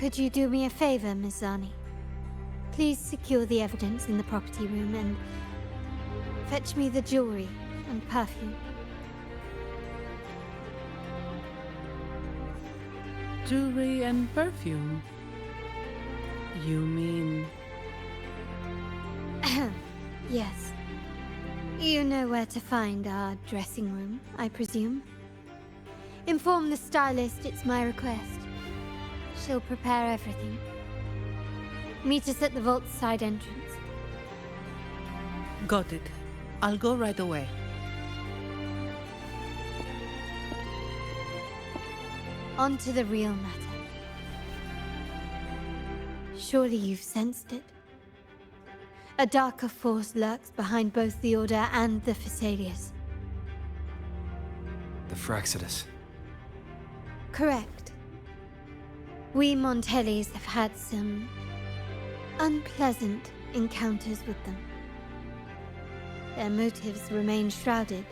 Could you do me a favor, Miss Zani? Please secure the evidence in the property room and fetch me the jewelry and perfume. Jewelry and perfume? You mean... Yes. You know where to find our dressing room, I presume? Inform the stylist it's my request. She'll prepare everything. Meet us at the vault's side entrance. Got it. I'll go right away. On to the real matter. Surely you've sensed it. A darker force lurks behind both the Order and the Phasaelius. The Fraxidus. Correct. We Montellis have had some unpleasant encounters with them. Their motives remain shrouded,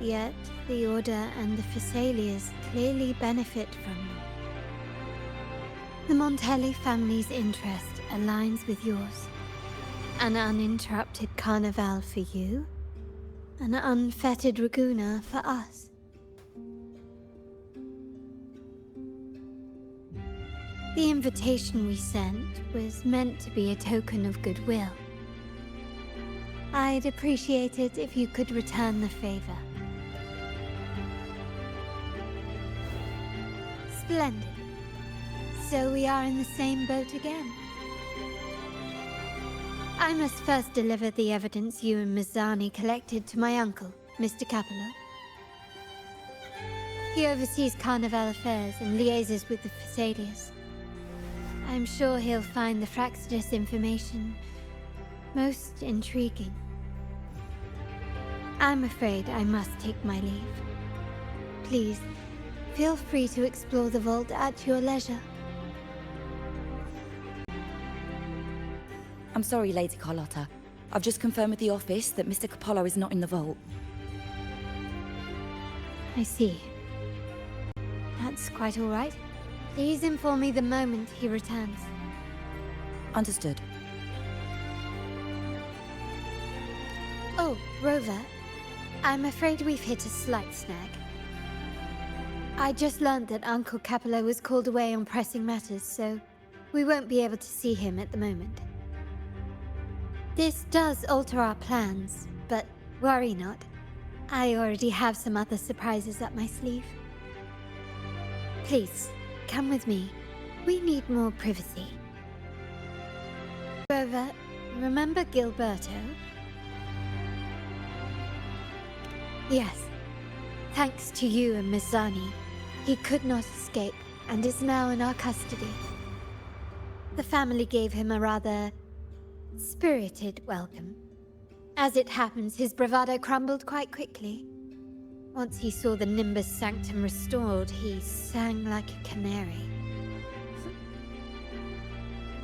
yet the Order and the Phasaelius clearly benefit from them. The Montelli family's interest aligns with yours. An uninterrupted Karneval for you, an unfettered Raguna for us. The invitation we sent was meant to be a token of goodwill. I'd appreciate it if you could return the favor. Splendid. So we are in the same boat again. I must first deliver the evidence you and Miss Zani collected to my uncle, Mr. Capello. He oversees Karneval affairs and liaises with the Phasaelius. I'm sure he'll find the Fraxidus information most intriguing. I'm afraid I must take my leave. Please, feel free to explore the vault at your leisure. I'm sorry, Lady Carlotta. I've just confirmed with the office that Mr. Capello is not in the vault. I see. That's quite all right. Please inform me the moment he returns. Understood. Oh, Rover. I'm afraid we've hit a slight snag. I just learned that Uncle Capello was called away on pressing matters, so we won't be able to see him at the moment. This does alter our plans, but worry not. I already have some other surprises up my sleeve. Please, come with me. We need more privacy. Rover, remember Gilberto? Yes. Thanks to you and Miss Zani, he could not escape and is now in our custody. The family gave him a rather spirited welcome. As it happens, his bravado crumbled quite quickly. Once he saw the Nimbus Sanctum restored, he sang like a canary.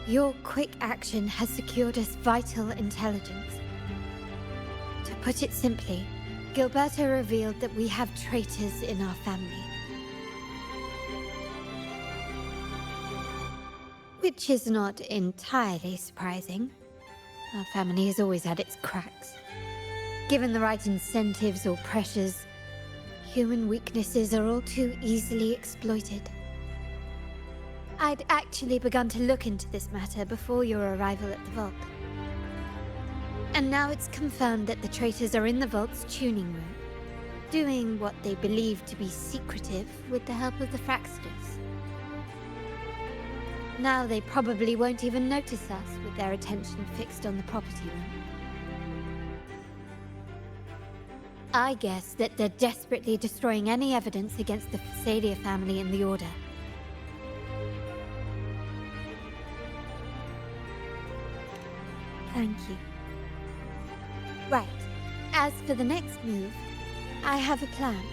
Your quick action has secured us vital intelligence. To put it simply, Gilberto revealed that we have traitors in our family. Which is not entirely surprising. Our family has always had its cracks. Given the right incentives or pressures, human weaknesses are all too easily exploited. I'd actually begun to look into this matter before your arrival at the vault. And now it's confirmed that the traitors are in the vault's tuning room, doing what they believe to be secretive with the help of the Fraxidus. Now they probably won't even notice us with their attention fixed on the property room. I guess that they're desperately destroying any evidence against the Phasalia family and the Order. Thank you. Right. As for the next move, I have a plan.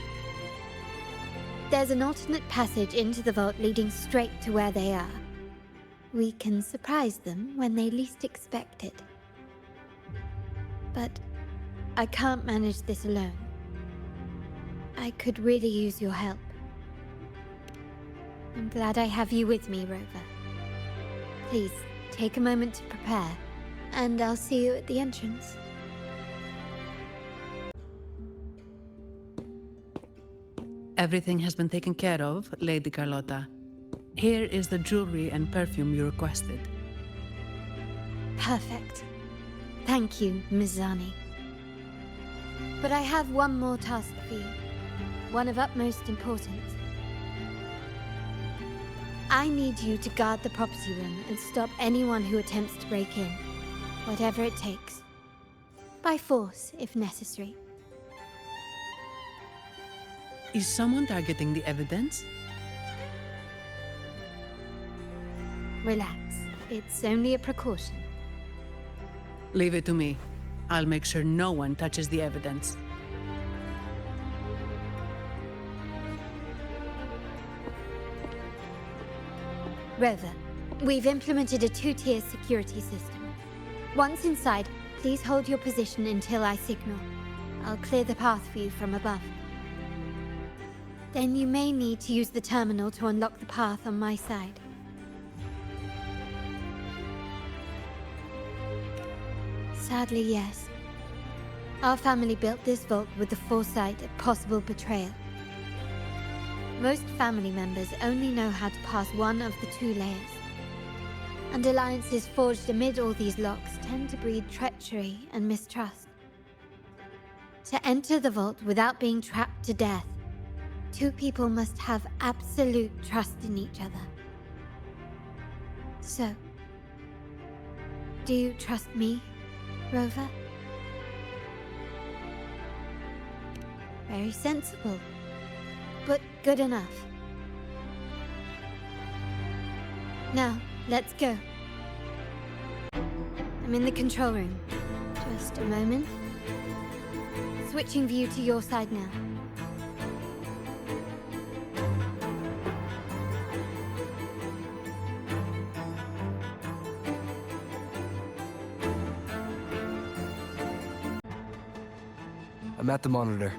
There's an alternate passage into the vault leading straight to where they are. We can surprise them when they least expect it. But I can't manage this alone. I could really use your help. I'm glad I have you with me, Rover. Please, take a moment to prepare, and I'll see you at the entrance. Everything has been taken care of, Lady Carlotta. Here is the jewelry and perfume you requested. Perfect. Thank you, Ms. Zani. But I have one more task for you, one of utmost importance. I need you to guard the property room and stop anyone who attempts to break in, whatever it takes. By force, if necessary. Is someone targeting the evidence? Relax. It's only a precaution. Leave it to me. I'll make sure no one touches the evidence. Rover, we've implemented a two-tier security system. Once inside, please hold your position until I signal. I'll clear the path for you from above. Then you may need to use the terminal to unlock the path on my side. Sadly, yes. Our family built this vault with the foresight of possible betrayal. Most family members only know how to pass one of the two layers. And alliances forged amid all these locks tend to breed treachery and mistrust. To enter the vault without being trapped to death, two people must have absolute trust in each other. So, do you trust me, Rover? Very sensible, but good enough. Now, let's go. I'm in the control room. Just a moment. Switching view to your side now. I'm at the monitor.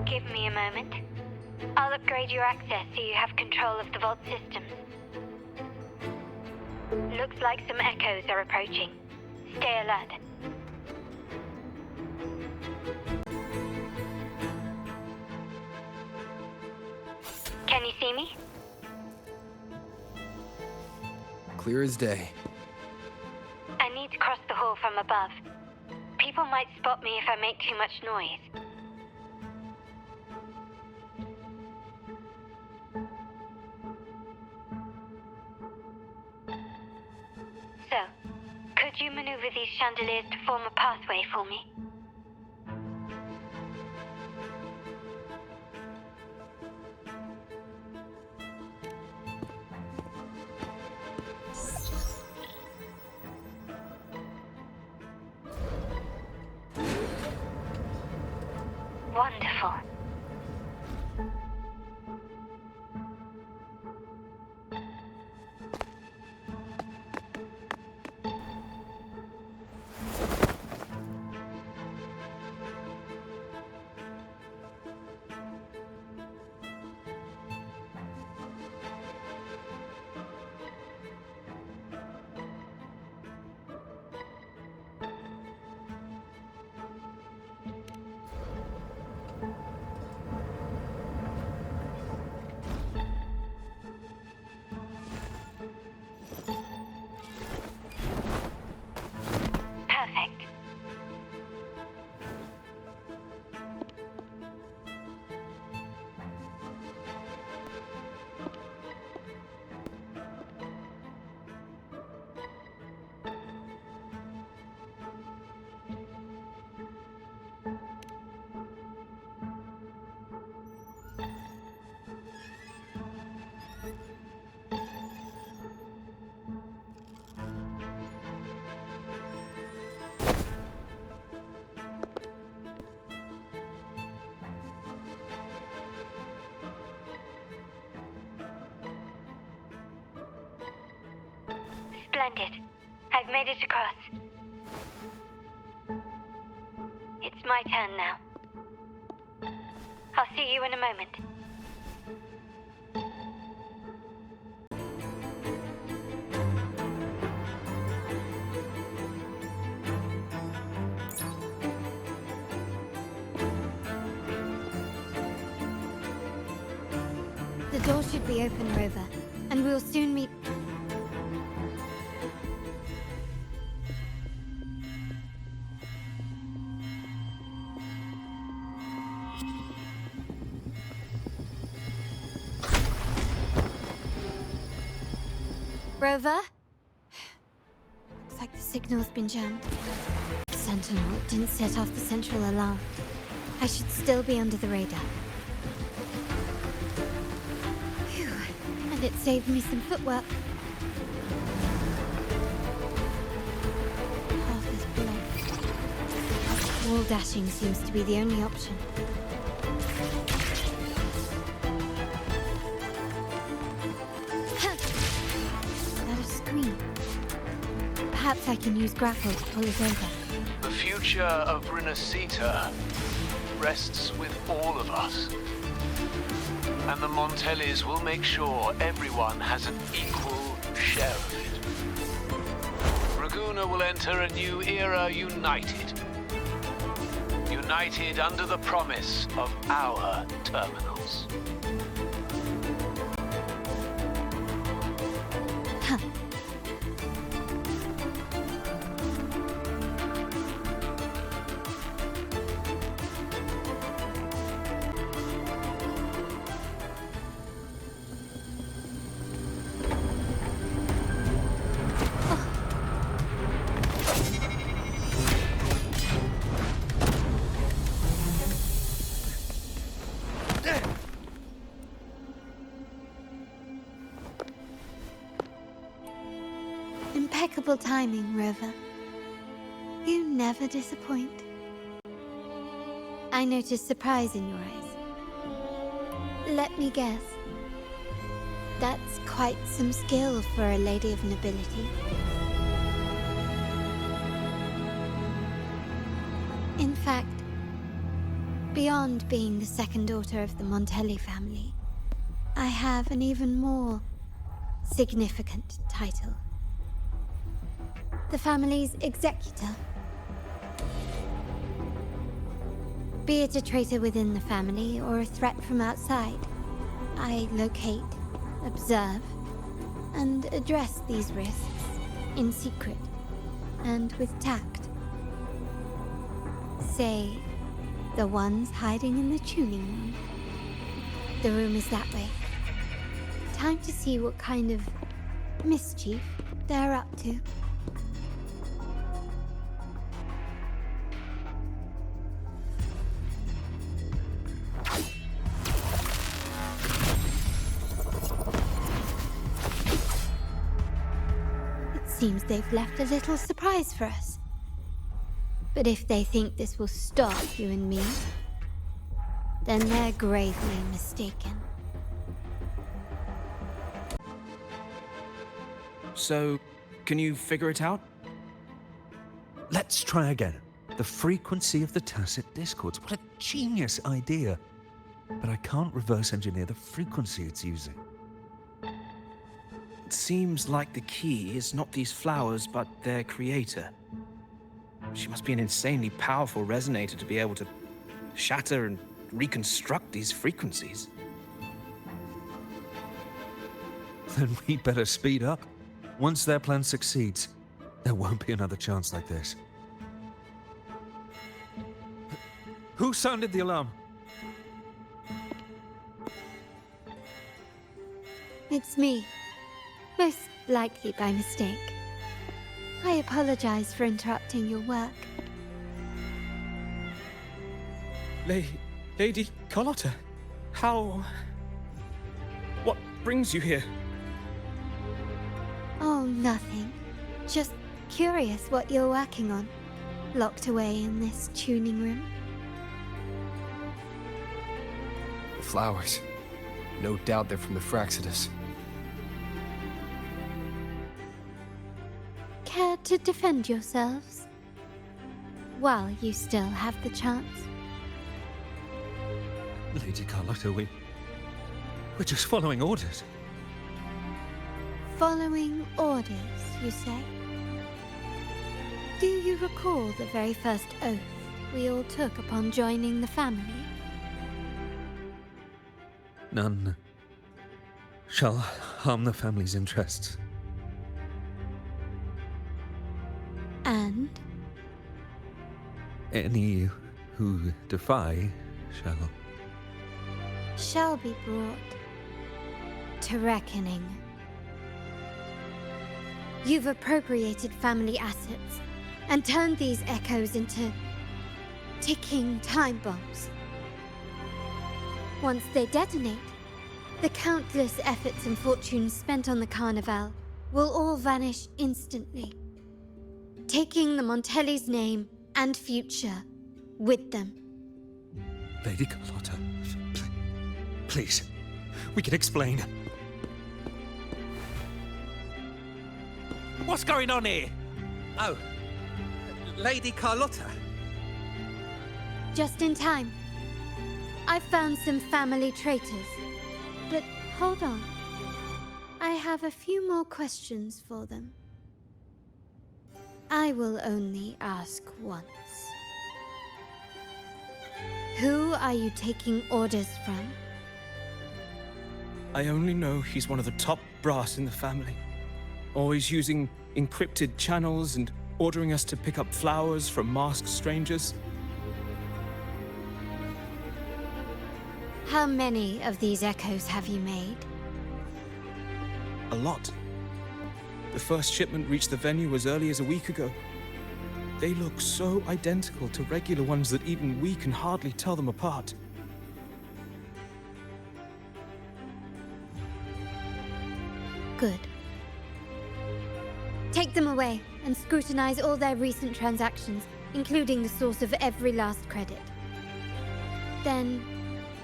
Give me a moment. I'll upgrade your access so you have control of the vault systems. Looks like some echoes are approaching. Stay alert. Can you see me? Clear as day. I need to cross the hall from above. People might spot me if I make too much noise. So, could you maneuver these chandeliers to form a pathway for me? Wonderful. Perfect. Splendid. I've made it across. It's my turn now. I'll see you in a moment. The door should be open, Rover, and we'll soon meet... Rover? Looks like the signal's been jammed. Sentinel didn't set off the central alarm. I should still be under the radar. Phew. And it saved me some footwork. Half is blocked. Wall dashing seems to be the only option. Perhaps I can use grapple to pull it over. The future of Renacita rests with all of us. And the Montellis will make sure everyone has an equal share of it. Raguna will enter a new era united. United under the promise of our terminals. Impeccable timing, Rover. You never disappoint. I noticed surprise in your eyes. Let me guess. That's quite some skill for a lady of nobility. In fact, beyond being the second daughter of the Montelli family, I have an even more significant title. The family's executor. Be it a traitor within the family or a threat from outside, I locate, observe, and address these risks in secret and with tact. Say, the ones hiding in the tuning room. The room is that way. Time to see what kind of mischief they're up to. Seems they've left a little surprise for us. But if they think this will stop you and me, then they're gravely mistaken. So, can you figure it out? Let's try again. The frequency of the tacit discords. What a genius idea. But I can't reverse engineer the frequency it's using. It seems like the key is not these flowers, but their creator. She must be an insanely powerful resonator to be able to shatter and reconstruct these frequencies. Then we better speed up. Once their plan succeeds, there won't be another chance like this. Who sounded the alarm? It's me. Most likely by mistake. I apologize for interrupting your work. Lady Carlotta, how... What brings you here? Oh, nothing. Just curious what you're working on. Locked away in this tuning room. Flowers. No doubt they're from the Fraxidus. Care to defend yourselves? While you still have the chance. Lady Carlotta, we're just following orders. Following orders, you say? Do you recall the very first oath we all took upon joining the family? None shall harm the family's interests. And? Any who defy shall be brought to reckoning. You've appropriated family assets and turned these echoes into ticking time bombs. Once they detonate, the countless efforts and fortunes spent on the Karneval will all vanish instantly, taking the Montelli's name and future with them. Lady Carlotta, please, we can explain. What's going on here? Oh, Lady Carlotta. Just in time. I found some family traitors. But hold on. I have a few more questions for them. I will only ask once. Who are you taking orders from? I only know he's one of the top brass in the family. Always using encrypted channels and ordering us to pick up flowers from masked strangers. How many of these echoes have you made? A lot. The first shipment reached the venue as early as a week ago. They look so identical to regular ones that even we can hardly tell them apart. Good. Take them away and scrutinize all their recent transactions, including the source of every last credit. Then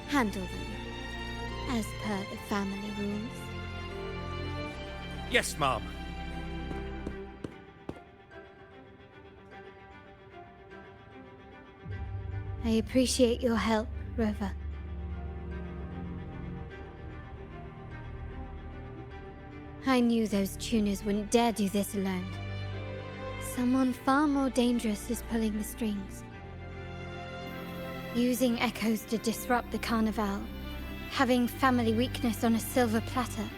handle them, as per the family rules. Yes, Mom. I appreciate your help, Rover. I knew those tuners wouldn't dare do this alone. Someone far more dangerous is pulling the strings. Using echoes to disrupt the Karneval. Having family weakness on a silver platter.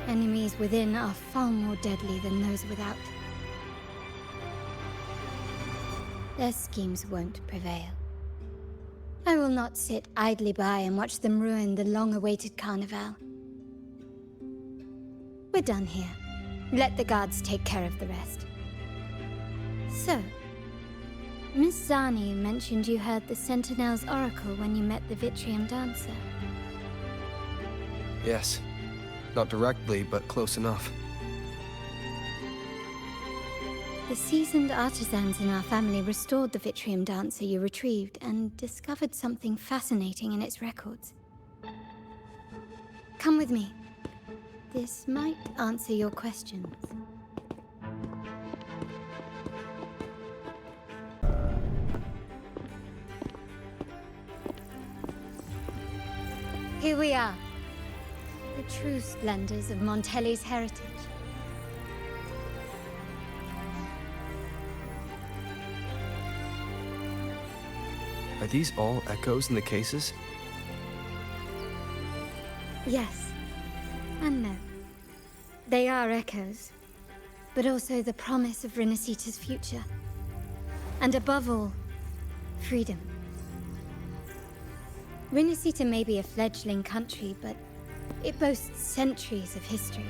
Enemies within are far more deadly than those without. Their schemes won't prevail. I will not sit idly by and watch them ruin the long-awaited Karneval. We're done here. Let the guards take care of the rest. So, Miss Zani mentioned you heard the Sentinel's oracle when you met the Vitrium dancer. Yes. Not directly, but close enough. The seasoned artisans in our family restored the Vitrium dancer you retrieved and discovered something fascinating in its records. Come with me. This might answer your questions. Here we are. The true splendors of Montelli's heritage. Are these all echoes in the cases? Yes. And no. They are echoes, but also the promise of Renacita's future. And above all, freedom. Renacita may be a fledgling country, but it boasts centuries of history.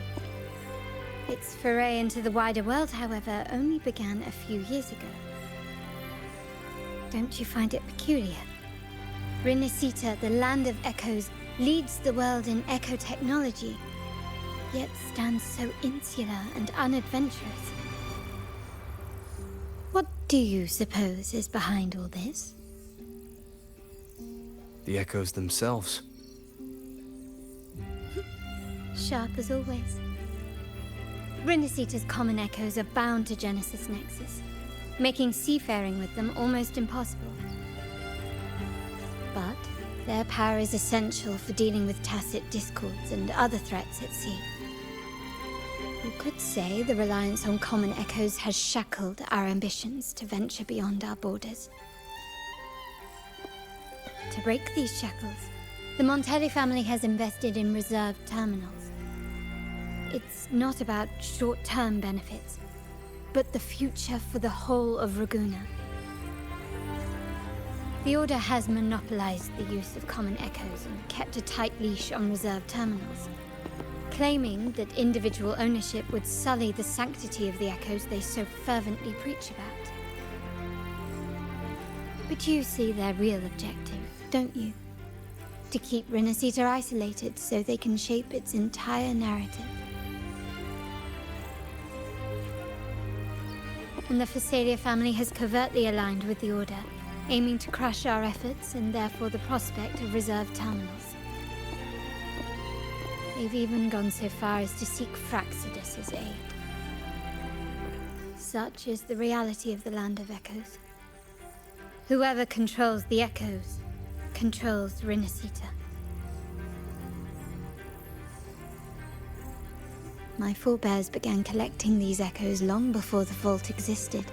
Its foray into the wider world, however, only began a few years ago. Don't you find it peculiar? Renacita, the land of echoes, leads the world in echo technology, yet stands so insular and unadventurous. What do you suppose is behind all this? The echoes themselves. Sharp as always. Renacita's common echoes are bound to Genesis Nexus, making seafaring with them almost impossible. But Their power is essential for dealing with tacit discords and other threats at sea. You could say the reliance on common echoes has shackled our ambitions to venture beyond our borders. To break these shackles, the Montelli family has invested in reserved terminals. It's not about short-term benefits, but the future for the whole of Raguna. The Order has monopolized the use of common echoes and kept a tight leash on reserved terminals, claiming that individual ownership would sully the sanctity of the echoes they so fervently preach about. But you see their real objective, don't you? To keep Ravensearcher isolated so they can shape its entire narrative. And the Phasalia family has covertly aligned with the Order, aiming to crush our efforts and therefore the prospect of reserved terminals. They've even gone so far as to seek Fraxidus's aid. Such is the reality of the Land of Echoes. Whoever controls the Echoes controls Ravensearcher. My forebears began collecting these echoes long before the vault existed,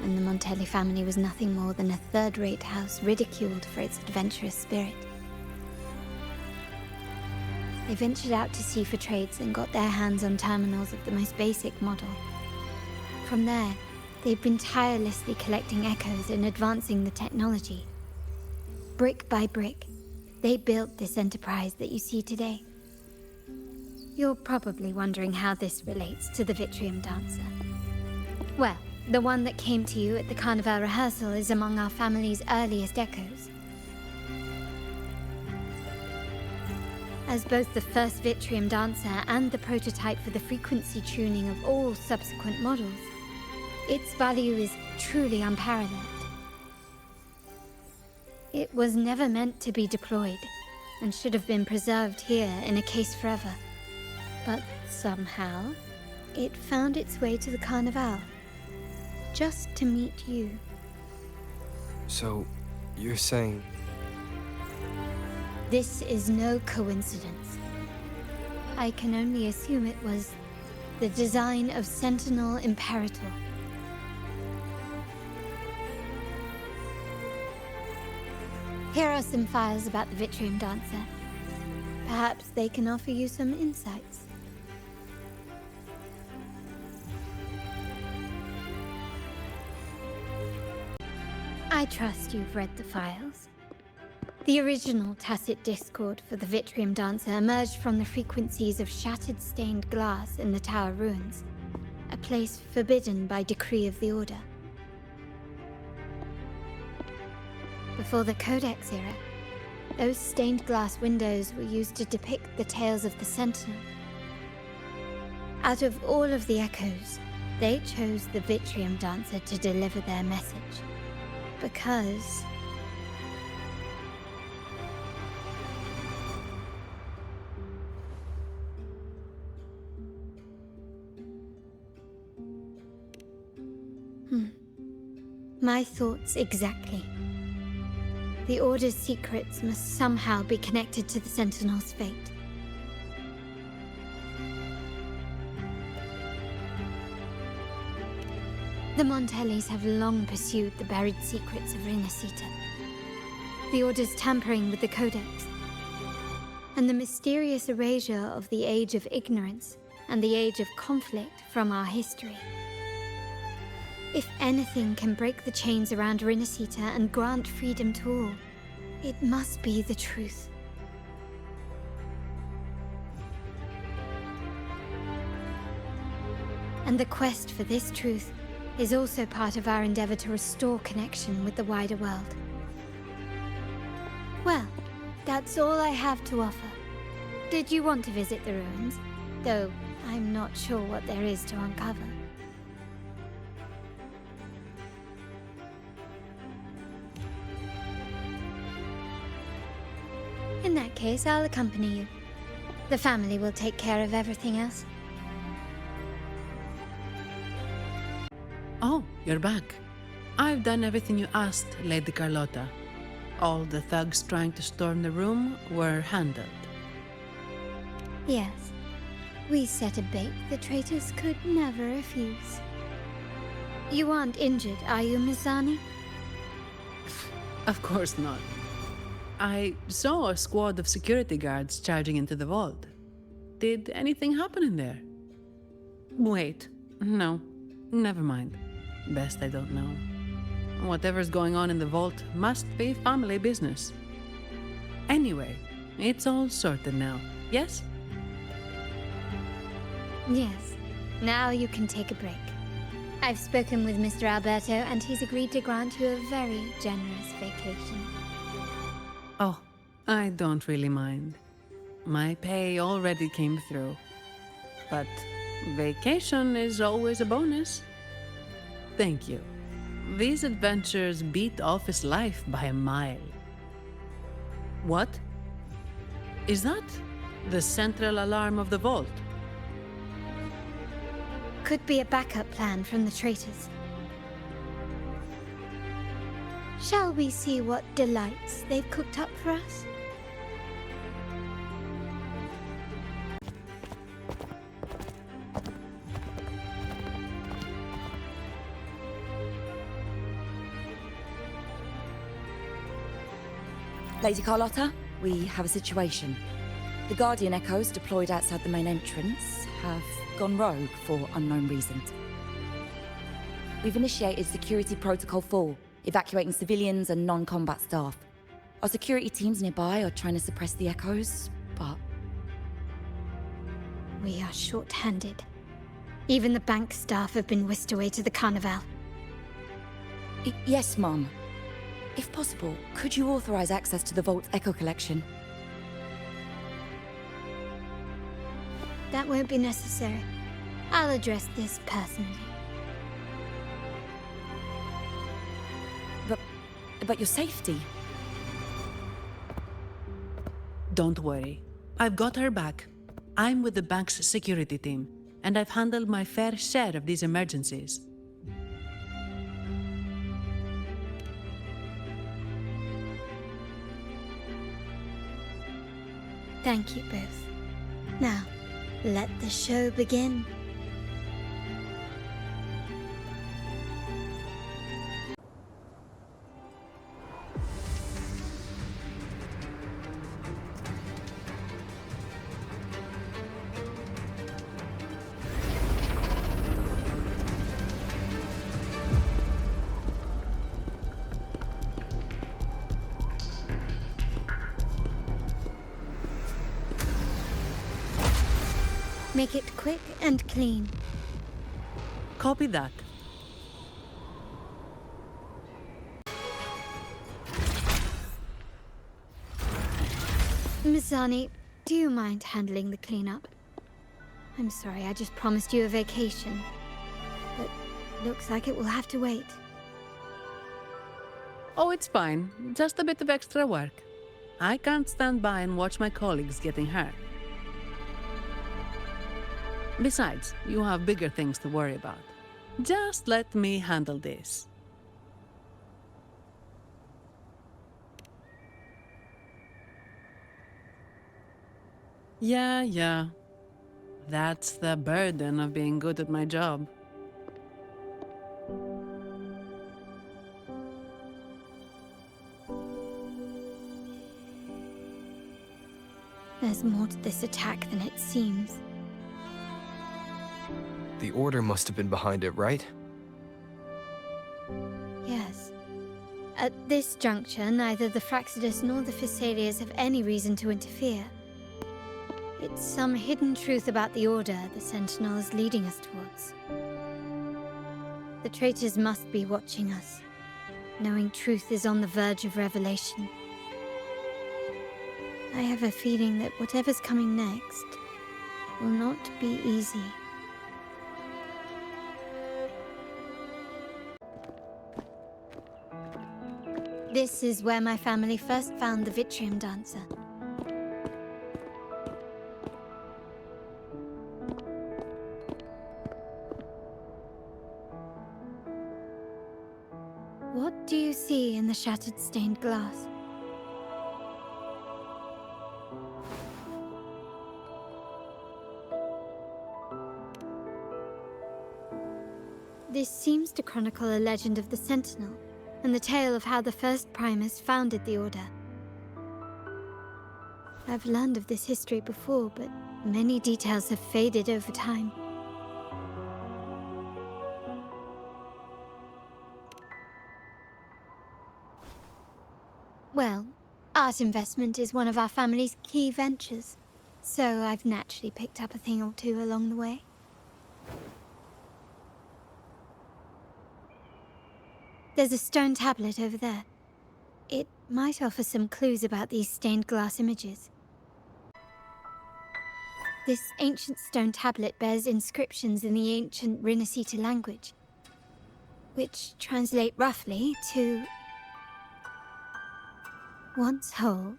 and the Montelli family was nothing more than a third-rate house ridiculed for its adventurous spirit. They ventured out to sea for trades and got their hands on terminals of the most basic model. From there, they've been tirelessly collecting echoes and advancing the technology. Brick by brick, they built this enterprise that you see today. You're probably wondering how this relates to the Vitrium Dancer. Well, the one that came to you at the Karneval rehearsal is among our family's earliest echoes. As both the first Vitrium Dancer and the prototype for the frequency tuning of all subsequent models, its value is truly unparalleled. It was never meant to be deployed, and should have been preserved here in a case forever. But somehow, it found its way to the Karneval, just to meet you. So, you're saying... This is no coincidence. I can only assume it was the design of Sentinel Imperator. Here are some files about the Vitrium Dancer. Perhaps they can offer you some insights. I trust you've read the files. The original tacit discord for the Vitrium Dancer emerged from the frequencies of shattered stained glass in the tower ruins, a place forbidden by decree of the Order. Before the Codex era, those stained glass windows were used to depict the tales of the Sentinel. Out of all of the echoes, they chose the Vitrium Dancer to deliver their message. Because... My thoughts exactly. The Order's secrets must somehow be connected to the Sentinel's fate. The Montellis have long pursued the buried secrets of Ravensearcher. The Order's tampering with the Codex, and the mysterious erasure of the Age of Ignorance and the Age of Conflict from our history. If anything can break the chains around Ravensearcher and grant freedom to all, it must be the truth. And the quest for this truth is also part of our endeavor to restore connection with the wider world. Well, that's all I have to offer. Did you want to visit the ruins? Though I'm not sure what there is to uncover. In that case, I'll accompany you. The family will take care of everything else. Oh, you're back. I've done everything you asked, Lady Carlotta. All the thugs trying to storm the room were handled. Yes. We set a bait the traitors could never refuse. You aren't injured, are you, Mizani? Of course not. I saw a squad of security guards charging into the vault. Did anything happen in there? Wait, no, never mind. Best I don't know. Whatever's going on in the vault must be family business. Anyway, it's all sorted now, yes? Yes. Now you can take a break. I've spoken with Mr. Alberto, and he's agreed to grant you a very generous vacation. Oh, I don't really mind. My pay already came through. But vacation is always a bonus. Thank you. These adventures beat office life by a mile. What? Is that the central alarm of the vault? Could be a backup plan from the traitors. Shall we see what delights they've cooked up for us? Lady Carlotta, we have a situation. The Guardian Echoes deployed outside the main entrance have gone rogue for unknown reasons. We've initiated Security Protocol 4, evacuating civilians and non-combat staff. Our security teams nearby are trying to suppress the Echoes, but... We are short-handed. Even the bank staff have been whisked away to the Karneval. Yes, Mum. If possible, could you authorize access to the Vault's Echo Collection? That won't be necessary. I'll address this personally. But your safety? Don't worry. I've got her back. I'm with the bank's security team, and I've handled my fair share of these emergencies. Thank you both. Now, let the show begin. Make it quick and clean. Copy that. Mizani, do you mind handling the cleanup? I'm sorry, I just promised you a vacation. But looks like it will have to wait. Oh, it's fine. Just a bit of extra work. I can't stand by and watch my colleagues getting hurt. Besides, you have bigger things to worry about. Just let me handle this. Yeah. That's the burden of being good at my job. There's more to this attack than it seems. The Order must have been behind it, right? Yes. At this juncture, neither the Fraxidus nor the Physaelias have any reason to interfere. It's some hidden truth about the Order the Sentinel is leading us towards. The traitors must be watching us, knowing truth is on the verge of revelation. I have a feeling that whatever's coming next will not be easy. This is where my family first found the Vitrium Dancer. What do you see in the shattered stained glass? This seems to chronicle a legend of the Sentinel, and the tale of how the first Primus founded the Order. I've learned of this history before, but many details have faded over time. Well, art investment is one of our family's key ventures, so I've naturally picked up a thing or two along the way. There's a stone tablet over there. It might offer some clues about these stained glass images. This ancient stone tablet bears inscriptions in the ancient Rinascita language, which translate roughly to... Once whole,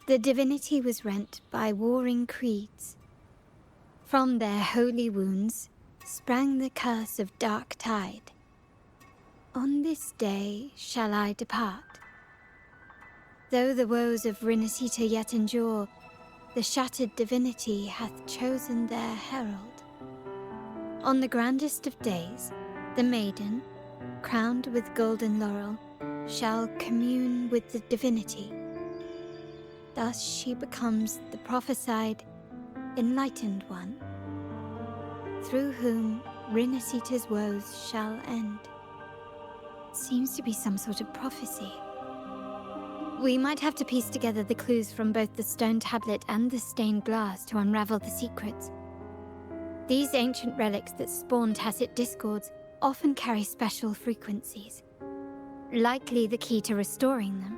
the divinity was rent by warring creeds. From their holy wounds sprang the curse of dark tide. On this day shall I depart. Though the woes of Rinascita yet endure, the shattered divinity hath chosen their herald. On the grandest of days, the maiden, crowned with golden laurel, shall commune with the divinity. Thus she becomes the prophesied, enlightened one, through whom Rinascita's woes shall end. Seems to be some sort of prophecy. We might have to piece together the clues from both the stone tablet and the stained glass to unravel the secrets. These ancient relics that spawn tacit discords often carry special frequencies, likely the key to restoring them.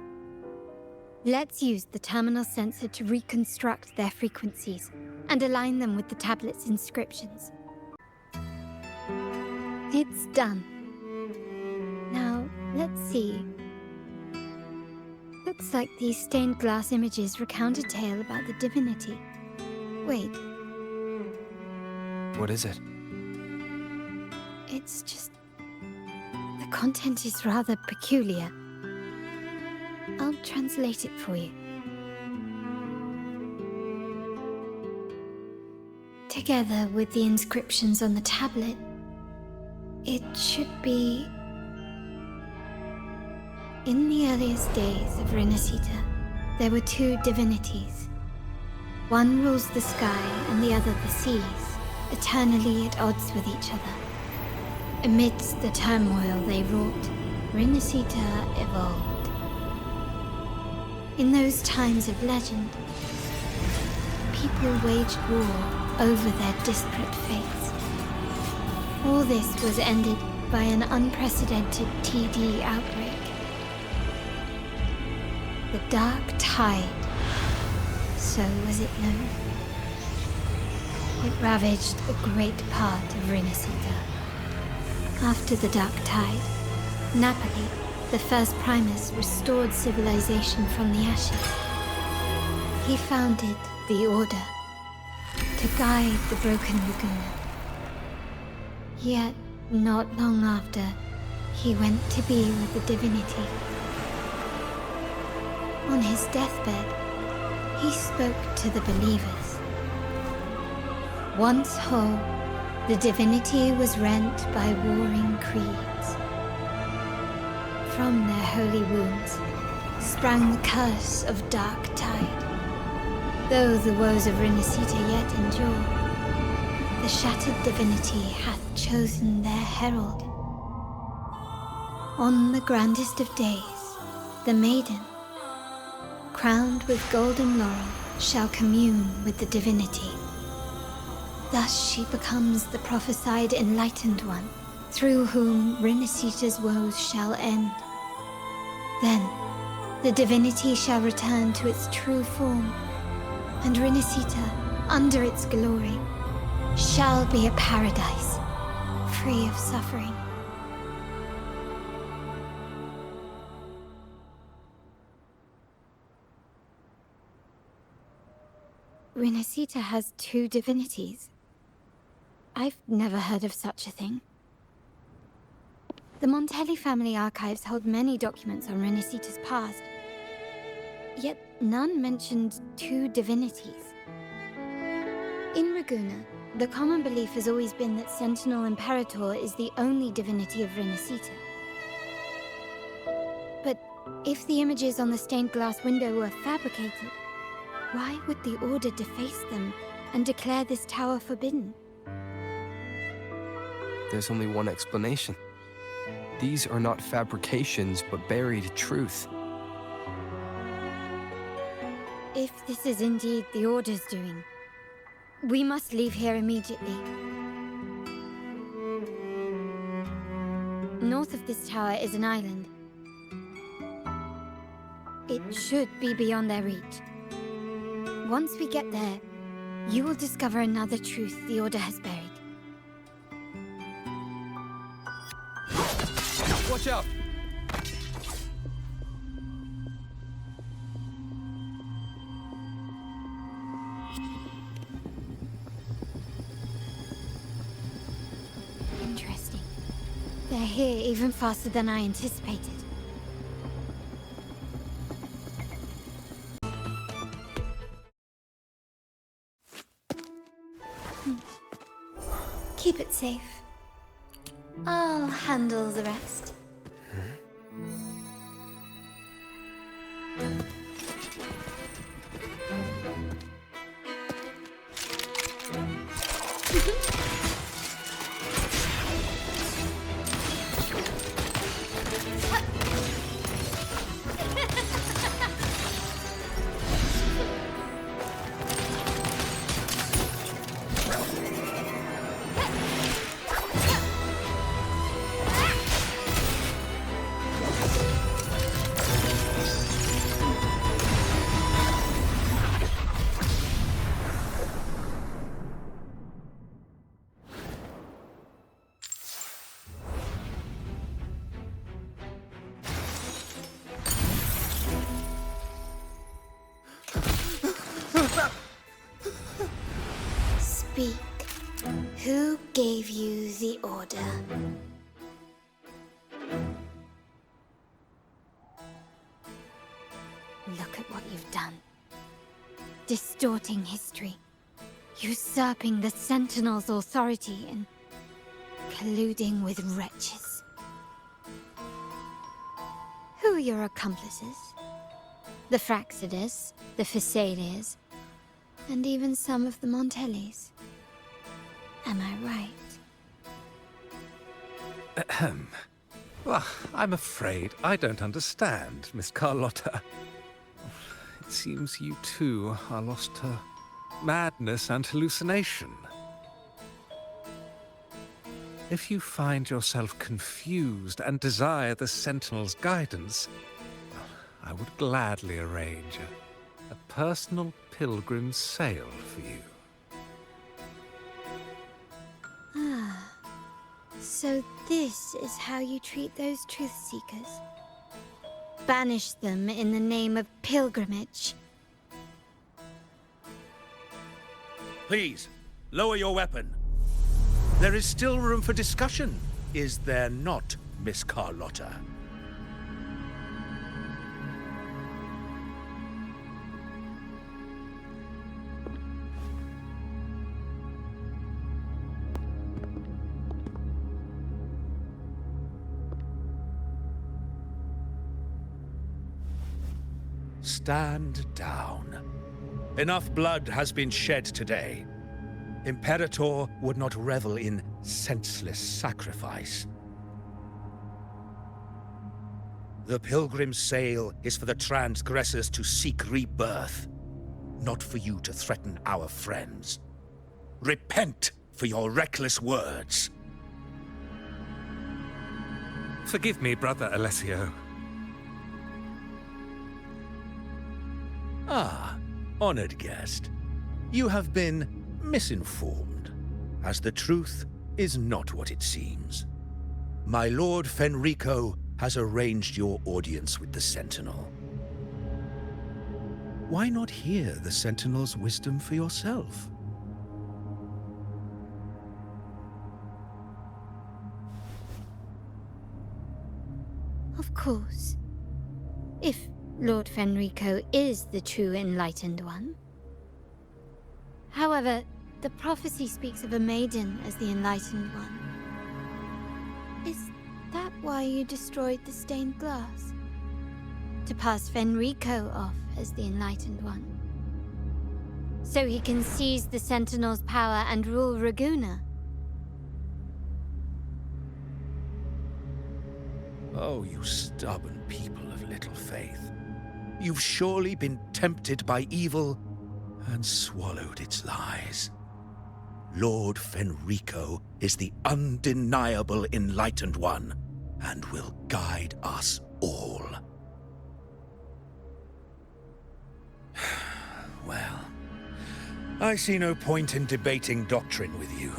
Let's use the terminal sensor to reconstruct their frequencies and align them with the tablet's inscriptions. It's done. Now, let's see. Looks like these stained glass images recount a tale about the divinity. Wait, What is it? it's just... the content is rather peculiar. I'll translate it for you. Together with the inscriptions on the tablet, it should be... In the earliest days of Rinascita, there were two divinities. One rules the sky and the other the seas, eternally at odds with each other. Amidst the turmoil they wrought, Rinascita evolved. In those times of legend, people waged war over their disparate fates. All this was ended by an unprecedented TD outbreak. The Dark Tide, so was it known. It ravaged a great part of Rinascita. After the Dark Tide, Napoli, the first Primus, restored civilization from the ashes. He founded the Order to guide the broken Laguna. Yet, not long after, he went to be with the divinity. On his deathbed, he spoke to the believers. Once whole, the divinity was rent by warring creeds. From their holy wounds sprang the curse of dark tide. Though the woes of Rinascita yet endure, the shattered divinity hath chosen their herald. On the grandest of days, the maiden, crowned with golden laurel, shall commune with the divinity. Thus she becomes the prophesied enlightened one, through whom Rinascita's woes shall end. Then, the divinity shall return to its true form, and Rinascita, under its glory, shall be a paradise, free of suffering. Rinascita has two divinities. I've never heard of such a thing. The Montelli family archives hold many documents on Rinascita's past, yet none mentioned two divinities. In Ravenna, The common belief has always been that Sentinel Imperator is the only divinity of Renacita. But if the images on the stained glass window were fabricated, why would the Order deface them and declare this tower forbidden? There's only one explanation. These are not fabrications, but buried truth. If this is indeed the Order's doing, we must leave here immediately. North of this tower is an island. It should be beyond their reach. Once we get there, you will discover another truth the Order has buried. Watch out! Interesting. They're here even faster than I anticipated. Keep it safe. I'll handle the rest. Speak. Who gave you the order? Look at what you've done. Distorting history. Usurping the Sentinel's authority and colluding with wretches. Who are your accomplices? The Fraxidus, the Physalis, and even some of the Montellis. Am I right? Ahem. Well, I'm afraid I don't understand, Miss Carlotta. It seems you too are lost to madness and hallucination. If you find yourself confused and desire the Sentinel's guidance, I would gladly arrange a personal pilgrim sail for you. Ah, so this is how you treat those truth seekers. Banish them in the name of pilgrimage. Please, lower your weapon. There is still room for discussion, is there not, Miss Carlotta? Stand down. Enough blood has been shed today. Imperator would not revel in senseless sacrifice. The pilgrim's sail is for the transgressors to seek rebirth, not for you to threaten our friends. Repent for your reckless words. Forgive me, Brother Alessio. Ah, honored guest. You have been misinformed, as the truth is not what it seems. My Lord Fenrico has arranged your audience with the Sentinel. Why not hear the Sentinel's wisdom for yourself? Of course. If Lord Fenrico is the true enlightened one. However, The prophecy speaks of a maiden as the Enlightened One. Is that why you destroyed the stained glass? To pass Fenrico off as the Enlightened One? So he can seize the Sentinel's power and rule Raguna? Oh, you stubborn people of little faith. You've surely been tempted by evil and swallowed its lies. Lord Fenrico is the undeniable Enlightened One, and will guide us all. Well, I see no point in debating doctrine with you.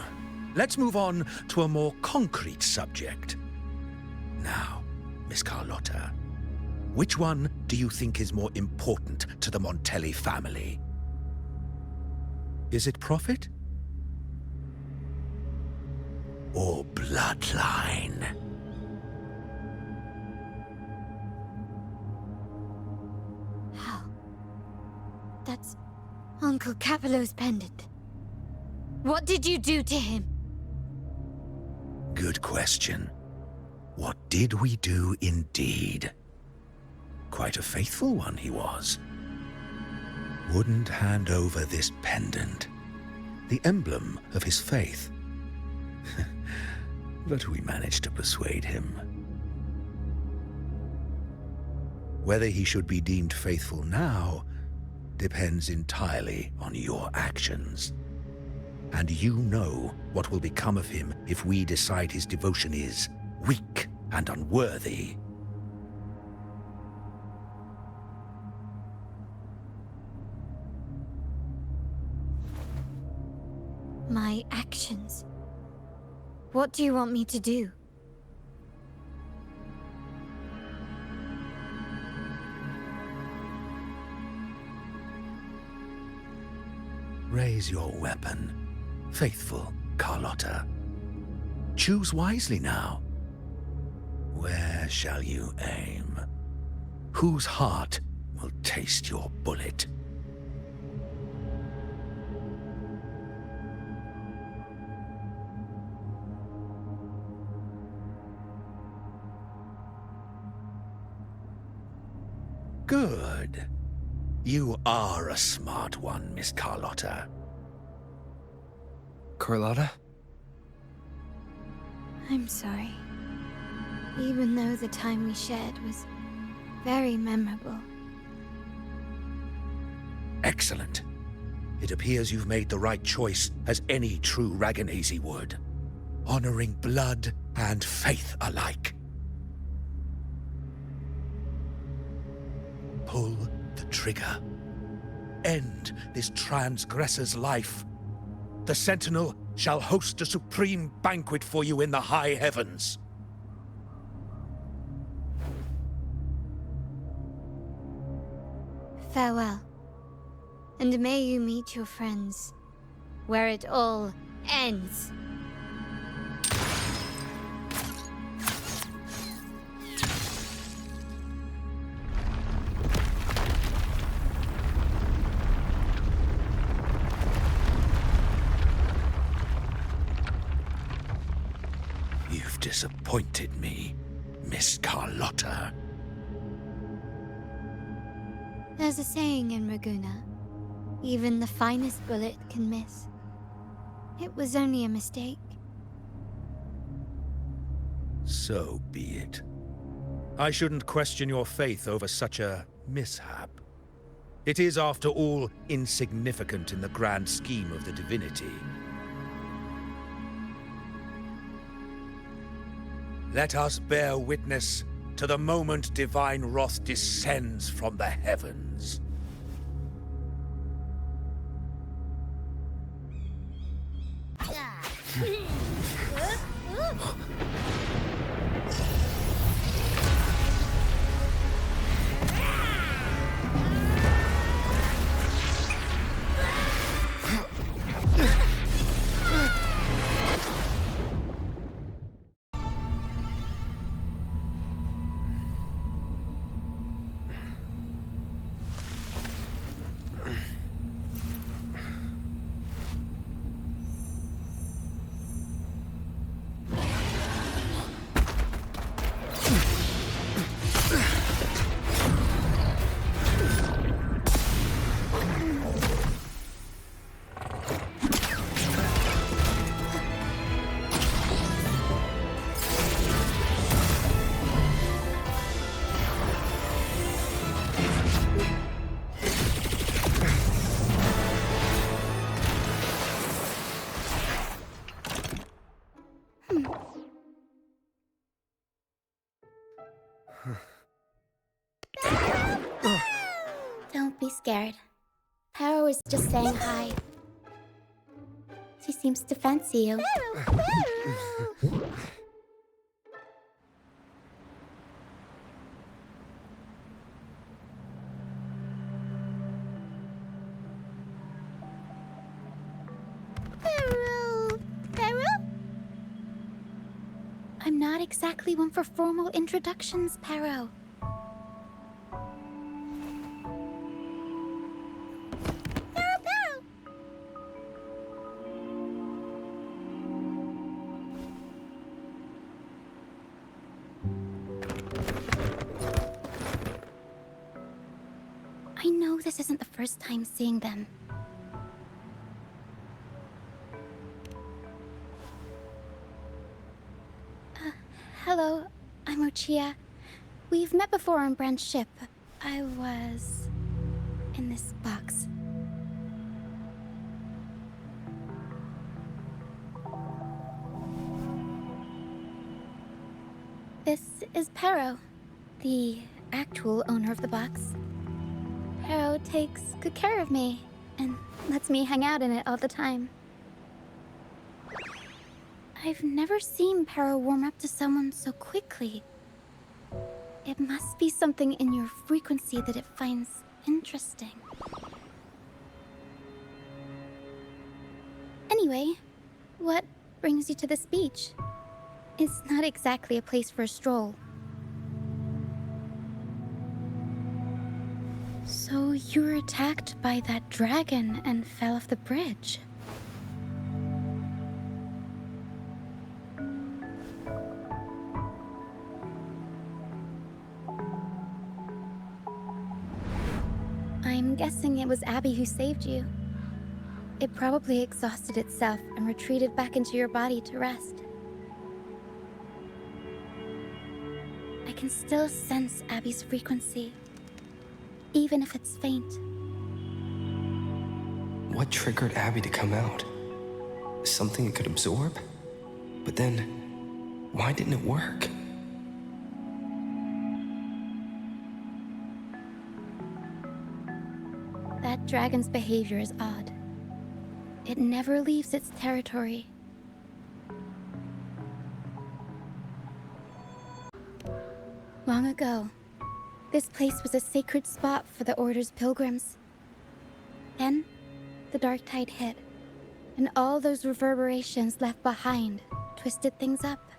Let's move on to a more concrete subject. Now, Miss Carlotta, which one do you think is more important to the Montelli family? Is it profit? Or bloodline? How? That's Uncle Capello's pendant. What did you do to him? Good question. What did we do indeed? Quite a faithful one he was. Wouldn't hand over this pendant, the emblem of his faith. But we managed to persuade him. Whether he should be deemed faithful now depends entirely on your actions. And you know what will become of him if we decide his devotion is weak and unworthy. My actions? What do you want me to do? Raise your weapon, faithful Carlotta. Choose wisely now. Where shall you aim? Whose heart will taste your bullet? Good. You are a smart one, Miss Carlotta. Carlotta? I'm sorry. Even though the time we shared was very memorable. Excellent. It appears you've made the right choice, as any true Ragganese would. Honoring blood and faith alike. Pull the trigger. End this transgressor's life. The Sentinel shall host a supreme banquet for you in the high heavens. Farewell. And may you meet your friends, where it all ends. You've disappointed me, Miss Carlotta. There's a saying in Raguna, even the finest bullet can miss. It was only a mistake. So be it. I shouldn't question your faith over such a mishap. It is, after all, insignificant in the grand scheme of the divinity. Let us bear witness to the moment divine wrath descends from the heavens. Don't be scared. Paro is just saying hi. She seems to fancy you. I'm not exactly one for formal introductions, Paro. I know this isn't the first time seeing them. Hello, I'm Ochia. We've met before on Brand's ship. I was in this box. This is Paro, the actual owner of the box. Paro takes good care of me and lets me hang out in it all the time. I've never seen Paro warm up to someone so quickly. It must be something in your frequency that it finds interesting. Anyway, what brings you to this beach? It's not exactly a place for a stroll. So you were attacked by that dragon and fell off the bridge. I'm guessing it was Abby who saved you. It probably exhausted itself and retreated back into your body to rest. I can still sense Abby's frequency, even if it's faint. What triggered Abby to come out? Something it could absorb? But then, why didn't it work? That dragon's behavior is odd. It never leaves its territory. Long ago, this place was a sacred spot for the Order's pilgrims. Then, the dark tide hit, and all those reverberations left behind twisted things up.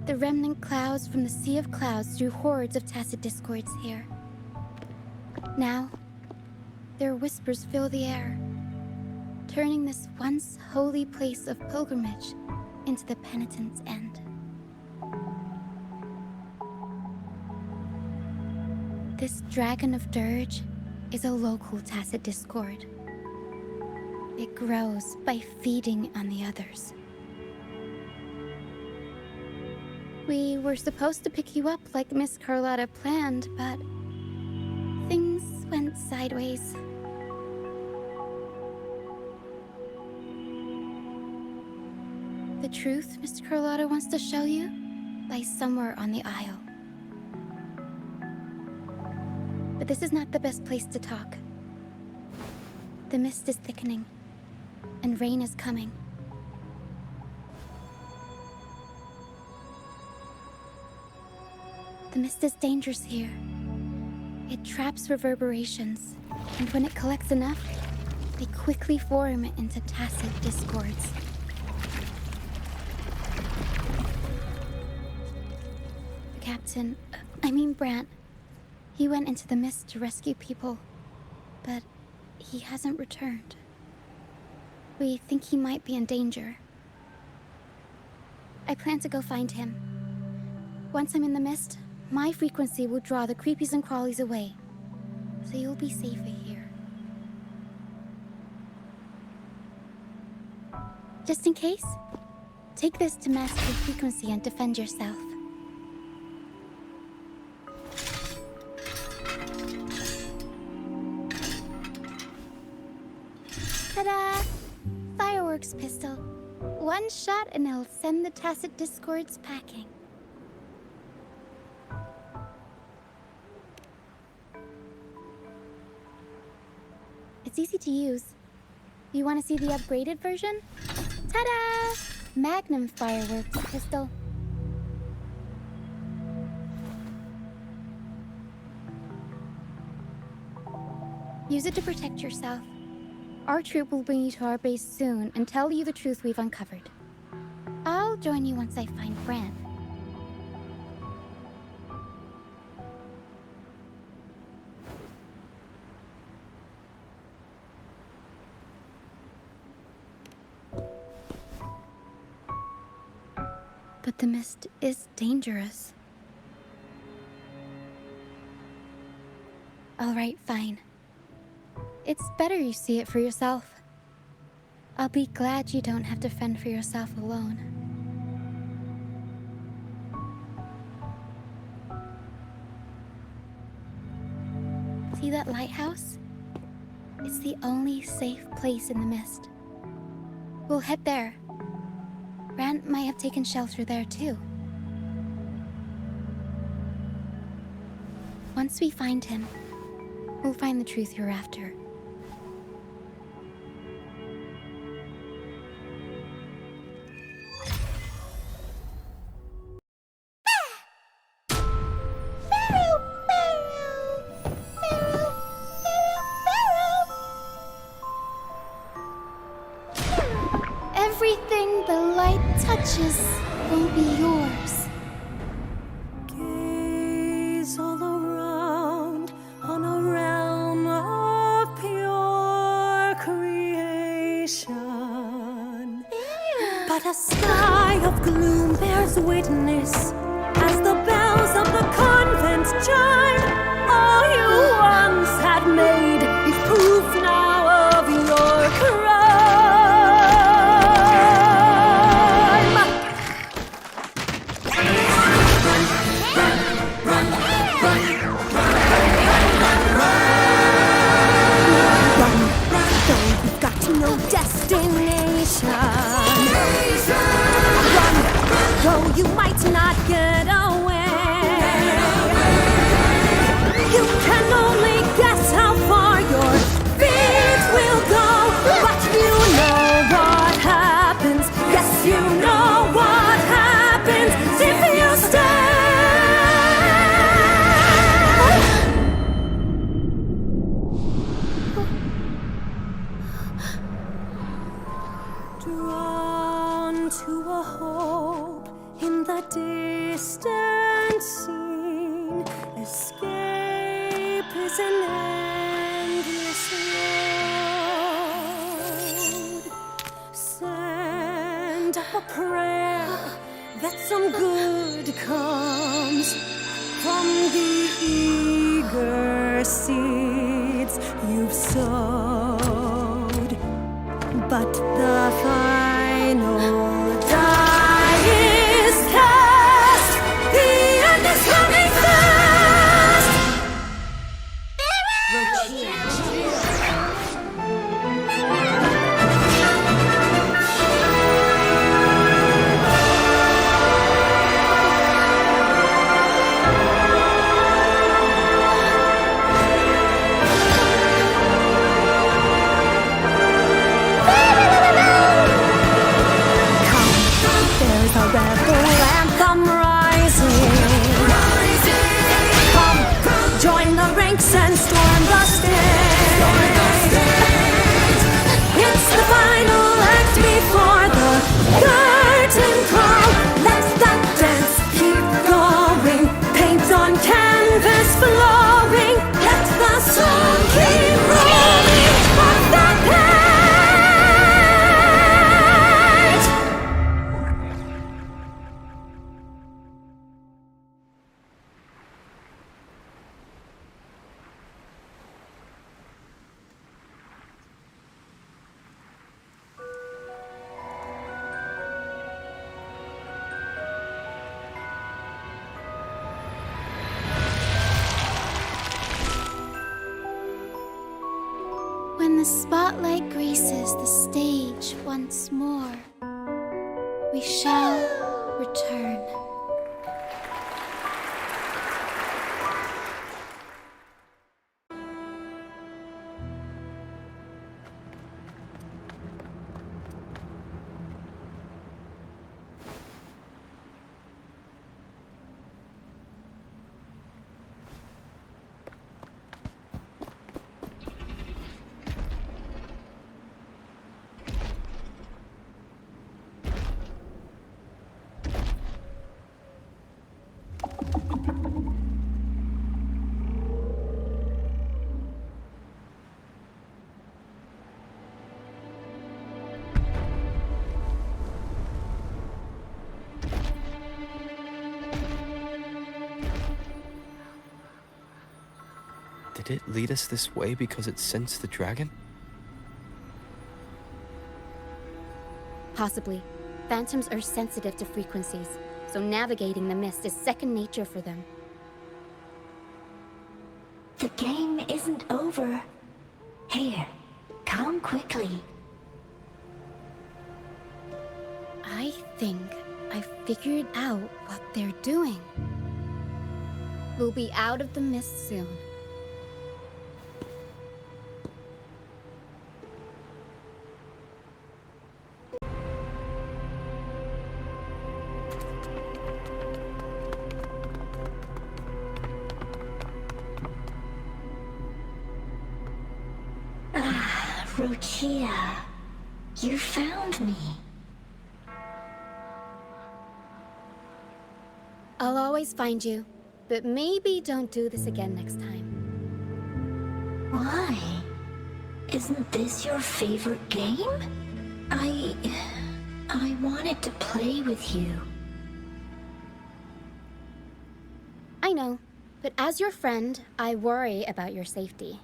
The remnant clouds from the Sea of Clouds drew hordes of tacit discords here. Now, their whispers fill the air, turning this once holy place of pilgrimage into the penitent's end. This Dragon of Dirge is a local tacit discord. It grows by feeding on the others. We were supposed to pick you up like Miss Carlotta planned, but things went sideways. The truth Miss Carlotta wants to show you lies somewhere on the aisle. But this is not the best place to talk. The mist is thickening, and rain is coming. The mist is dangerous here. It traps reverberations, and when it collects enough, they quickly form into tacit discords. The captain, Brant, he went into the mist to rescue people, but he hasn't returned. We think he might be in danger. I plan to go find him. Once I'm in the mist, my frequency will draw the creepies and crawlies away, so you'll be safer here. Just in case, take this to mask your frequency and defend yourself. Ta-da! Fireworks pistol. One shot and it'll send the tacit discords packing. It's easy to use. You want to see the upgraded version? Ta-da! Magnum fireworks pistol. Use it to protect yourself. Our troop will bring you to our base soon and tell you the truth we've uncovered. I'll join you once I find Bran. But the mist is dangerous. All right, fine. It's better you see it for yourself. I'll be glad you don't have to fend for yourself alone. See that lighthouse? It's the only safe place in the mist. We'll head there. Bran might have taken shelter there too. Once we find him, we'll find the truth you're after. Everything the light touches will be yours. Gaze all around on a realm of pure creation. But a sky of gloom bears witness as the bells of the convent chime. All you once had made is proof now of your crime. No destination. Run, though you might not get away. You can only guess how far your feet will go, but you know what happens. Yes, you know what happens if you stay. Drawn to a hope in the distant scene, escape is an endless road. Send up a prayer that some good comes from the eager seeds you've sowed. But the final die is cast. The end is coming fast. There's a rebel anthem rising. Come, join the ranks and storm the stage. It's the final act before the curtain call. Let that dance keep going. Paint on canvas flowing. Let the song keep rolling off the page. When the spotlight graces the stage once more, we shall return. Did it lead us this way because it sensed the dragon? Possibly. Phantoms are sensitive to frequencies, so navigating the mist is second nature for them. The game isn't over. Here, come quickly. I think I figured out what they're doing. We'll be out of the mist soon. Rochia, you found me. I'll always find you, but maybe don't do this again next time. Why? Isn't this your favorite game? I wanted to play with you. I know, but as your friend, I worry about your safety.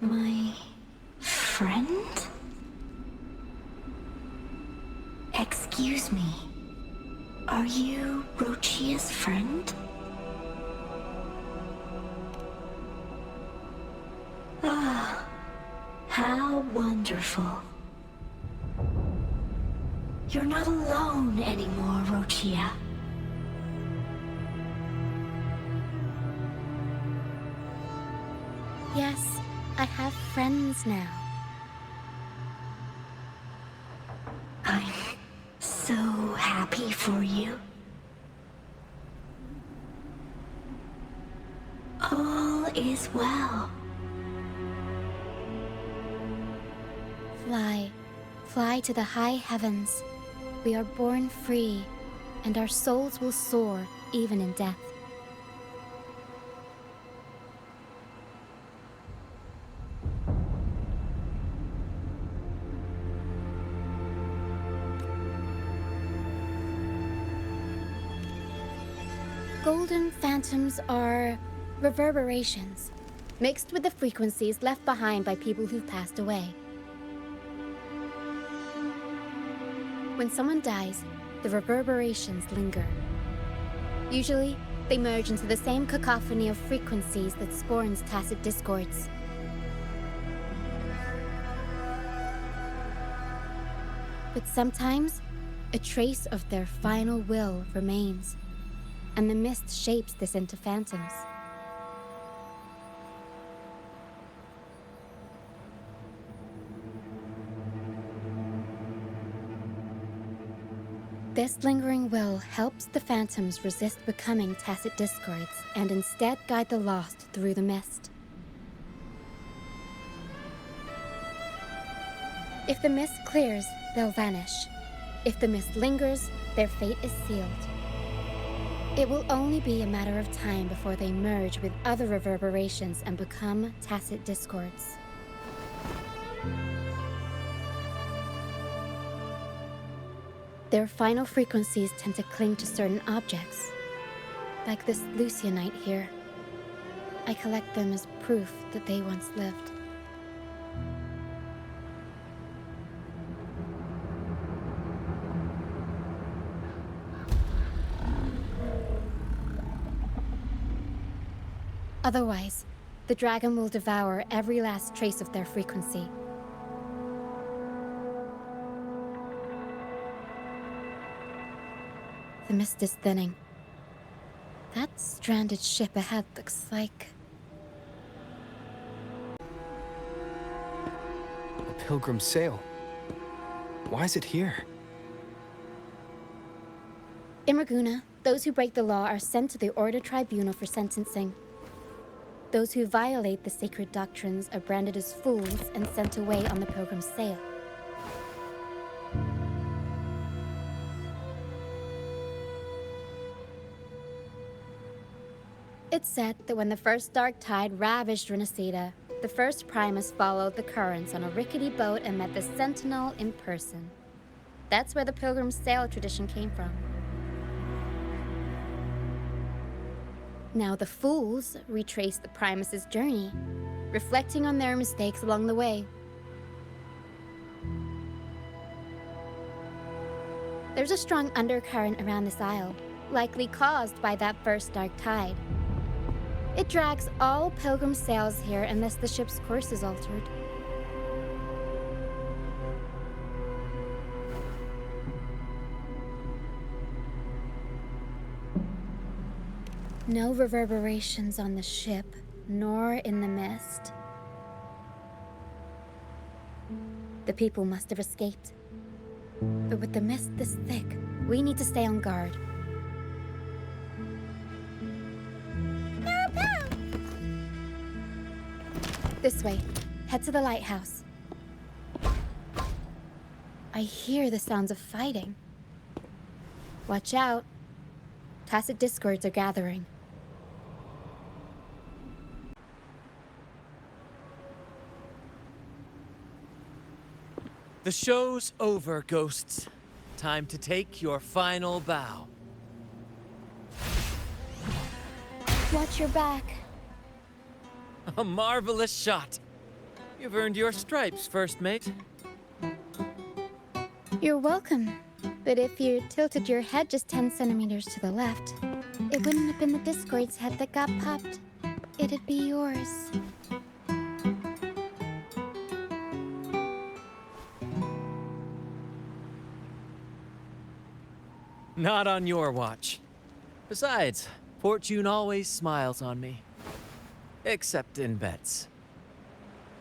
My friend? Excuse me. Are you Rochia's friend? Ah, how wonderful. You're not alone anymore, Rochia. Yes, I have friends now. I'm so happy for you. All is well. Fly. Fly to the high heavens. We are born free, and our souls will soar even in death. Golden phantoms are reverberations, mixed with the frequencies left behind by people who've passed away. When someone dies, the reverberations linger. Usually, they merge into the same cacophony of frequencies that spawns tacit discords. But sometimes, a trace of their final will remains, and the mist shapes this into phantoms. This lingering will helps the phantoms resist becoming tacit discords and instead guide the lost through the mist. If the mist clears, they'll vanish. If the mist lingers, their fate is sealed. It will only be a matter of time before they merge with other reverberations and become tacit discords. Their final frequencies tend to cling to certain objects, like this Lucianite here. I collect them as proof that they once lived. Otherwise, the dragon will devour every last trace of their frequency. The mist is thinning. That stranded ship ahead looks like... A pilgrim sail. Why is it here? In Raguna, those who break the law are sent to the Order Tribunal for sentencing. Those who violate the sacred doctrines are branded as fools and sent away on the pilgrim's sail. It's said that when the first dark tide ravaged Renacida, the first Primus followed the currents on a rickety boat and met the Sentinel in person. That's where the pilgrim's sail tradition came from. Now the fools retrace the Primus's journey, reflecting on their mistakes along the way. There's a strong undercurrent around this isle, likely caused by that first dark tide. It drags all pilgrim sails here unless the ship's course is altered. No reverberations on the ship, nor in the mist. The people must have escaped. But with the mist this thick, we need to stay on guard. This way. Head to the lighthouse. I hear the sounds of fighting. Watch out. Tacit discords are gathering. The show's over, ghosts. Time to take your final bow. Watch your back. A marvelous shot. You've earned your stripes, first mate. You're welcome. But if you tilted your head just 10 centimeters to the left, it wouldn't have been the Discord's head that got popped. It'd be yours. Not on your watch. Besides, fortune always smiles on me. Except in bets.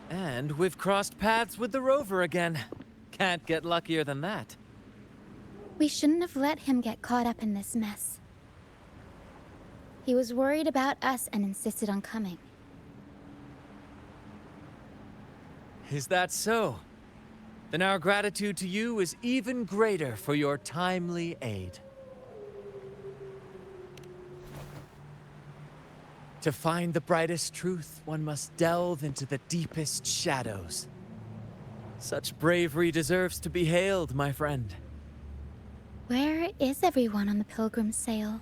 And we've crossed paths with the rover again. Can't get luckier than that. We shouldn't have let him get caught up in this mess. He was worried about us and insisted on coming. Is that so? Then our gratitude to you is even greater for your timely aid. To find the brightest truth, one must delve into the deepest shadows. Such bravery deserves to be hailed, my friend. Where is everyone on the Pilgrim's sail?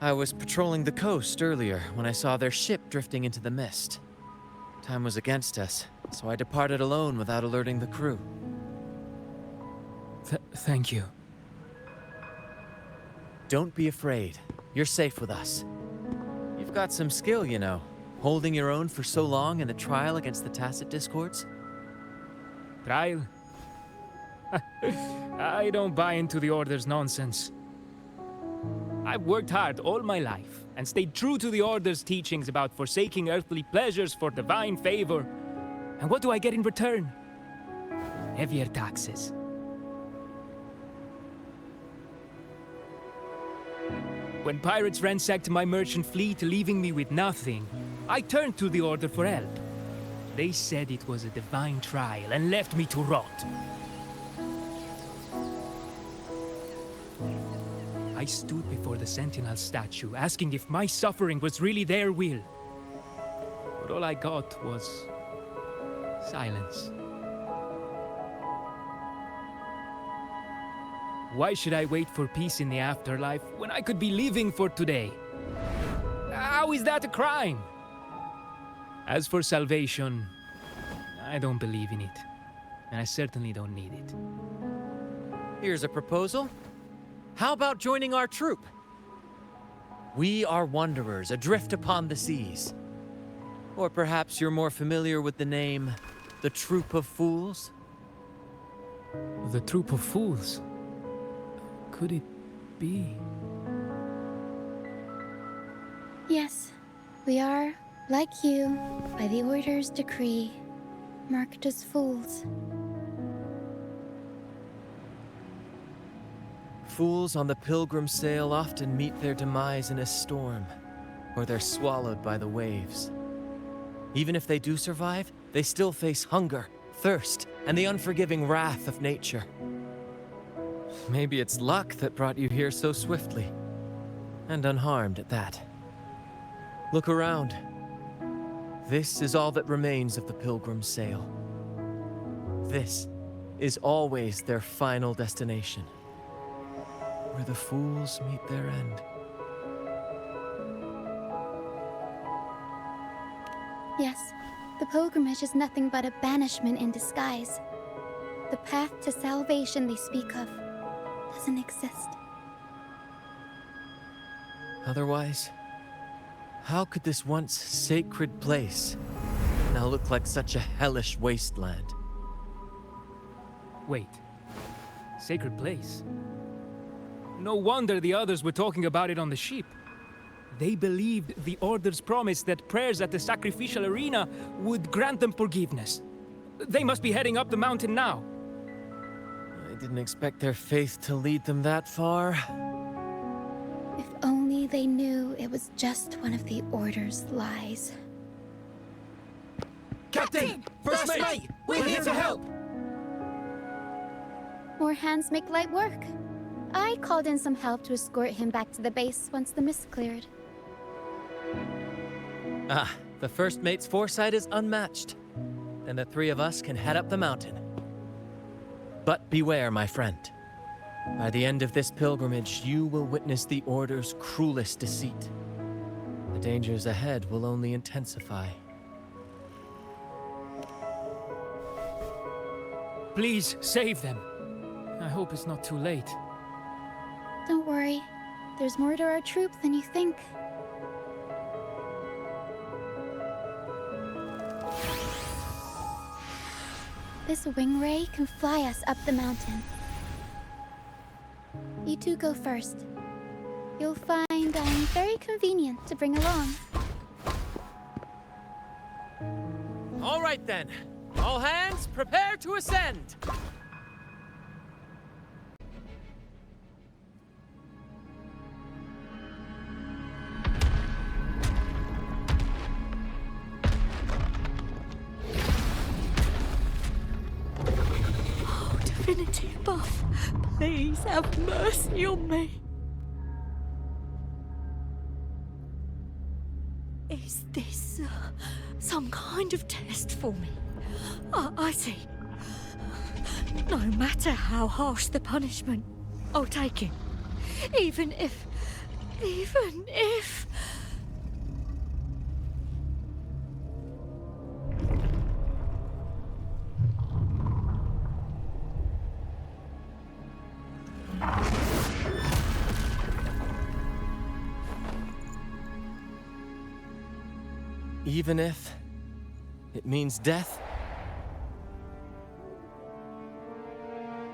I was patrolling the coast earlier when I saw their ship drifting into the mist. Time was against us, so I departed alone without alerting the crew. Thank you. Don't be afraid. You're safe with us. You've got some skill, you know, holding your own for so long in a trial against the Tacit Discords. Trial? I don't buy into the Order's nonsense. I've worked hard all my life and stayed true to the Order's teachings about forsaking earthly pleasures for divine favor. And what do I get in return? Heavier taxes. When pirates ransacked my merchant fleet, leaving me with nothing, I turned to the Order for help. They said it was a divine trial and left me to rot. I stood before the Sentinel statue, asking if my suffering was really their will. But all I got was silence. Why should I wait for peace in the afterlife when I could be living for today? How is that a crime? As for salvation, I don't believe in it. And I certainly don't need it. Here's a proposal. How about joining our troop? We are wanderers adrift upon the seas. Or perhaps you're more familiar with the name, the Troop of Fools? The Troop of Fools? Could it be? Yes, we are, like you, by the Order's decree, marked as fools. Fools on the pilgrim sail often meet their demise in a storm, or they're swallowed by the waves. Even if they do survive, they still face hunger, thirst, and the unforgiving wrath of nature. Maybe it's luck that brought you here so swiftly, and unharmed at that. Look around. This is all that remains of the pilgrim's sail. This is always their final destination, where the fools meet their end. Yes, the pilgrimage is nothing but a banishment in disguise. The path to salvation they speak of doesn't exist. Otherwise, how could this once sacred place now look like such a hellish wasteland? Wait. Sacred place? No wonder the others were talking about it on the ship. They believed the Order's promise that prayers at the sacrificial arena would grant them forgiveness. They must be heading up the mountain now. I didn't expect their faith to lead them that far. If only they knew it was just one of the Order's lies. Captain! First mate! We're here to help! More hands make light work. I called in some help to escort him back to the base once the mist cleared. Ah, the first mate's foresight is unmatched. Then the three of us can head up the mountain. But beware, my friend. By the end of this pilgrimage, you will witness the Order's cruelest deceit. The dangers ahead will only intensify. Please, save them. I hope it's not too late. Don't worry. There's more to our troop than you think. This wing ray can fly us up the mountain. You two go first. You'll find I'm very convenient to bring along. All right then. All hands, prepare to ascend! Oh, Divinity above, please have mercy on me. Is this some kind of test for me? I see. No matter how harsh the punishment, I'll take it. Even if... Even if it means death?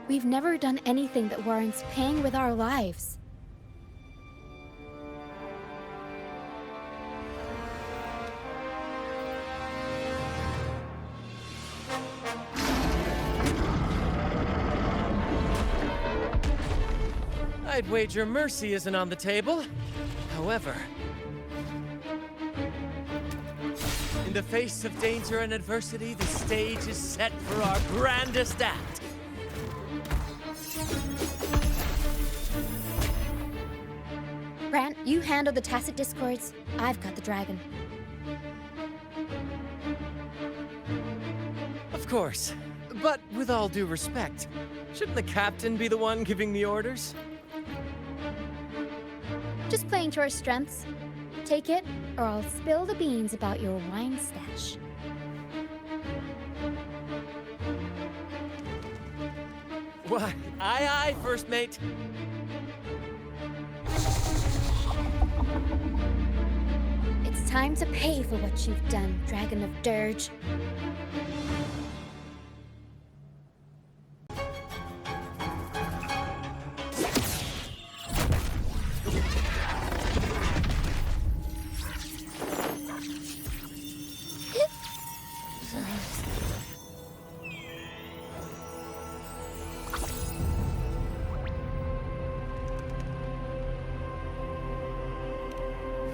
We've never done anything that warrants paying with our lives. I'd wager mercy isn't on the table. However, in the face of danger and adversity, the stage is set for our grandest act. Brant, you handle the tacit discords. I've got the dragon. Of course. But with all due respect, shouldn't the captain be the one giving the orders? Just playing to our strengths. Take it, or I'll spill the beans about your wine stash. Why, aye, first mate. It's time to pay for what you've done, Dragon of Dirge.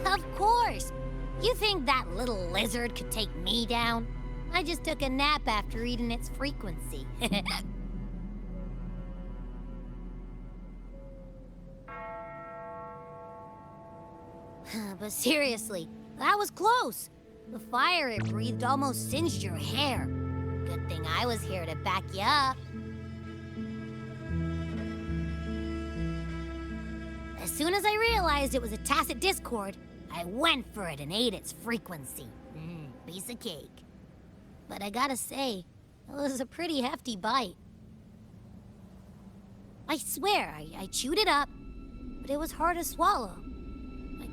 Of course! You think that little lizard could take me down? I just took a nap after eating its frequency. But seriously, that was close. The fire it breathed almost singed your hair. Good thing I was here to back you up. As soon as I realized it was a tacit discord, I went for it and ate its frequency. piece of cake. But I gotta say, it was a pretty hefty bite. I swear, I chewed it up, but it was hard to swallow. Like,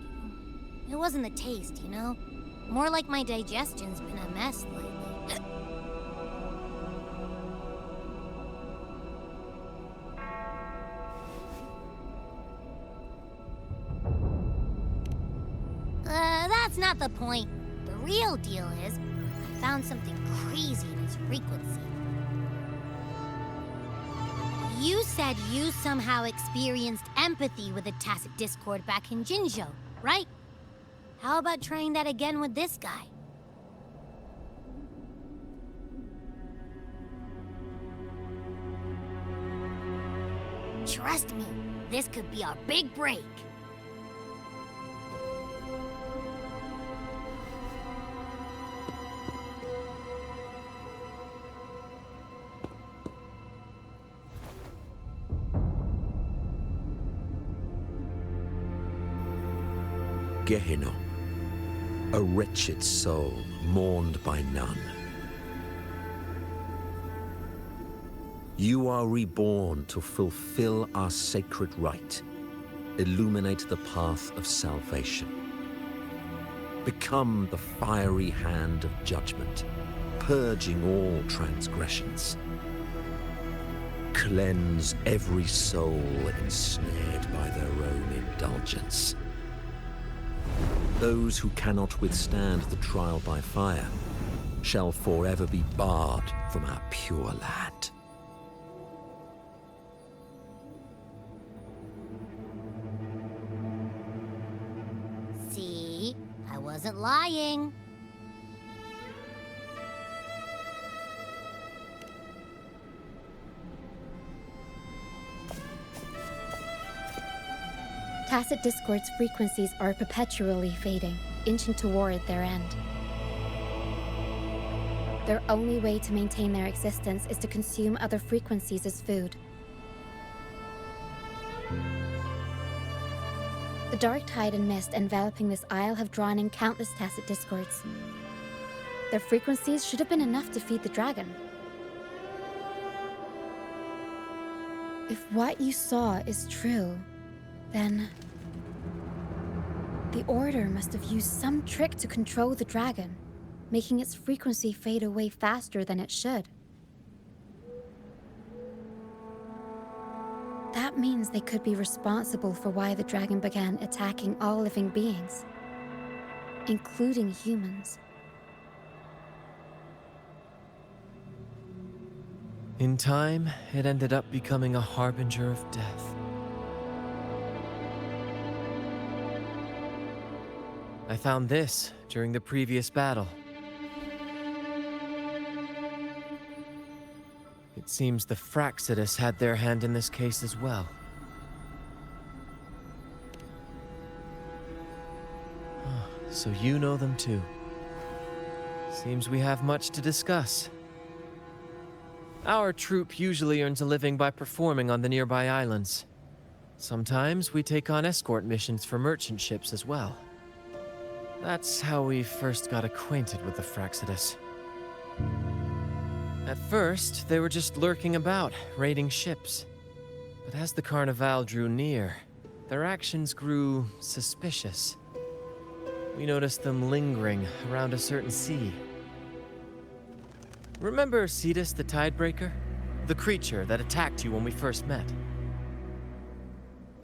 it wasn't the taste, you know? More like my digestion's been a mess lately. That's not the point. The real deal is, I found something crazy in its frequency. You said you somehow experienced empathy with the Tacit Discord back in Jinzhou, right? How about trying that again with this guy? Trust me, this could be our big break. Gehenna, a wretched soul mourned by none. You are reborn to fulfill our sacred rite, illuminate the path of salvation. Become the fiery hand of judgment, purging all transgressions. Cleanse every soul ensnared by their own indulgence. Those who cannot withstand the trial by fire shall forever be barred from our pure land. See? I wasn't lying. Tacit Discord's frequencies are perpetually fading, inching toward their end. Their only way to maintain their existence is to consume other frequencies as food. The dark tide and mist enveloping this isle have drawn in countless Tacit Discords. Their frequencies should have been enough to feed the dragon. If what you saw is true, then the Order must have used some trick to control the dragon, making its frequency fade away faster than it should. That means they could be responsible for why the dragon began attacking all living beings, including humans. In time, it ended up becoming a harbinger of death. I found this during the previous battle. It seems the Fraxidus had their hand in this case as well. So you know them too. Seems we have much to discuss. Our troop usually earns a living by performing on the nearby islands. Sometimes we take on escort missions for merchant ships as well. That's how we first got acquainted with the Fraxidus. At first, they were just lurking about, raiding ships. But as the Karneval drew near, their actions grew suspicious. We noticed them lingering around a certain sea. Remember Cetus the Tidebreaker? The creature that attacked you when we first met?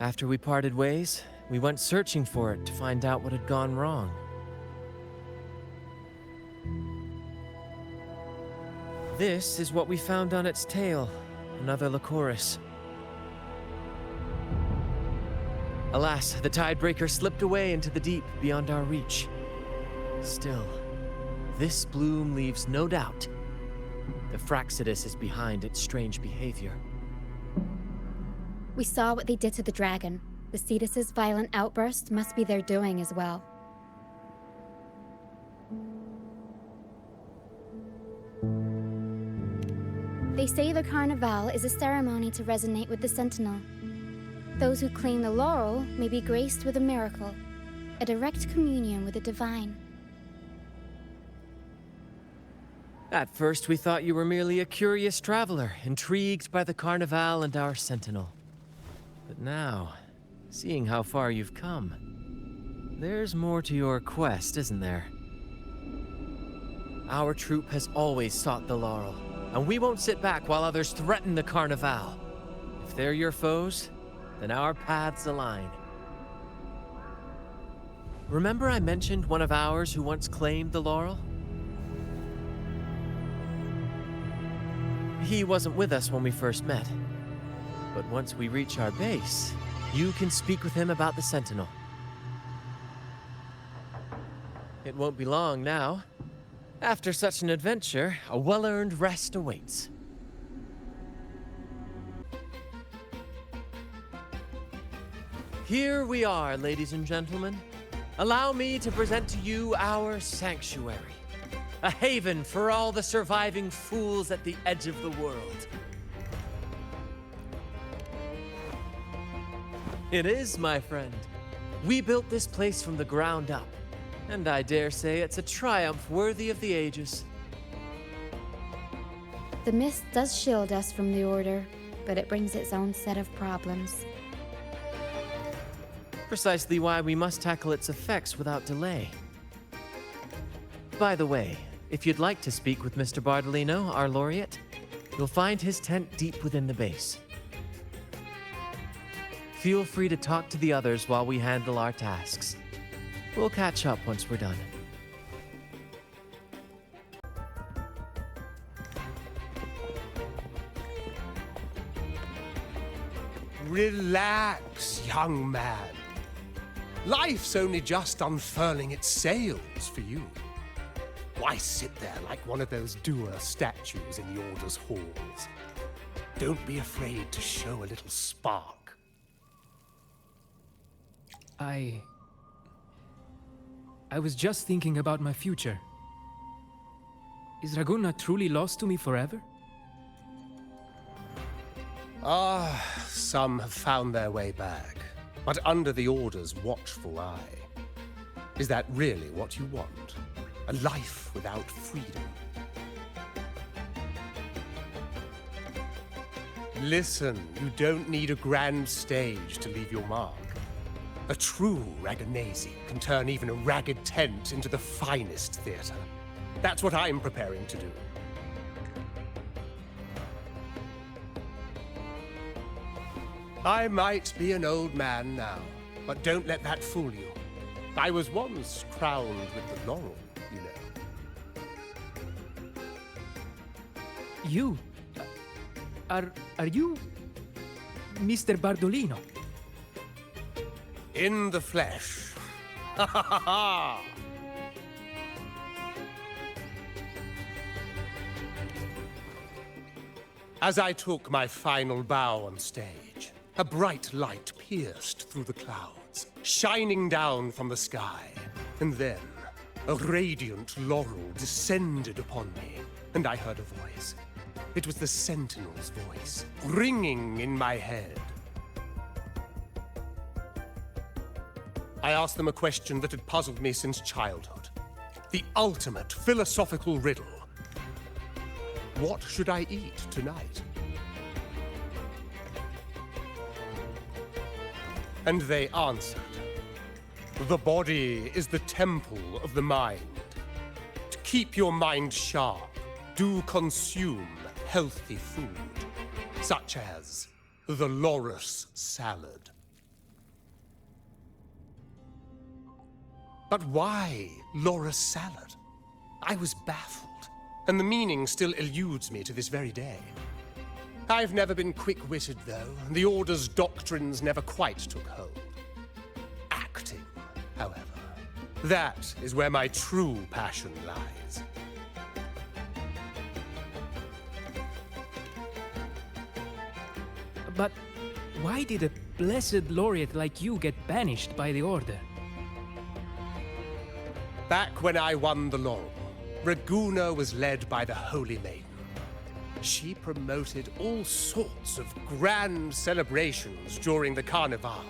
After we parted ways, we went searching for it to find out what had gone wrong. This is what we found on its tail, another Lycoris. Alas, the Tidebreaker slipped away into the deep beyond our reach. Still, this bloom leaves no doubt. The Fraxidus is behind its strange behavior. We saw what they did to the dragon. The Cetus's violent outburst must be their doing as well. They say the Karneval is a ceremony to resonate with the Sentinel. Those who claim the laurel may be graced with a miracle, a direct communion with the divine. At first, we thought you were merely a curious traveler, intrigued by the Karneval and our sentinel. But now, seeing how far you've come, there's more to your quest, isn't there? Our troop has always sought the laurel, and we won't sit back while others threaten the Karneval. If they're your foes, then our paths align. Remember I mentioned one of ours who once claimed the laurel? He wasn't with us when we first met. But once we reach our base, you can speak with him about the Sentinel. It won't be long now. After such an adventure, a well-earned rest awaits. Here we are, ladies and gentlemen. Allow me to present to you our sanctuary. A haven for all the surviving fools at the edge of the world. It is, my friend. We built this place from the ground up, and I dare say it's a triumph worthy of the ages. The mist does shield us from the Order, but it brings its own set of problems. Precisely why we must tackle its effects without delay. By the way, if you'd like to speak with Mr. Bardolino, our laureate, you'll find his tent deep within the base. Feel free to talk to the others while we handle our tasks. We'll catch up once we're done. Relax, young man. Life's only just unfurling its sails for you. Why sit there like one of those dour statues in the Order's halls? Don't be afraid to show a little spark. I was just thinking about my future. Is Raguna truly lost to me forever? Some have found their way back, but under the Order's watchful eye. Is that really what you want? A life without freedom? Listen, you don't need a grand stage to leave your mark. A true Raganese can turn even a ragged tent into the finest theater. That's what I'm preparing to do. I might be an old man now, but don't let that fool you. I was once crowned with the laurel, you know. You? Are you Mr. Bardolino? In the flesh. Ha ha ha ha! As I took my final bow on stage, a bright light pierced through the clouds, shining down from the sky. And then, a radiant laurel descended upon me, and I heard a voice. It was the Sentinel's voice, ringing in my head. I asked them a question that had puzzled me since childhood. The ultimate philosophical riddle. What should I eat tonight? And they answered. The body is the temple of the mind. To keep your mind sharp, do consume healthy food, such as the loris salad. But why loris salad? I was baffled, and the meaning still eludes me to this very day. I've never been quick-witted, though, and the Order's doctrines never quite took hold. Acting, however, that is where my true passion lies. But why did a blessed laureate like you get banished by the Order? Back when I won the laurel, Raguna was led by the Holy Maiden. She promoted all sorts of grand celebrations during the Karneval,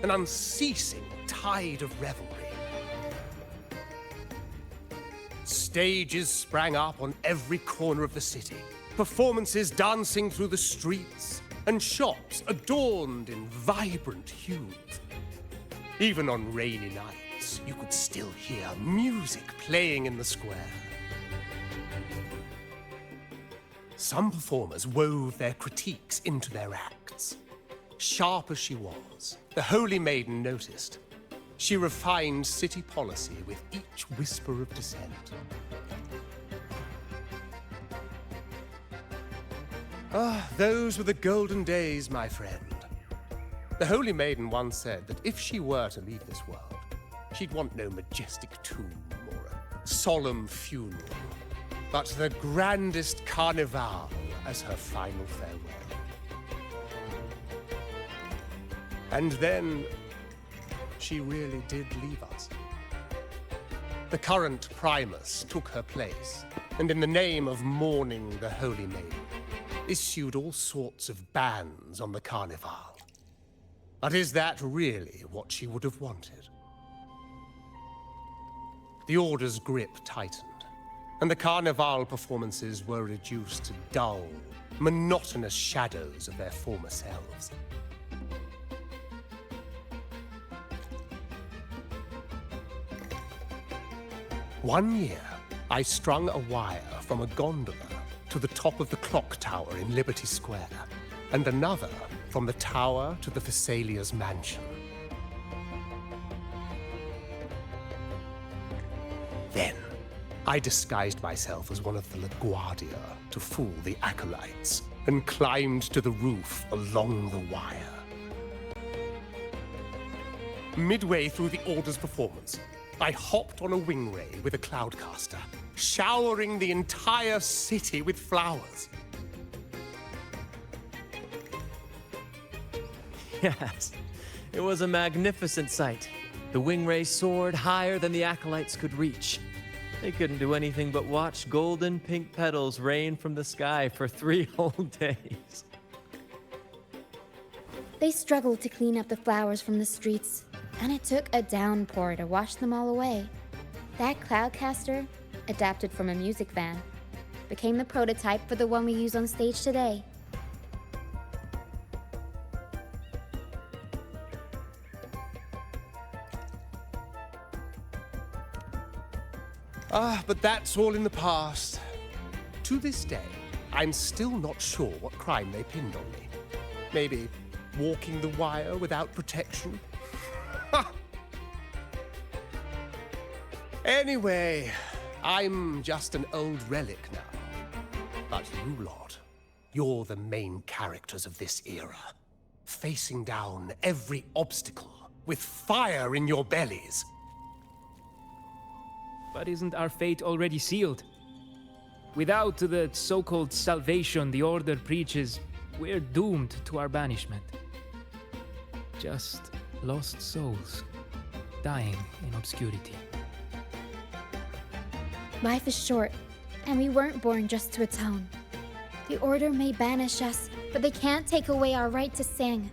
an unceasing tide of revelry. Stages sprang up on every corner of the city, performances dancing through the streets, and shops adorned in vibrant hues. Even on rainy nights, you could still hear music playing in the square. Some performers wove their critiques into their acts. Sharp as she was, the Holy Maiden noticed. She refined city policy with each whisper of dissent. Ah, those were the golden days, my friend. The Holy Maiden once said that if she were to leave this world, she'd want no majestic tomb or a solemn funeral, but the grandest Karneval as her final farewell. And then, she really did leave us. The current Primus took her place, and in the name of mourning the Holy Maiden, issued all sorts of bans on the Karneval. But is that really what she would have wanted? The Order's grip tightened, and the Karneval performances were reduced to dull, monotonous shadows of their former selves. One year, I strung a wire from a gondola to the top of the clock tower in Liberty Square, and another from the tower to the Thessalia's mansion. Then, I disguised myself as one of the LaGuardia to fool the acolytes, and climbed to the roof along the wire. Midway through the Order's performance, I hopped on a wing ray with a cloudcaster, showering the entire city with flowers. Yes, it was a magnificent sight. The wing ray soared higher than the acolytes could reach. They couldn't do anything but watch golden pink petals rain from the sky for 3 whole days. They struggled to clean up the flowers from the streets, and it took a downpour to wash them all away. That cloudcaster, adapted from a music van, became the prototype for the one we use on stage today. Ah, but that's all in the past. To this day, I'm still not sure what crime they pinned on me. Maybe walking the wire without protection? Anyway, I'm just an old relic now. But you lot, you're the main characters of this era. Facing down every obstacle with fire in your bellies. But isn't our fate already sealed? Without the so-called salvation the Order preaches, we're doomed to our banishment. Just lost souls, dying in obscurity. Life is short, and we weren't born just to atone. The Order may banish us, but they can't take away our right to sing.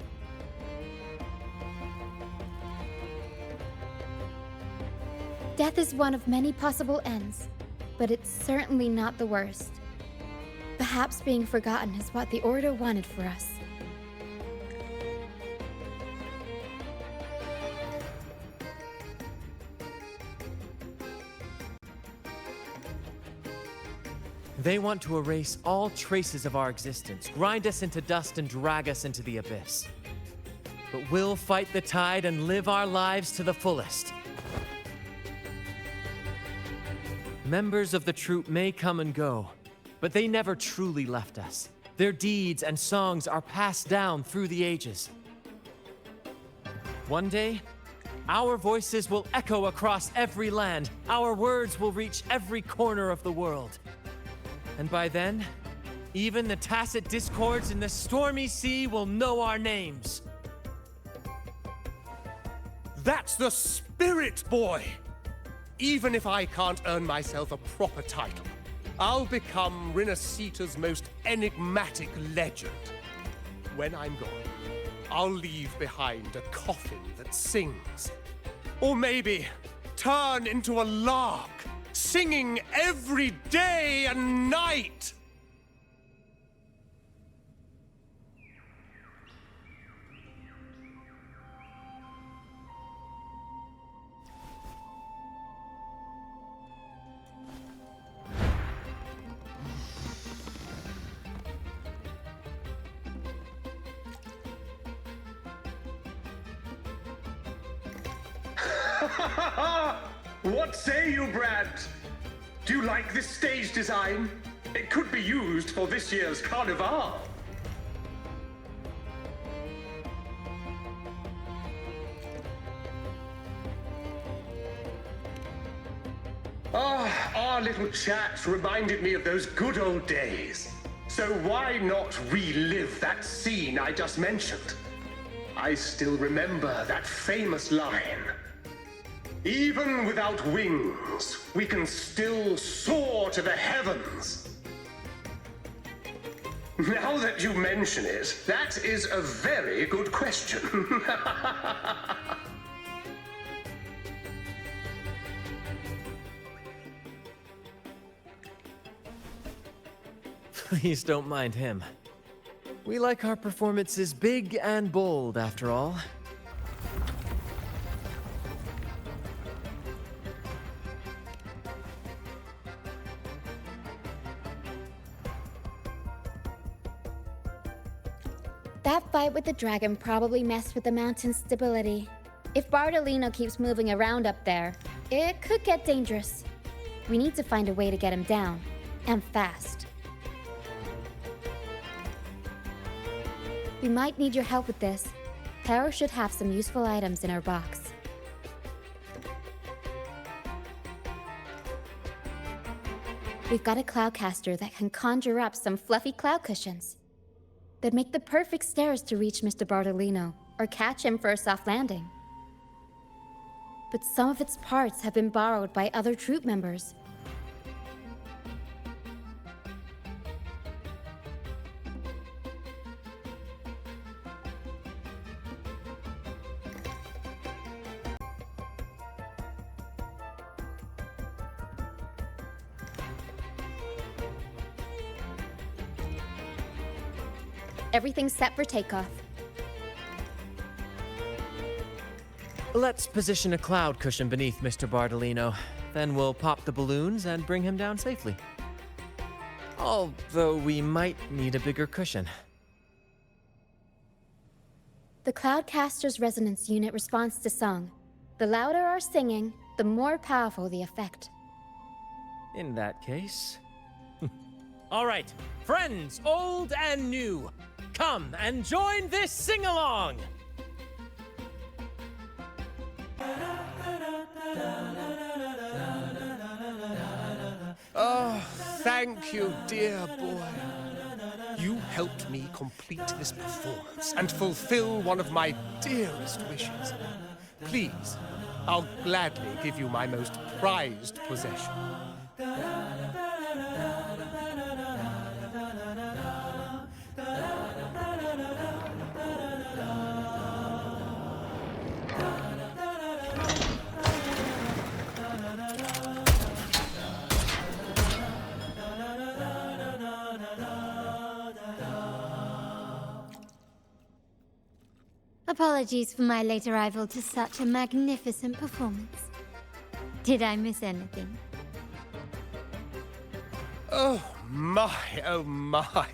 Death is one of many possible ends, but it's certainly not the worst. Perhaps being forgotten is what the Order wanted for us. They want to erase all traces of our existence, grind us into dust and drag us into the abyss. But we'll fight the tide and live our lives to the fullest. Members of the troupe may come and go, but they never truly left us. Their deeds and songs are passed down through the ages. One day, our voices will echo across every land. Our words will reach every corner of the world. And by then, even the tacit discords in the stormy sea will know our names. That's the spirit, boy! Even if I can't earn myself a proper title, I'll become Rinasita's most enigmatic legend. When I'm gone, I'll leave behind a coffin that sings. Or maybe turn into a lark singing every day and night. What say you, Brad? Do you like this stage design? It could be used for this year's Karneval. Our little chat reminded me of those good old days. So why not relive that scene I just mentioned? I still remember that famous line. Even without wings, we can still soar to the heavens. Now that you mention it, that is a very good question. Please don't mind him. We like our performances big and bold, after all. That fight with the dragon probably messed with the mountain's stability. If Bardolino keeps moving around up there, it could get dangerous. We need to find a way to get him down, and fast. We might need your help with this. Taro should have some useful items in her box. We've got a cloudcaster that can conjure up some fluffy cloud cushions. They'd make the perfect stairs to reach Mr. Bardolino, or catch him for a soft landing. But some of its parts have been borrowed by other troop members. Everything's set for takeoff. Let's position a cloud cushion beneath Mr. Bardolino. Then we'll pop the balloons and bring him down safely. Although we might need a bigger cushion. The Cloudcaster's resonance unit responds to song. The louder our singing, the more powerful the effect. In that case... All right, friends, old and new, come and join this sing-along! Oh, thank you, dear boy. You helped me complete this performance and fulfill one of my dearest wishes. Please, I'll gladly give you my most prized possession. Apologies for my late arrival to such a magnificent performance. Did I miss anything? Oh my, oh my.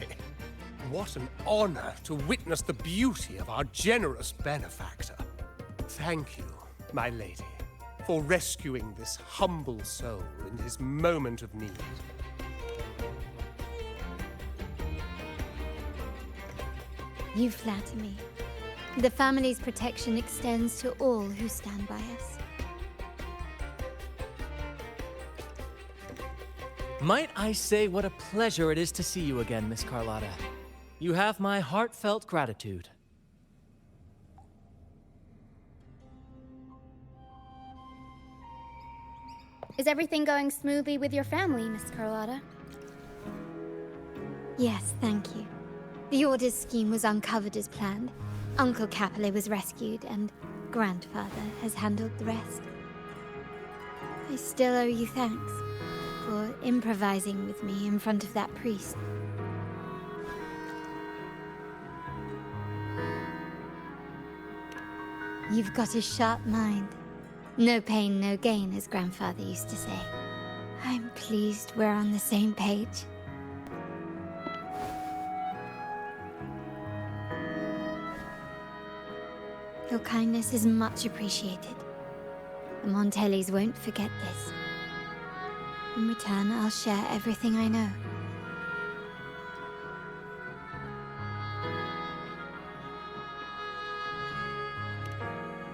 What an honor to witness the beauty of our generous benefactor. Thank you, my lady, for rescuing this humble soul in his moment of need. You flatter me. The family's protection extends to all who stand by us. Might I say what a pleasure it is to see you again, Miss Carlotta. You have my heartfelt gratitude. Is everything going smoothly with your family, Miss Carlotta? Yes, thank you. The Order's scheme was uncovered as planned. Uncle Capulet was rescued, and Grandfather has handled the rest. I still owe you thanks. for improvising with me in front of that priest. You've got a sharp mind. No pain, no gain, as Grandfather used to say. I'm pleased we're on the same page. Your kindness is much appreciated. The Montellis won't forget this. In return, I'll share everything I know.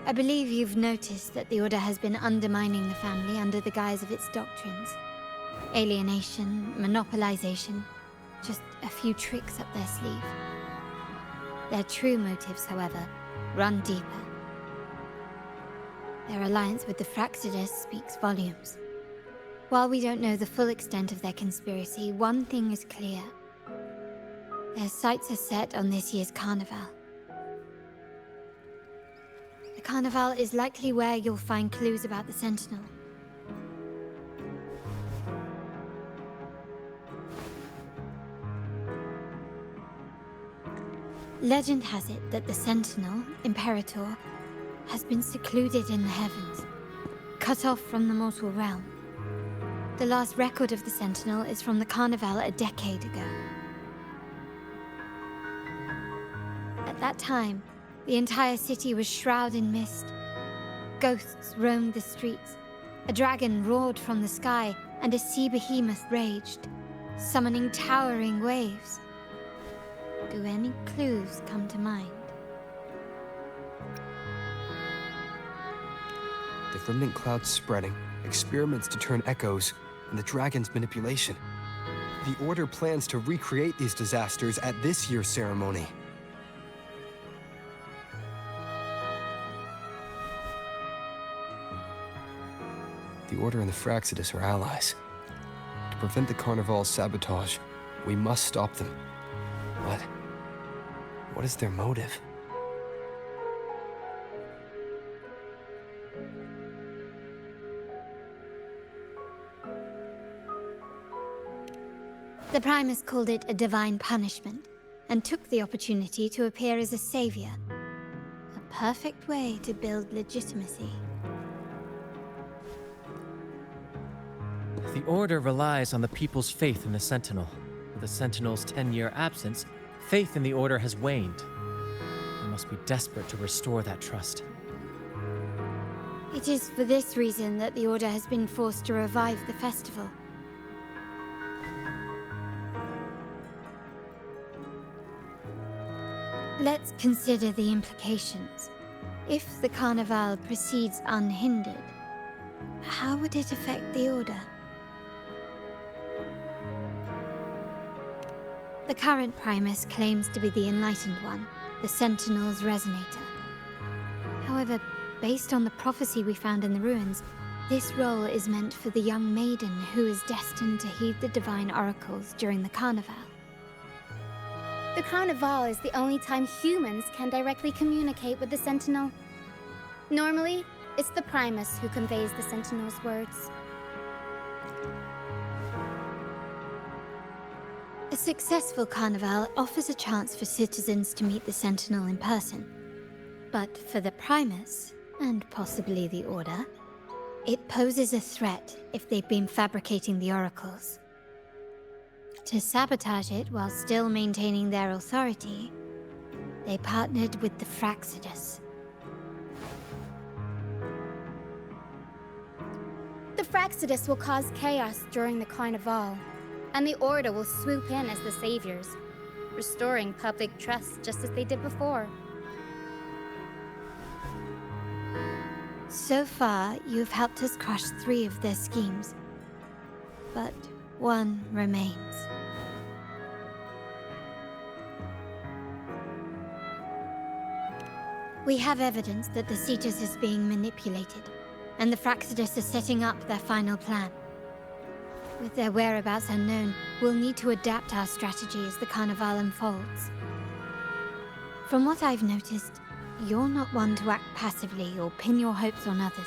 I believe you've noticed that the Order has been undermining the family under the guise of its doctrines. Alienation, monopolization, just a few tricks up their sleeve. Their true motives, however, run deeper. Their alliance with the Fractsidus speaks volumes. While we don't know the full extent of their conspiracy, one thing is clear. Their sights are set on this year's Karneval. The Karneval is likely where you'll find clues about the Sentinel. Legend has it that the Sentinel, Imperator, has been secluded in the heavens, cut off from the mortal realm. The last record of the Sentinel is from the Karneval a decade ago. At that time, the entire city was shrouded in mist. Ghosts roamed the streets, a dragon roared from the sky, and a sea behemoth raged, summoning towering waves. Do any clues come to mind? The remnant clouds spreading, experiments to turn echoes, and the dragon's manipulation. The Order plans to recreate these disasters at this year's ceremony. The Order and the Fractsidus are allies. To prevent the Carnival's sabotage, we must stop them. But what is their motive? The Primus called it a divine punishment, and took the opportunity to appear as a savior. A perfect way to build legitimacy. The Order relies on the people's faith in the Sentinel. With the Sentinel's 10-year absence, faith in the Order has waned. They must be desperate to restore that trust. It is for this reason that the Order has been forced to revive the festival. Let's consider the implications. If the Carnival proceeds unhindered, how would it affect the Order? The current Primus claims to be the Enlightened One, the Sentinel's Resonator. However, based on the prophecy we found in the ruins, this role is meant for the young maiden who is destined to heed the divine oracles during the Karneval. The Karneval is the only time humans can directly communicate with the Sentinel. Normally, it's the Primus who conveys the Sentinel's words. A successful Karneval offers a chance for citizens to meet the Sentinel in person. But for the Primus, and possibly the Order, it poses a threat if they've been fabricating the oracles. To sabotage it while still maintaining their authority, they partnered with the Fractsidus. The Fractsidus will cause chaos during the Karneval, and the Order will swoop in as the saviors, restoring public trust just as they did before. So far, you've helped us crush 3 of their schemes, but one remains. We have evidence that the Cetus is being manipulated, and the Fractsidus are setting up their final plan. With their whereabouts unknown, we'll need to adapt our strategy as the Karneval unfolds. From what I've noticed, you're not one to act passively or pin your hopes on others.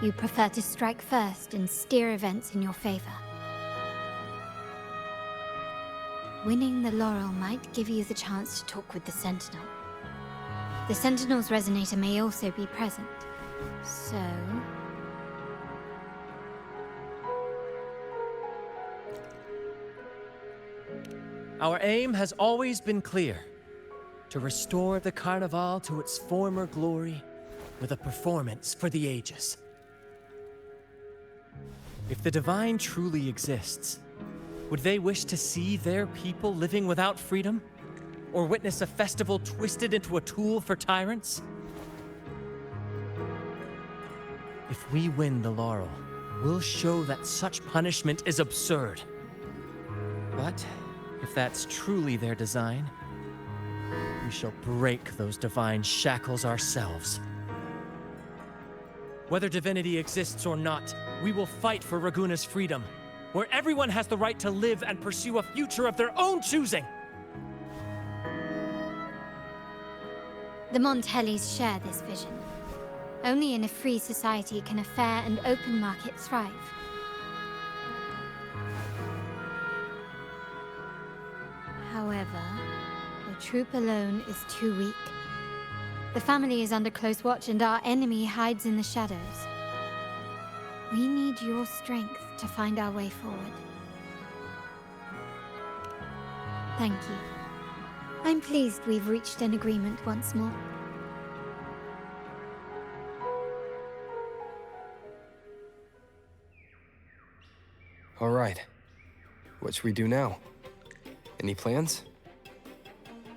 You prefer to strike first and steer events in your favor. Winning the laurel might give you the chance to talk with the Sentinel. The Sentinel's resonator may also be present, so... Our aim has always been clear. To restore the Karneval to its former glory with a performance for the ages. If the Divine truly exists, would they wish to see their people living without freedom? Or witness a festival twisted into a tool for tyrants? If we win the laurel, we'll show that such punishment is absurd. But if that's truly their design, we shall break those divine shackles ourselves. Whether divinity exists or not, we will fight for Raguna's freedom, where everyone has the right to live and pursue a future of their own choosing. The Montellis share this vision. Only in a free society can a fair and open market thrive. However, the troop alone is too weak. The family is under close watch and our enemy hides in the shadows. We need your strength to find our way forward. Thank you. I'm pleased we've reached an agreement once more. All right. What should we do now? Any plans?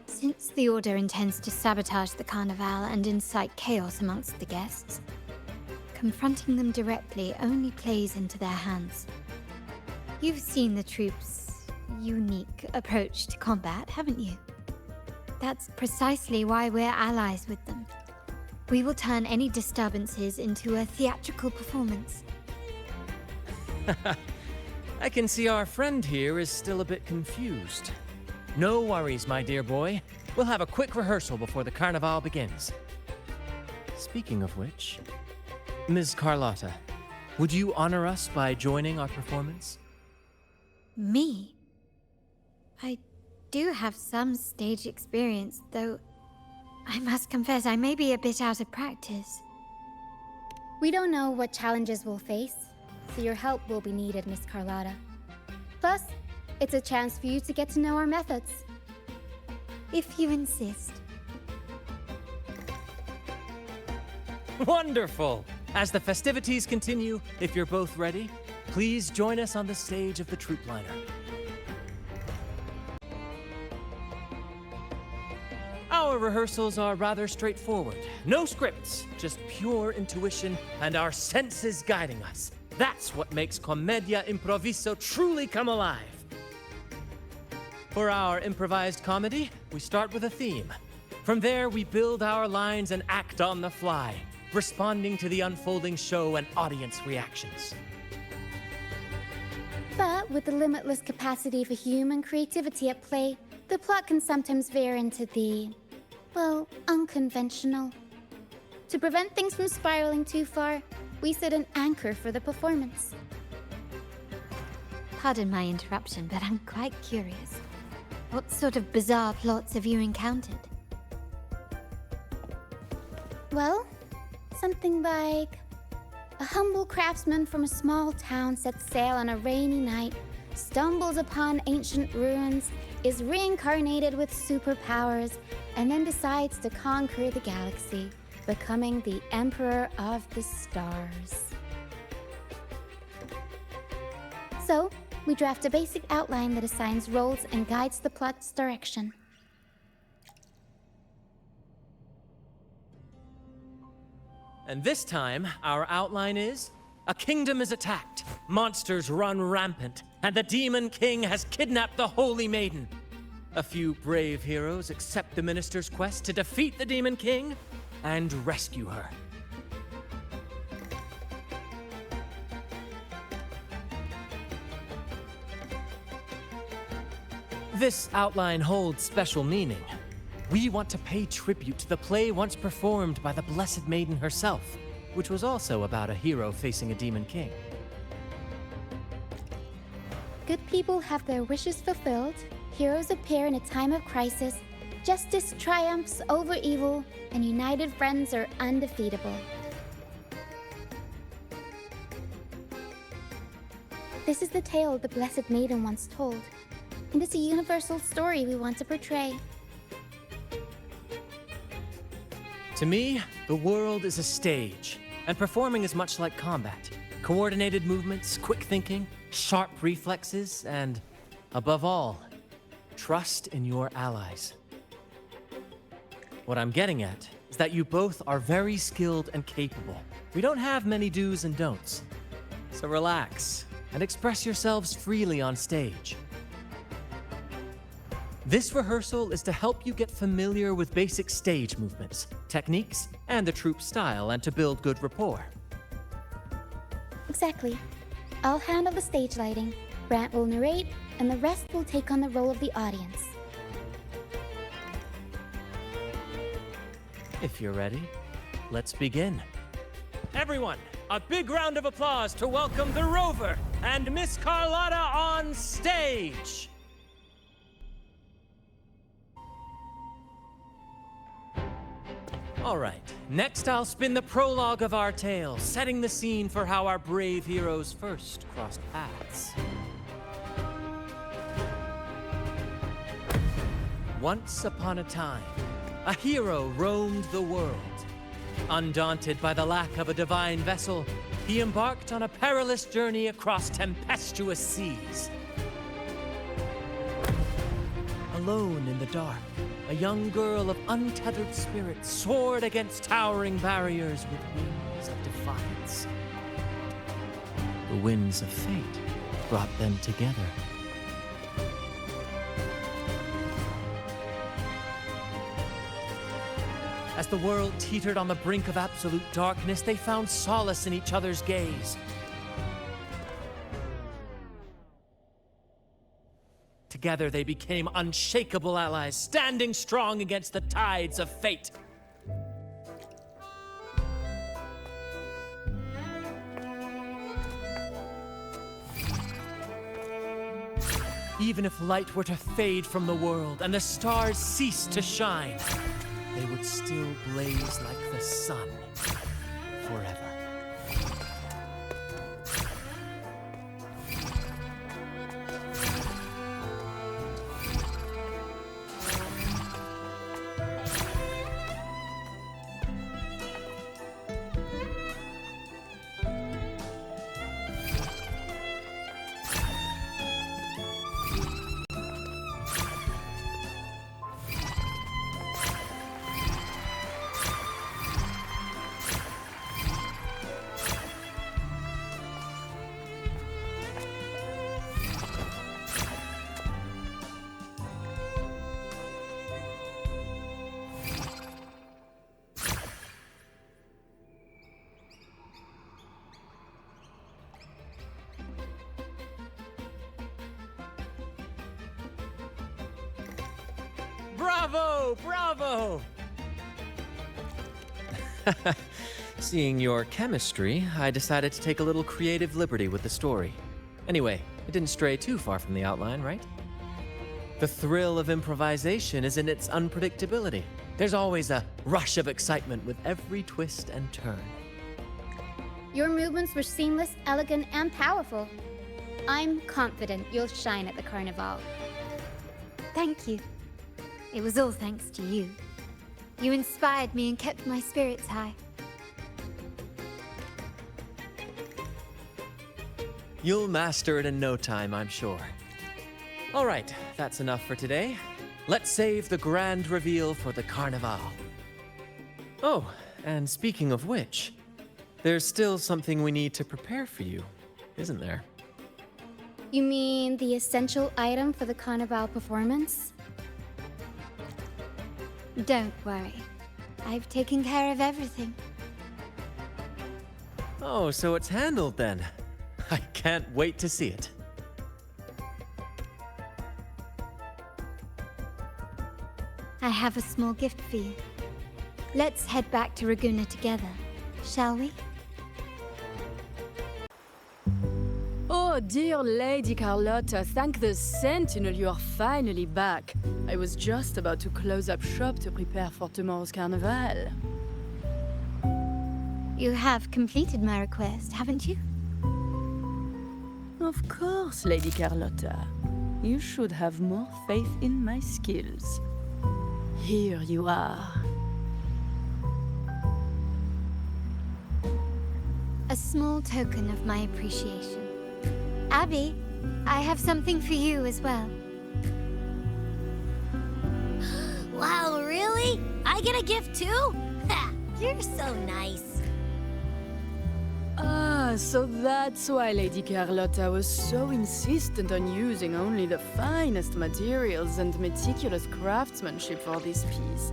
Since the Order intends to sabotage the Karneval and incite chaos amongst the guests, confronting them directly only plays into their hands. You've seen the troops' unique approach to combat, haven't you? That's precisely why we're allies with them. We will turn any disturbances into a theatrical performance. I can see our friend here is still a bit confused. No worries, my dear boy. We'll have a quick rehearsal before the Karneval begins. Speaking of which, Ms. Carlotta, would you honor us by joining our performance? Me? I do have some stage experience, though I must confess I may be a bit out of practice. We don't know what challenges we'll face, so your help will be needed, Miss Carlotta. Plus, it's a chance for you to get to know our methods. If you insist. Wonderful! As the festivities continue, if you're both ready, please join us on the stage of the troop liner. Our rehearsals are rather straightforward. No scripts, just pure intuition and our senses guiding us. That's what makes Commedia Improviso truly come alive. For our improvised comedy, we start with a theme. From there, we build our lines and act on the fly, responding to the unfolding show and audience reactions. But with the limitless capacity for human creativity at play, the plot can sometimes veer into the, well, unconventional. To prevent things from spiraling too far, we set an anchor for the performance. Pardon my interruption, but I'm quite curious. What sort of bizarre plots have you encountered? Well, something like a humble craftsman from a small town sets sail on a rainy night, stumbles upon ancient ruins, is reincarnated with superpowers, and then decides to conquer the galaxy, becoming the Emperor of the Stars. So, we draft a basic outline that assigns roles and guides the plot's direction. And this time, our outline is: a kingdom is attacked, monsters run rampant, and the Demon King has kidnapped the Holy Maiden. A few brave heroes accept the minister's quest to defeat the Demon King and rescue her. This outline holds special meaning. We want to pay tribute to the play once performed by the Blessed Maiden herself, which was also about a hero facing a demon king. Good people have their wishes fulfilled, heroes appear in a time of crisis, justice triumphs over evil, and united friends are undefeatable. This is the tale the Blessed Maiden once told, and it's a universal story we want to portray. To me, the world is a stage, and performing is much like combat. Coordinated movements, quick thinking, sharp reflexes, and, above all, trust in your allies. What I'm getting at is that you both are very skilled and capable. We don't have many do's and don'ts. So relax and express yourselves freely on stage. This rehearsal is to help you get familiar with basic stage movements, techniques, and the troupe style, and to build good rapport. Exactly. I'll handle the stage lighting, Brant will narrate, and the rest will take on the role of the audience. If you're ready, let's begin. Everyone, a big round of applause to welcome the Rover and Miss Carlotta on stage! All right, next I'll spin the prologue of our tale, setting the scene for how our brave heroes first crossed paths. Once upon a time, a hero roamed the world. Undaunted by the lack of a divine vessel, he embarked on a perilous journey across tempestuous seas. Alone in the dark, a young girl of untethered spirit soared against towering barriers with wings of defiance. The winds of fate brought them together. As the world teetered on the brink of absolute darkness, they found solace in each other's gaze. Together they became unshakable allies, standing strong against the tides of fate. Even if light were to fade from the world and the stars cease to shine, they would still blaze like the sun forever. Bravo! Bravo! Seeing your chemistry, I decided to take a little creative liberty with the story. Anyway, it didn't stray too far from the outline, right? The thrill of improvisation is in its unpredictability. There's always a rush of excitement with every twist and turn. Your movements were seamless, elegant, and powerful. I'm confident you'll shine at the Karneval. Thank you. It was all thanks to you. You inspired me and kept my spirits high. You'll master it in no time, I'm sure. All right, that's enough for today. Let's save the grand reveal for the Karneval. Oh, and speaking of which, there's still something we need to prepare for you, isn't there? You mean the essential item for the Karneval performance? Don't worry. I've taken care of everything. Oh, so it's handled then. I can't wait to see it. I have a small gift for you. Let's head back to Raguna together. shall we? Oh, dear Lady Carlotta, thank the Sentinel you are finally back. I was just about to close up shop to prepare for tomorrow's Karneval. You have completed my request, haven't you? Of course, Lady Carlotta. You should have more faith in my skills. Here you are. A small token of my appreciation. Abby, I have something for you as well. Wow, really? I get a gift too? Ha! You're so nice. Ah, so that's why Lady Carlotta was so insistent on using only the finest materials and meticulous craftsmanship for this piece.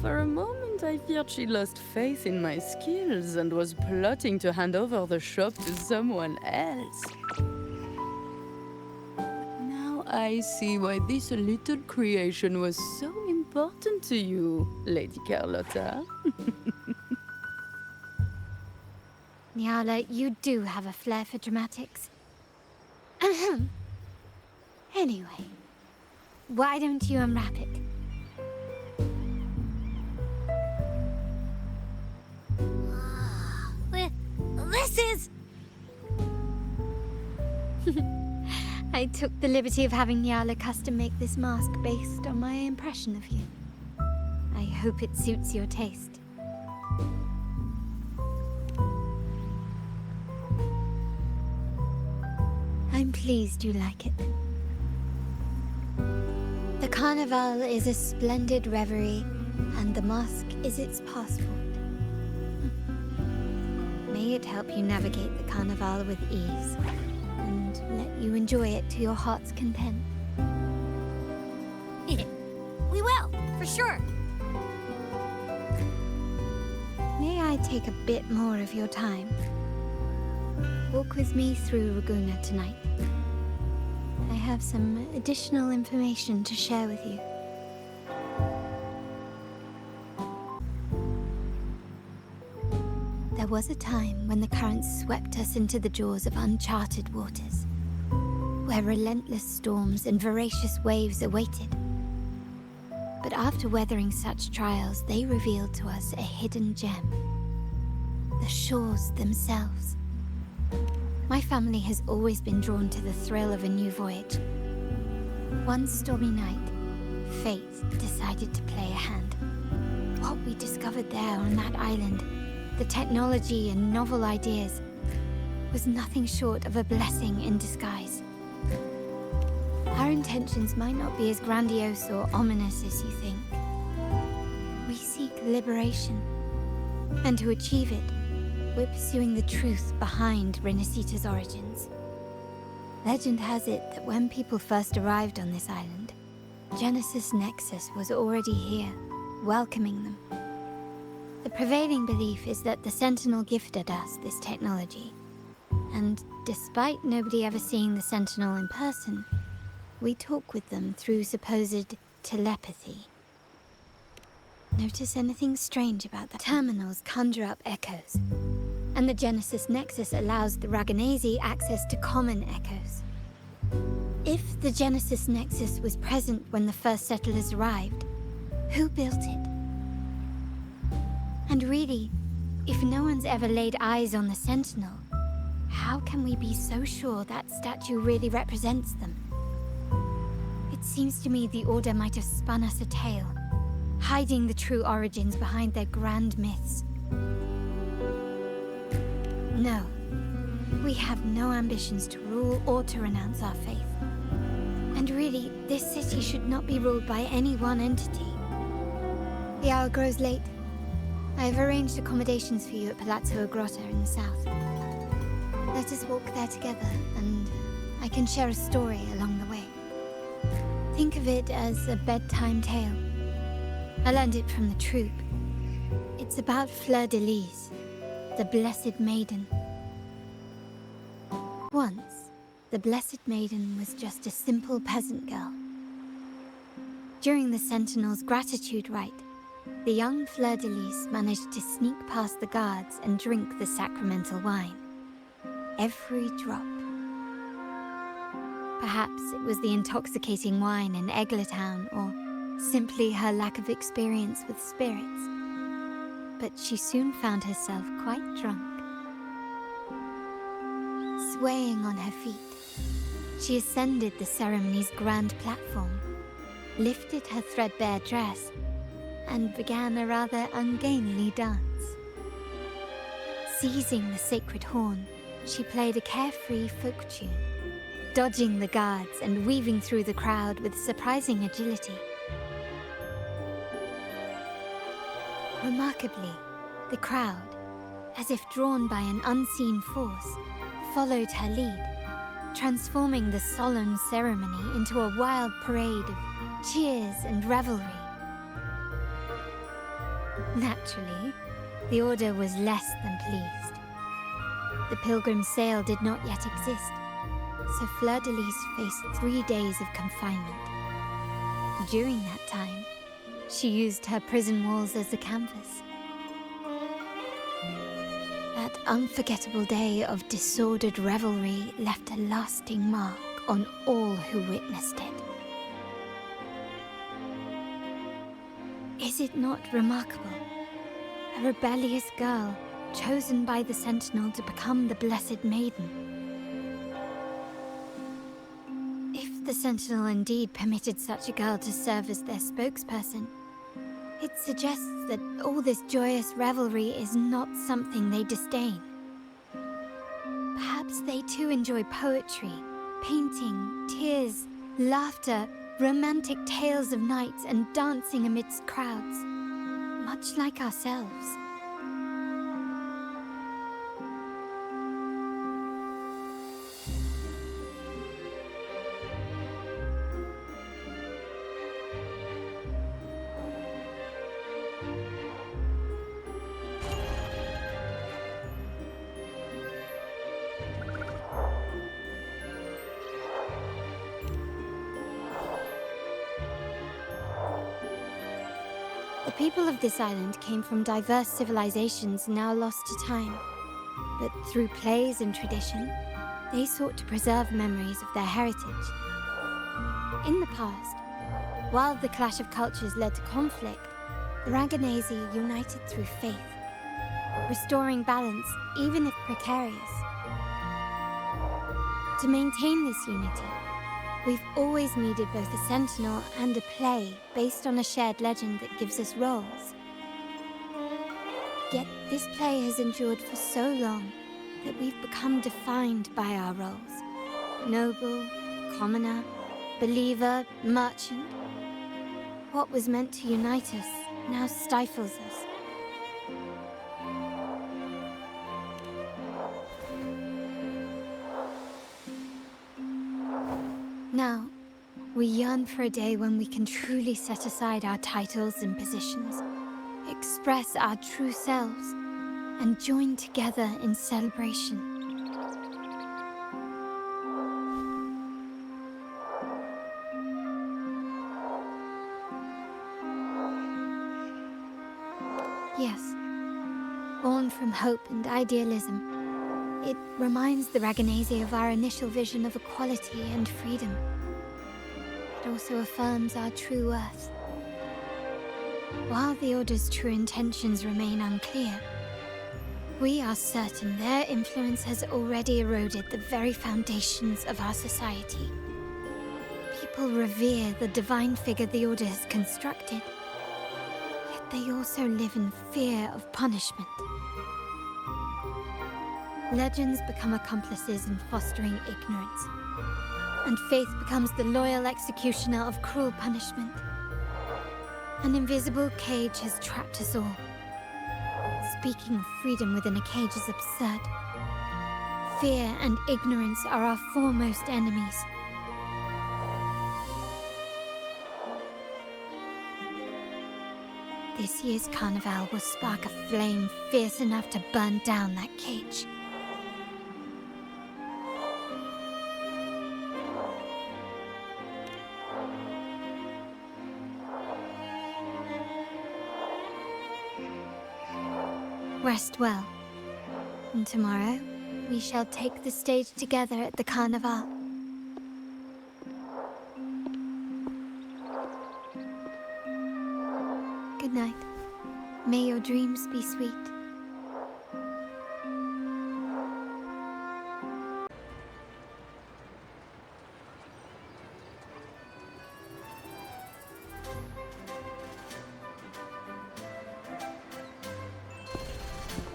For a moment, I feared she lost faith in my skills and was plotting to hand over the shop to someone else. Now I see why this little creation was so important to you, Lady Carlotta. Nyala, you do have a flair for dramatics. Anyway, why don't you unwrap it? This is... I took the liberty of having Nyala custom make this mask based on my impression of you. I hope it suits your taste. I'm pleased you like it. The Karneval is a splendid reverie, and the mask is its passport. May it help you navigate the Karneval with ease, and let you enjoy it to your heart's content. We will, for sure. May I take a bit more of your time? Walk with me through Raguna tonight. I have some additional information to share with you. There was a time when the currents swept us into the jaws of uncharted waters, where relentless storms and voracious waves awaited. But after weathering such trials, they revealed to us a hidden gem: the shores themselves. My family has always been drawn to the thrill of a new voyage. One stormy night, fate decided to play a hand. What we discovered there on that island, the technology and novel ideas, was nothing short of a blessing in disguise. Our intentions might not be as grandiose or ominous as you think. We seek liberation, and to achieve it, we're pursuing the truth behind Renacita's origins. Legend has it that when people first arrived on this island, Genesis Nexus was already here, welcoming them. The prevailing belief is that the Sentinel gifted us this technology, and despite nobody ever seeing the Sentinel in person, we talk with them through supposed telepathy. Notice anything strange about the terminals conjure up echoes, and the Genesis Nexus allows the Raganesi access to common echoes. If the Genesis Nexus was present when the first settlers arrived, who built it? And really, if no one's ever laid eyes on the Sentinel, how can we be so sure that statue really represents them? It seems to me the Order might have spun us a tale, hiding the true origins behind their grand myths. No, we have no ambitions to rule or to renounce our faith. And really, this city should not be ruled by any one entity. The hour grows late. I have arranged accommodations for you at Palazzo Grotta in the south. Let us walk there together, and I can share a story along the way. Think of it as a bedtime tale. I learned it from the troupe. It's about Fleur de Lis, the Blessed Maiden. Once, the Blessed Maiden was just a simple peasant girl. During the Sentinel's gratitude rite, the young Fleur-de-Lis managed to sneak past the guards and drink the sacramental wine. Every drop. Perhaps it was the intoxicating wine in Eglatown, or simply her lack of experience with spirits. But she soon found herself quite drunk. Swaying on her feet, she ascended the ceremony's grand platform, lifted her threadbare dress, and began a rather ungainly dance. Seizing the sacred horn, she played a carefree folk tune, dodging the guards and weaving through the crowd with surprising agility. Remarkably, the crowd, as if drawn by an unseen force, followed her lead, transforming the solemn ceremony into a wild parade of cheers and revelry. Naturally, the Order was less than pleased. The pilgrim's sale did not yet exist, so Fleur-de-Lis faced 3 days of confinement. During that time, she used her prison walls as a canvas. That unforgettable day of disordered revelry left a lasting mark on all who witnessed it. Is it not remarkable? A rebellious girl, chosen by the Sentinel to become the Blessed Maiden. If the Sentinel indeed permitted such a girl to serve as their spokesperson, it suggests that all this joyous revelry is not something they disdain. Perhaps they too enjoy poetry, painting, tears, laughter, romantic tales of nights, and dancing amidst crowds, much like ourselves. The people of this island came from diverse civilizations now lost to time, but through plays and tradition, they sought to preserve memories of their heritage. In the past, while the clash of cultures led to conflict, the Raganese united through faith, restoring balance even if precarious. To maintain this unity, we've always needed both a sentinel and a play based on a shared legend that gives us roles. Yet this play has endured for so long that we've become defined by our roles. Noble, commoner, believer, merchant. What was meant to unite us now stifles us. Now, we yearn for a day when we can truly set aside our titles and positions, express our true selves, and join together in celebration. Yes, born from hope and idealism, it reminds the Raganese of our initial vision of equality and freedom. It also affirms our true worth. While the Order's true intentions remain unclear, we are certain their influence has already eroded the very foundations of our society. People revere the divine figure the Order has constructed, yet they also live in fear of punishment. Legends become accomplices in fostering ignorance, and faith becomes the loyal executioner of cruel punishment. An invisible cage has trapped us all. Speaking of freedom within a cage is absurd. Fear and ignorance are our foremost enemies. This year's Karneval will spark a flame fierce enough to burn down that cage. Rest well. And tomorrow, we shall take the stage together at the Karneval. Good night. May your dreams be sweet.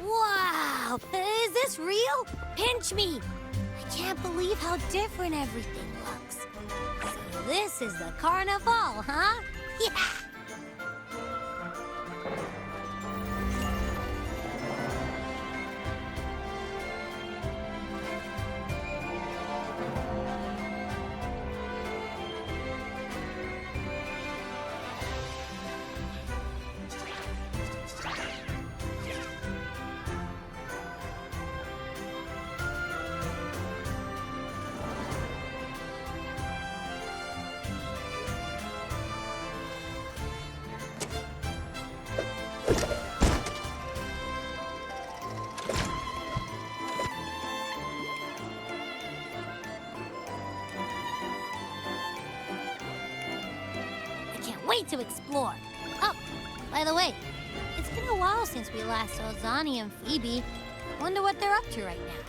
Wow! Is this real? Pinch me! I can't believe how different everything looks. So this is the Karneval, huh? Yeah! Wait to explore. Oh, by the way, it's been a while since we last saw Zani and Phoebe. Wonder what they're up to right now.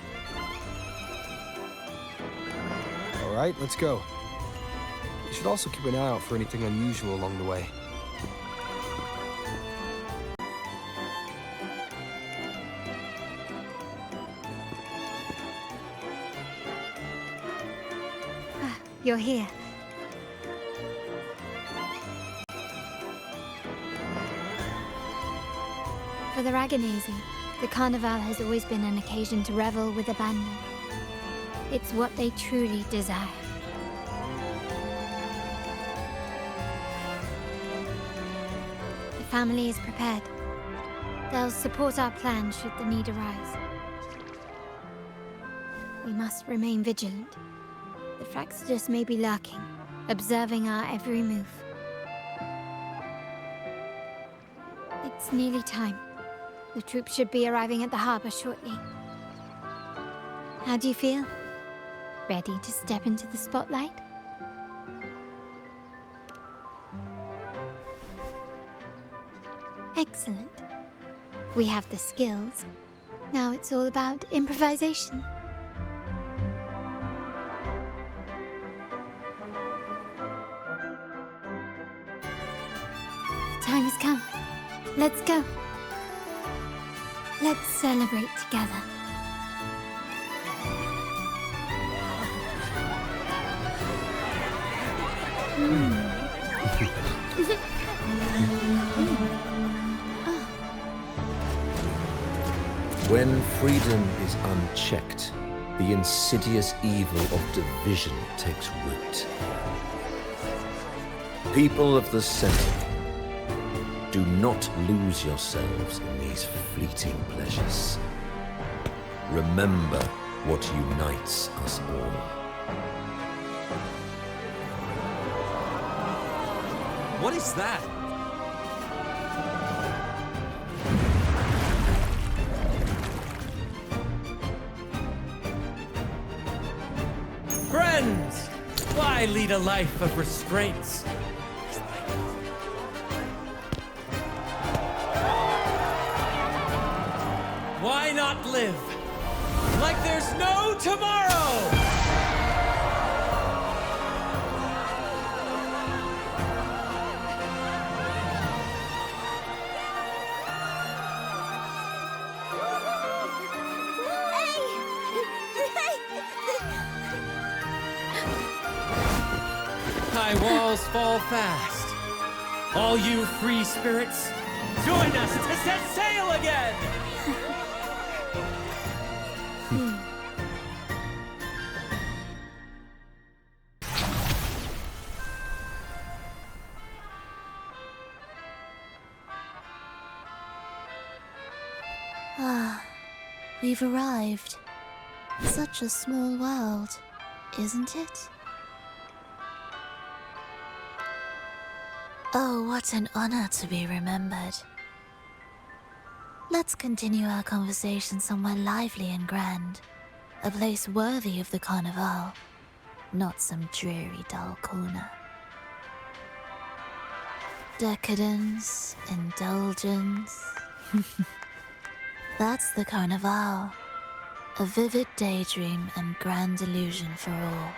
All right, let's go. You should also keep an eye out for anything unusual along the way. You're here. For the Raganese, the Karneval has always been an occasion to revel with abandon. It's what they truly desire. The family is prepared. They'll support our plan should the need arise. We must remain vigilant. The Fractsidus may be lurking, observing our every move. It's nearly time. The troops should be arriving at the harbor shortly. How do you feel? Ready to step into the spotlight? Excellent. We have the skills. Now it's all about improvisation. The time has come. Let's go. Let's celebrate together. When freedom is unchecked, the insidious evil of division takes root. People of the Center, do not lose yourselves in these fleeting pleasures. Remember what unites us all. What is that? Friends! Why lead a life of restraints? Why not live like there's no tomorrow? High walls fall fast. All you free spirits, join us to set sail again! Ah, we've arrived. Such a small world, isn't it? Oh, what an honor to be remembered. Let's continue our conversation somewhere lively and grand. A place worthy of the Karneval, not some dreary, dull corner. Decadence, indulgence. That's the Karneval. A vivid daydream and grand illusion for all.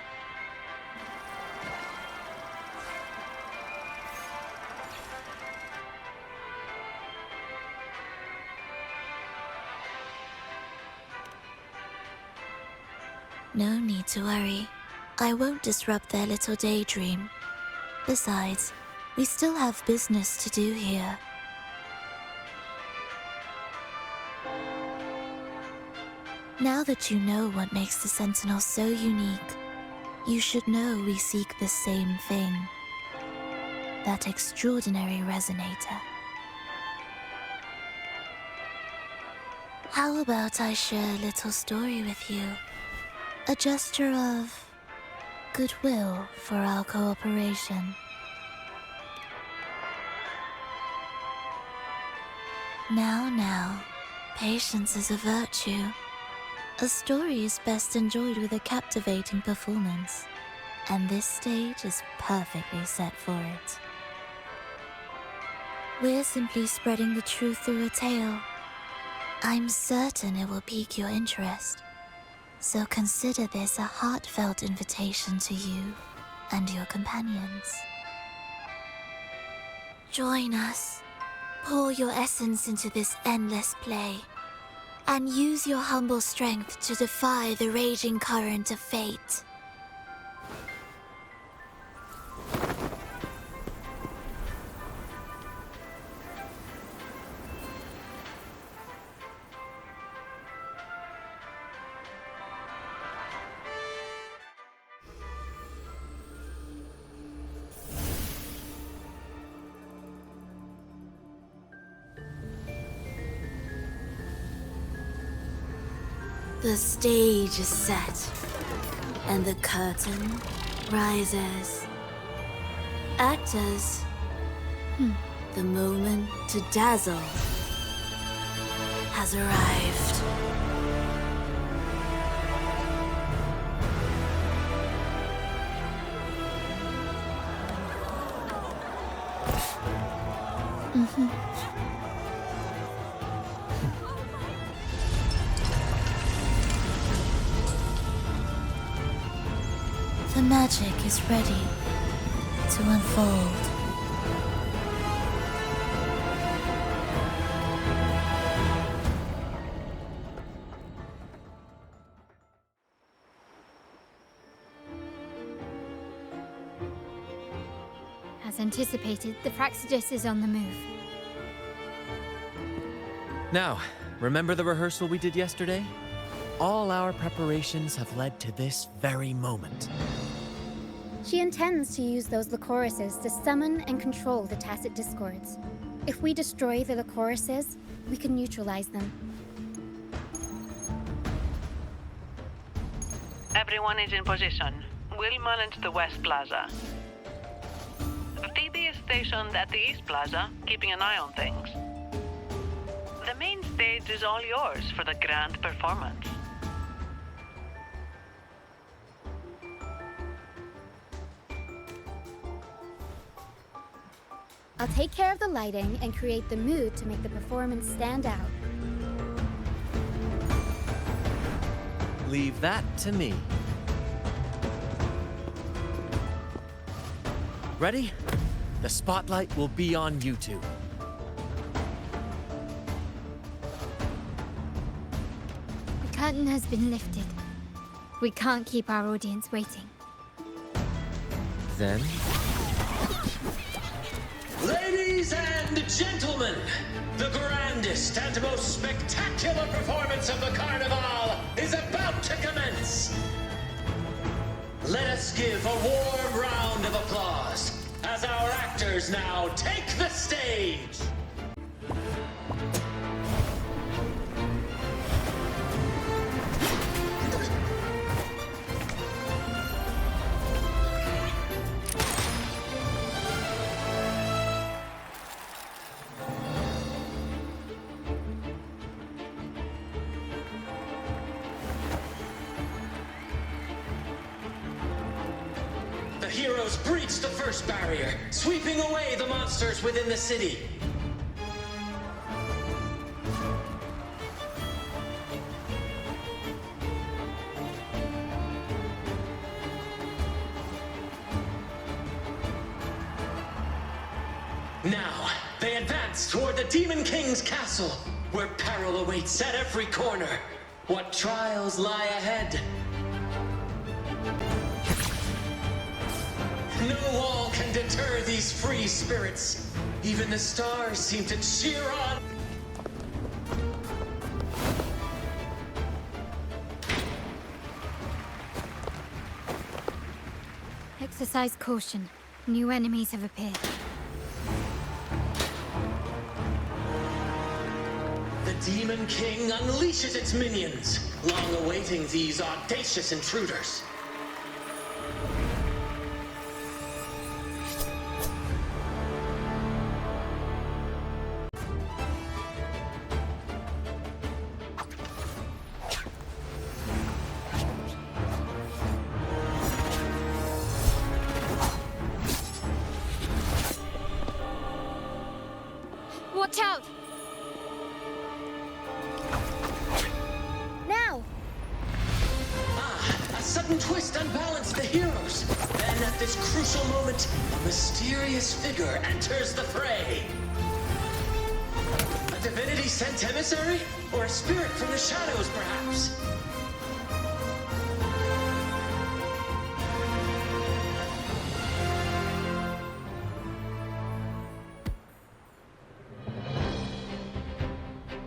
No need to worry. I won't disrupt their little daydream. Besides, we still have business to do here. Now that you know what makes the Sentinel so unique, you should know we seek the same thing. That extraordinary resonator. How about I share a little story with you? A gesture of goodwill for our cooperation. Now, patience is a virtue. A story is best enjoyed with a captivating performance, and this stage is perfectly set for it. We're simply spreading the truth through a tale. I'm certain it will pique your interest. So consider this a heartfelt invitation to you and your companions. Join us. Pour your essence into this endless play, and use your humble strength to defy the raging current of fate. The stage is set, and the curtain rises. Actors, the moment to dazzle has arrived. The magic is ready to unfold. As anticipated, the Fraxidus is on the move. Now, remember the rehearsal we did yesterday? All our preparations have led to this very moment. She intends to use those Lycorises to summon and control the Tacit Discords. If we destroy the Lycorises, we can neutralize them. Everyone is in position. We'll mull into the West Plaza. Phoebe is stationed at the East Plaza, keeping an eye on things. The main stage is all yours for the grand performance. I'll take care of the lighting and create the mood to make the performance stand out. Leave that to me. Ready? The spotlight will be on you two. The curtain has been lifted. We can't keep our audience waiting. Then... Ladies and gentlemen, the grandest and most spectacular performance of the Carnival is about to commence. Let us give a warm round of applause as our actors now take the stage. heroes breached the first barrier, sweeping away the monsters within the city. Now, they advance toward the Demon King's castle, where peril awaits at every corner. What trials lie ahead? No wall can deter these free spirits. Even the stars seem to cheer on. Exercise caution. New enemies have appeared. The Demon King unleashes its minions, long awaiting these audacious intruders. Watch out! Now! A sudden twist unbalanced the heroes. Then at this crucial moment, a mysterious figure enters the fray. A divinity sent emissary? Or a spirit from the shadows, perhaps?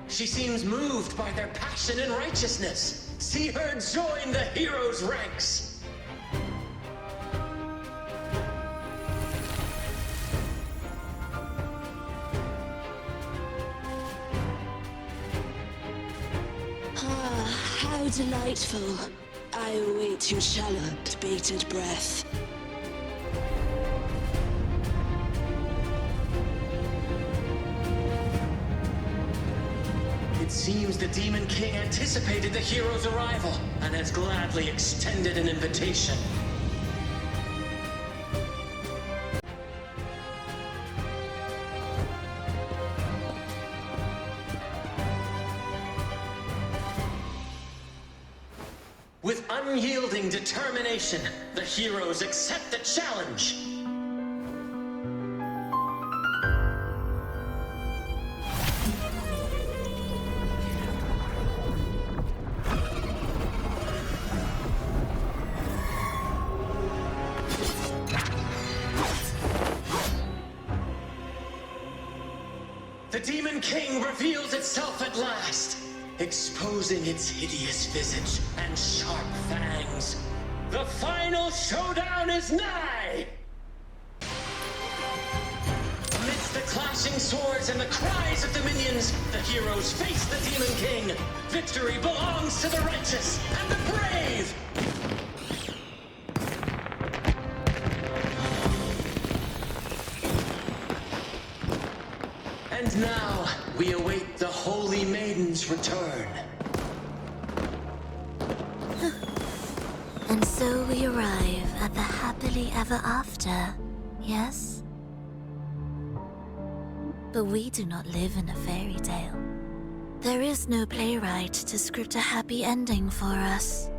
She seems moved by their passion and righteousness. See her join the heroes' ranks. Ah, how delightful. I await your shallow, bated breath. It seems the Demon King anticipated the hero's arrival and has gladly extended an invitation. With unyielding determination, the heroes accept the challenge. The Demon King reveals itself at last, exposing its hideous visage and sharp fangs. The final showdown is nigh! Amidst the clashing swords and the cries of the minions, the heroes face the Demon King. Victory belongs to the righteous and the brave! And now, we await the Holy Maiden's return. And so we arrive at the happily ever after, yes? But we do not live in a fairy tale. There is no playwright to script a happy ending for us.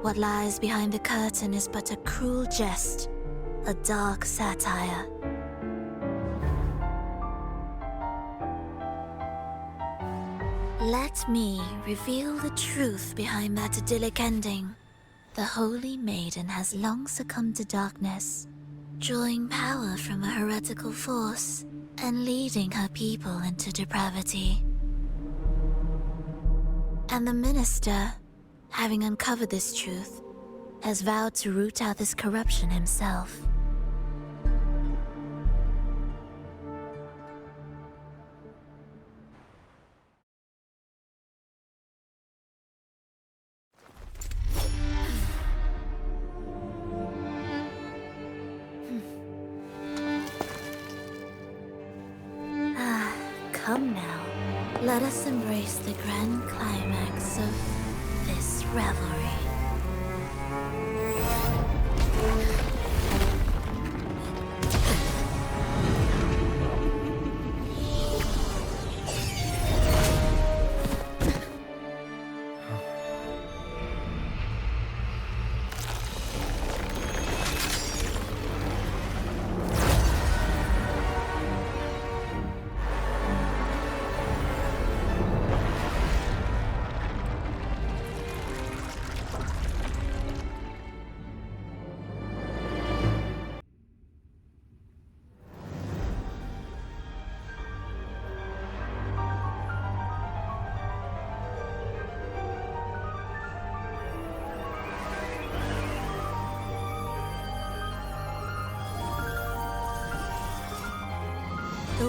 What lies behind the curtain is but a cruel jest, a dark satire. Let me reveal the truth behind that idyllic ending. The Holy Maiden has long succumbed to darkness, drawing power from a heretical force and leading her people into depravity. And the minister, having uncovered this truth, has vowed to root out this corruption himself. Come now, let us embrace the grand climax of this revelry.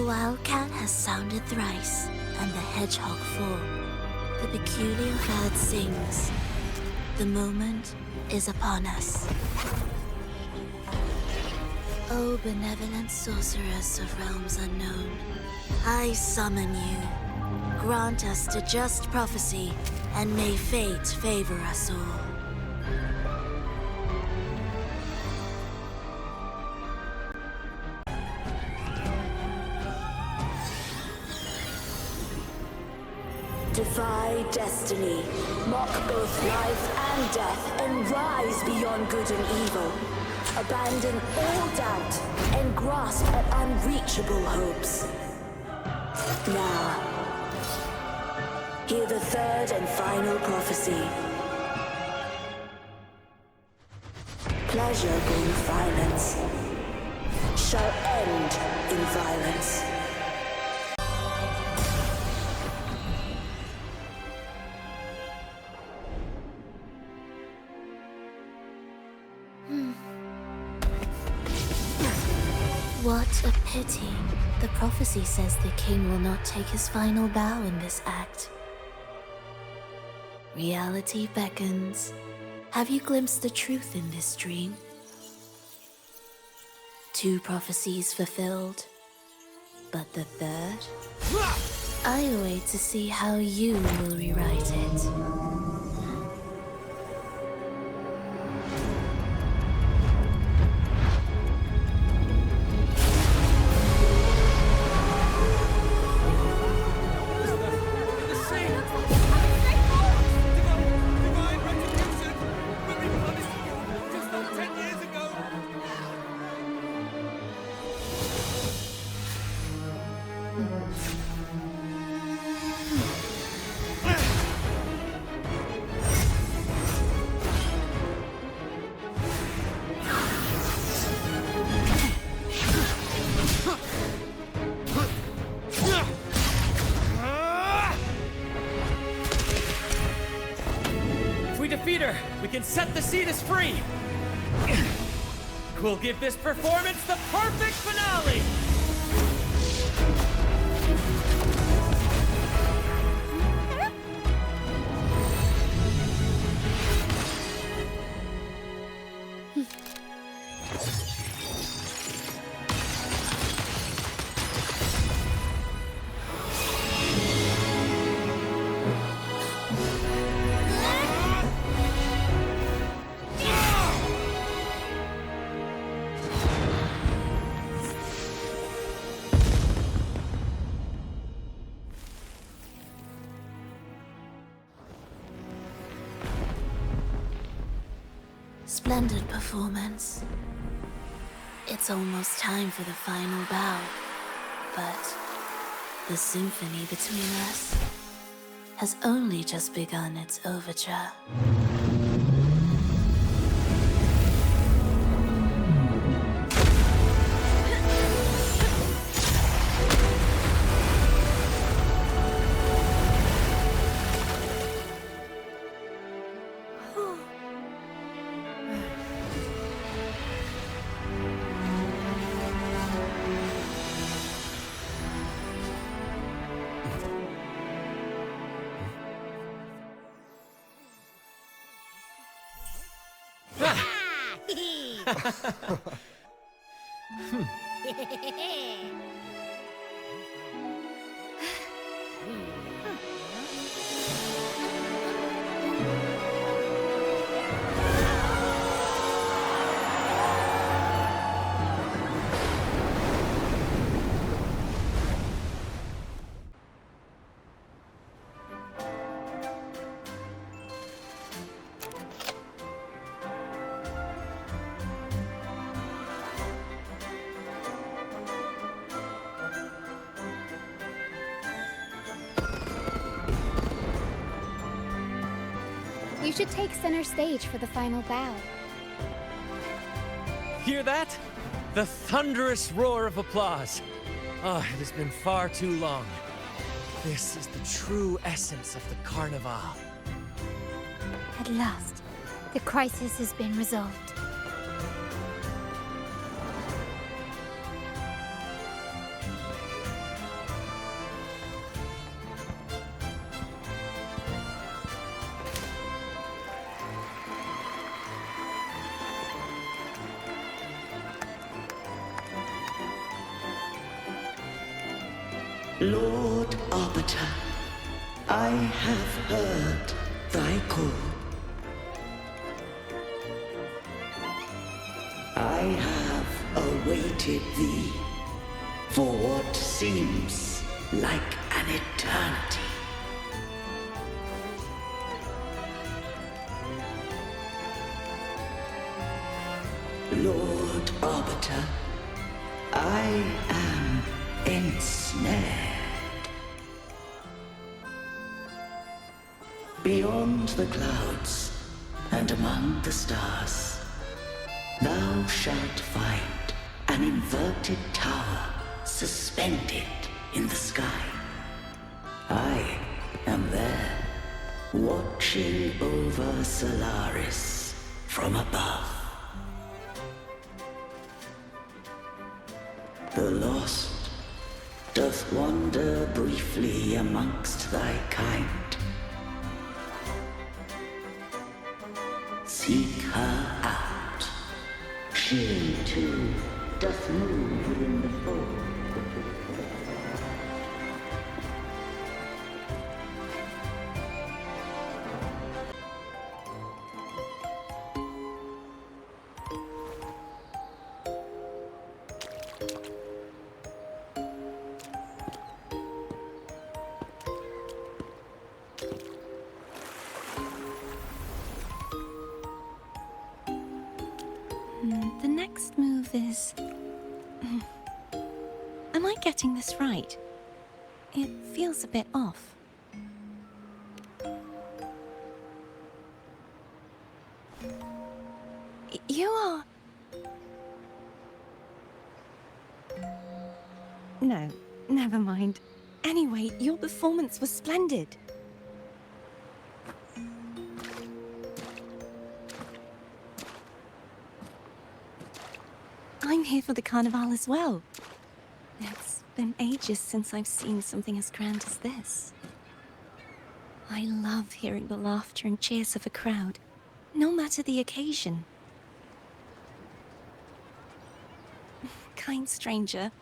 wildcat has sounded thrice, and the hedgehog four. The peculiar bird sings. The moment is upon us. O benevolent sorceress of realms unknown, I summon you. Grant us the just prophecy, and may fate favor us all. Defy destiny, mock both life and death, and rise beyond good and evil. Abandon all doubt, and grasp at unreachable hopes. Now, hear the third and final prophecy. Pleasure born of violence shall end in violence. What a pity. The prophecy says the king will not take his final bow in this act. Reality beckons. Have you glimpsed the truth in this dream? 2 prophecies fulfilled, but the third? I await to see how you will rewrite it. We can set the Cetus free! We'll give this performance the perfect finale! Splendid performance. It's almost time for the final bow, but the symphony between us has only just begun its overture. You should take center stage for the final bow. Hear that? The thunderous roar of applause. Oh, it has been far too long. This is the true essence of the Karneval. At last, the crisis has been resolved. Lord Arbiter, I have heard thy call. I have awaited thee for what seems like an eternity. Lord Arbiter, I am ensnared. Beyond the clouds and among the stars, thou shalt find an inverted tower suspended in the sky. I am there, watching over Solaris from above. The lost doth wander briefly amongst thy kind. Seek her out. She, too, doth move within the fold. The next move is... Am I getting this right? It feels a bit off. You are... No, never mind. Anyway, your performance was splendid. I'm here for the Karneval as well. It's been ages since I've seen something as grand as this. I love hearing the laughter and cheers of a crowd, no matter the occasion. Kind stranger,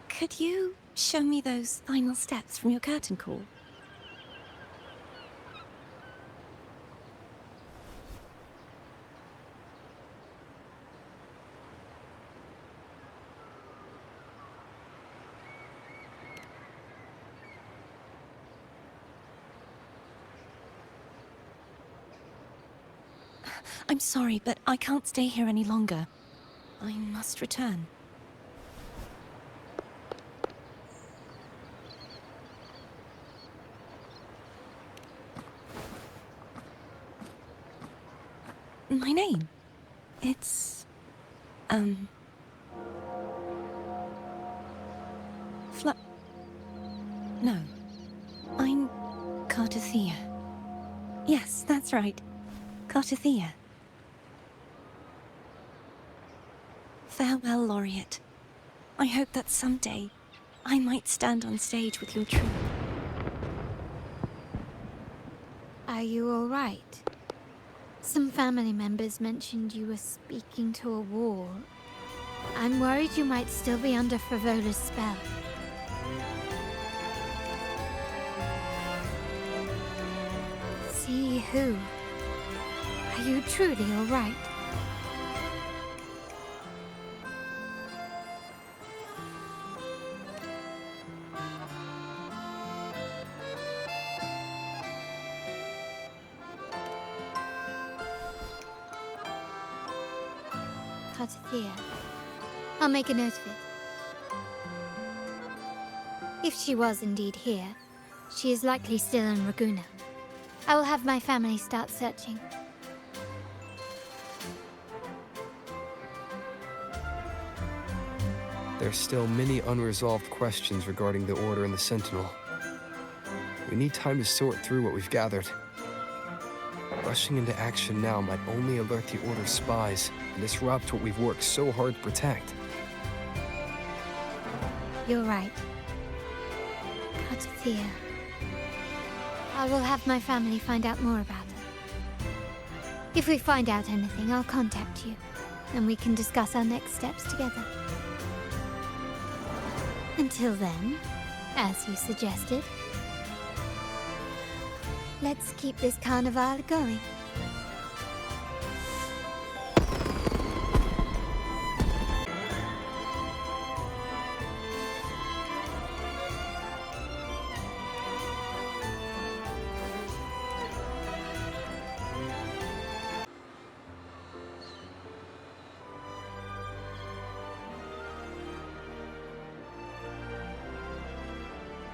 could you show me those final steps from your curtain call? I'm sorry, but I can't stay here any longer. I must return. My name? It's... No. I'm Cartothea. Yes, that's right. Cartothea. Farewell, Laureate. I hope that someday I might stand on stage with your troupe. Are you all right? Some family members mentioned you were speaking to a wall. I'm worried you might still be under Frivola's spell. See who? Are you truly all right? Cartothea. I'll make a note of it. If she was indeed here, she is likely still in Raguna. I will have my family start searching. There's still many unresolved questions regarding the Order and the Sentinel. We need time to sort through what we've gathered. Rushing into action now might only alert the Order's spies and disrupt what we've worked so hard to protect. You're right. Cartothea. I will have my family find out more about her. If we find out anything, I'll contact you, and we can discuss our next steps together. Until then, as you suggested. Let's keep this carnival going.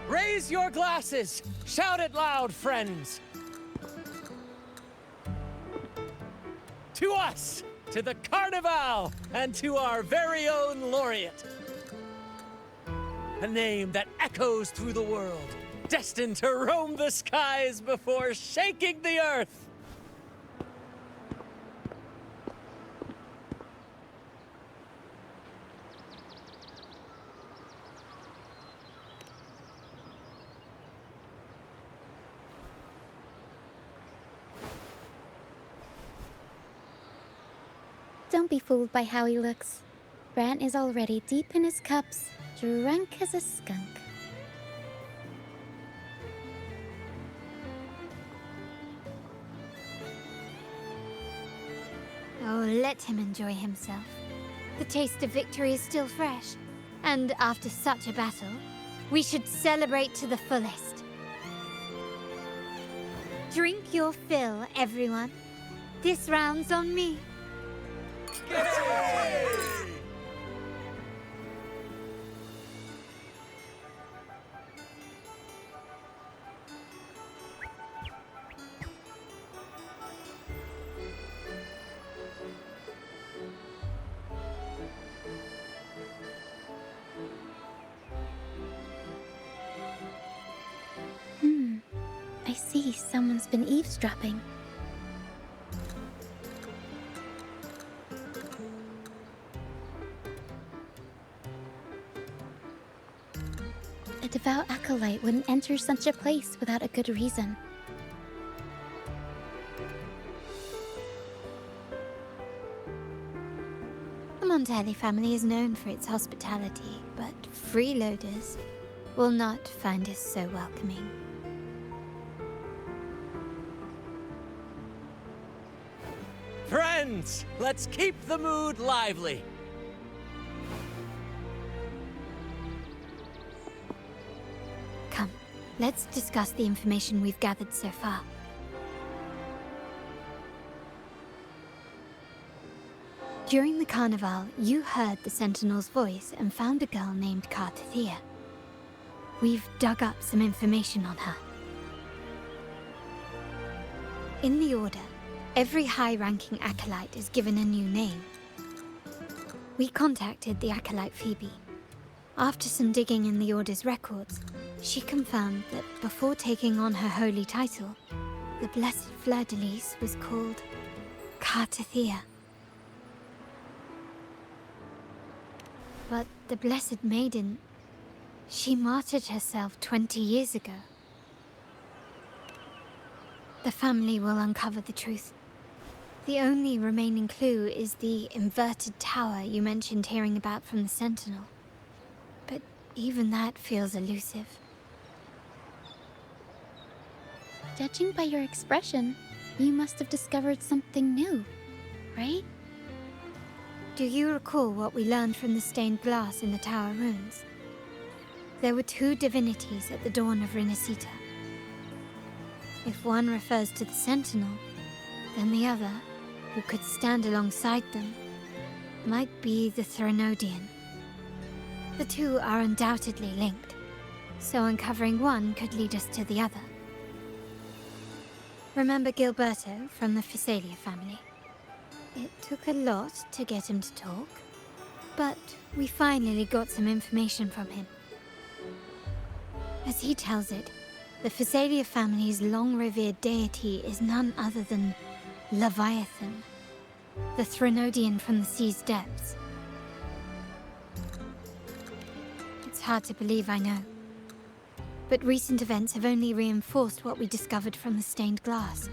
Raise your glasses! Shout it loud, friends! To us! To the Karneval! And to our very own laureate! A name that echoes through the world, destined to roam the skies before shaking the earth! Don't be fooled by how he looks. Brant is already deep in his cups, drunk as a skunk. Oh, let him enjoy himself. The taste of victory is still fresh. And after such a battle, we should celebrate to the fullest. Drink your fill, everyone. This round's on me. I see someone's been eavesdropping. A devout acolyte wouldn't enter such a place without a good reason. The Montelli family is known for its hospitality, but freeloaders will not find us so welcoming. Friends, let's keep the mood lively. Come, let's discuss the information we've gathered so far. During the Carnival, you heard the Sentinel's voice and found a girl named Karthia. We've dug up some information on her. In the Order, every high-ranking acolyte is given a new name. We contacted the acolyte Phoebe. After some digging in the Order's records, she confirmed that before taking on her holy title, the Blessed Fleur-de-Lis was called Karthia. But the Blessed Maiden, she martyred herself 20 years ago. The family will uncover the truth. The only remaining clue is the inverted tower you mentioned hearing about from the Sentinel. But even that feels elusive. Judging by your expression, you must have discovered something new, right? Do you recall what we learned from the stained glass in the tower ruins? There were two divinities at the dawn of Renacita. If one refers to the Sentinel, then the other, who could stand alongside them, might be the Threnodian. The two are undoubtedly linked, so uncovering one could lead us to the other. Remember Gilberto from the Physalia family? It took a lot to get him to talk, but we finally got some information from him. As he tells it, the Physalia family's long-revered deity is none other than Leviathan, the Threnodian from the sea's depths. It's hard to believe, I know. But recent events have only reinforced what we discovered from the stained glass.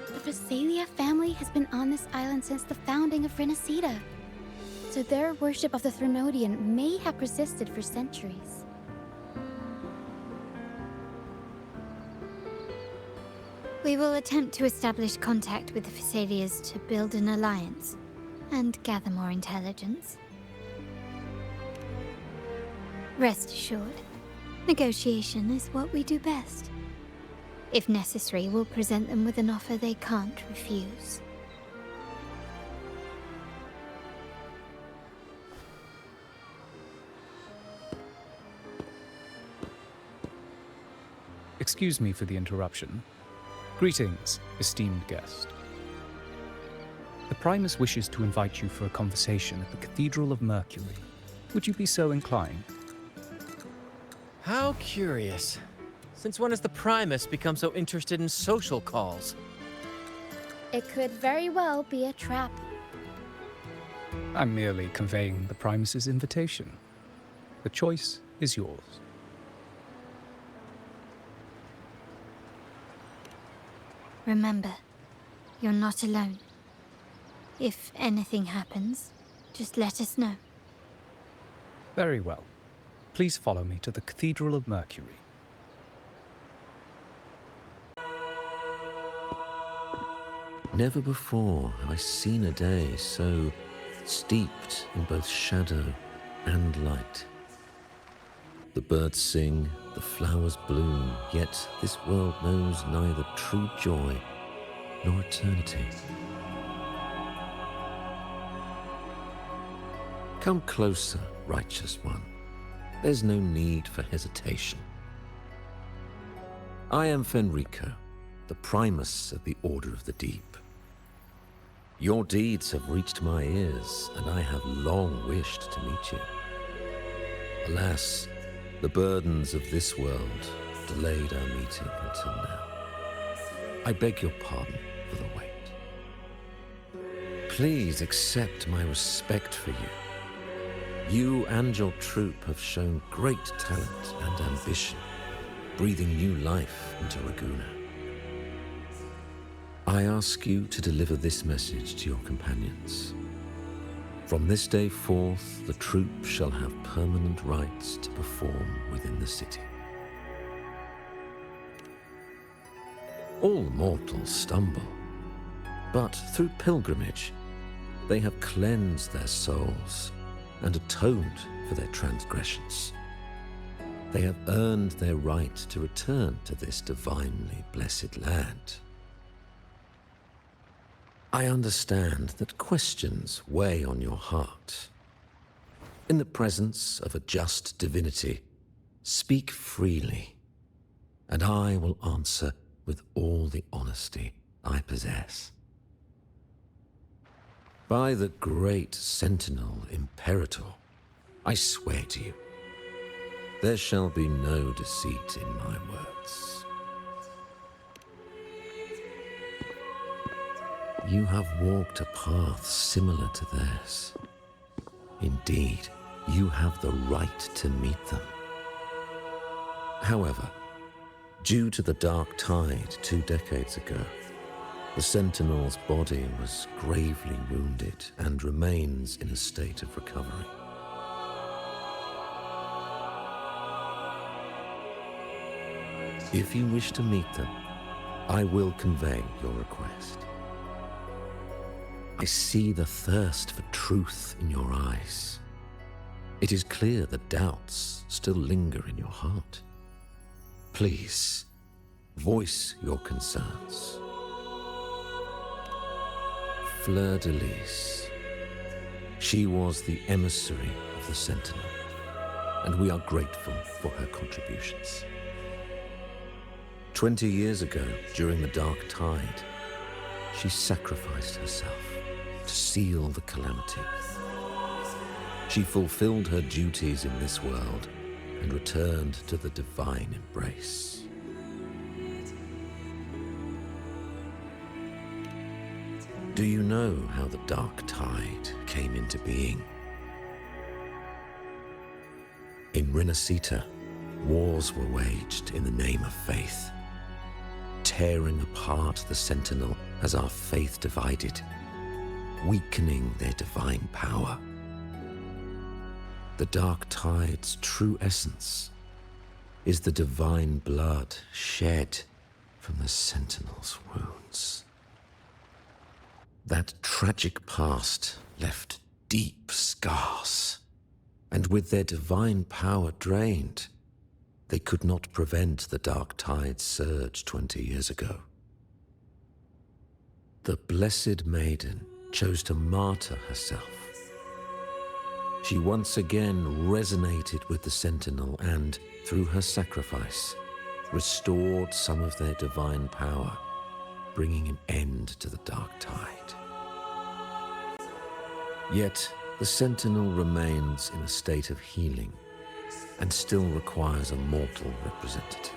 The Physalia family has been on this island since the founding of Renacita. So their worship of the Threnodian may have persisted for centuries. We will attempt to establish contact with the Phassalias to build an alliance and gather more intelligence. Rest assured, negotiation is what we do best. If necessary, we'll present them with an offer they can't refuse. Excuse me for the interruption. Greetings, esteemed guest. The Primus wishes to invite you for a conversation at the Cathedral of Mercury. Would you be so inclined? How curious. Since when has the Primus become so interested in social calls? It could very well be a trap. I'm merely conveying the Primus's invitation. The choice is yours. Remember, you're not alone. If anything happens, just let us know. Very well. Please follow me to the Cathedral of Mercury. Never before have I seen a day so steeped in both shadow and light. The birds sing, the flowers bloom, yet this world knows neither true joy nor eternity. Come closer, righteous one. There's no need for hesitation. I am Fenrico, the Primus of the Order of the Deep. Your deeds have reached my ears, and I have long wished to meet you. Alas, the burdens of this world delayed our meeting until now. I beg your pardon for the wait. Please accept my respect for you. You and your troop have shown great talent and ambition, breathing new life into Raguna. I ask you to deliver this message to your companions. From this day forth, the troop shall have permanent rights to perform within the city. All mortals stumble, but through pilgrimage, they have cleansed their souls and atoned for their transgressions. They have earned their right to return to this divinely blessed land. I understand that questions weigh on your heart. In the presence of a just divinity, speak freely, and I will answer with all the honesty I possess. By the great Sentinel Imperator, I swear to you, there shall be no deceit in my words. You have walked a path similar to theirs. Indeed, you have the right to meet them. However, due to the Dark Tide 2 decades ago, the Sentinel's body was gravely wounded and remains in a state of recovery. If you wish to meet them, I will convey your request. I see the thirst for truth in your eyes. It is clear that doubts still linger in your heart. Please, voice your concerns. Fleur-de-Lis. She was the emissary of the Sentinel, and we are grateful for her contributions. 20 years ago, during the Dark Tide, she sacrificed herself to seal the calamity. She fulfilled her duties in this world and returned to the divine embrace. Do you know how the Dark Tide came into being? In Renacita, wars were waged in the name of faith, tearing apart the Sentinel as our faith divided, weakening their divine power The dark tide's true essence is the divine blood shed from the Sentinel's wounds. That tragic past left deep scars, and with their divine power drained, they could not prevent the dark tide's surge 20 years ago. The Blessed Maiden chose to martyr herself. She once again resonated with the Sentinel and, through her sacrifice, restored some of their divine power, bringing an end to the dark tide. Yet, the Sentinel remains in a state of healing and still requires a mortal representative.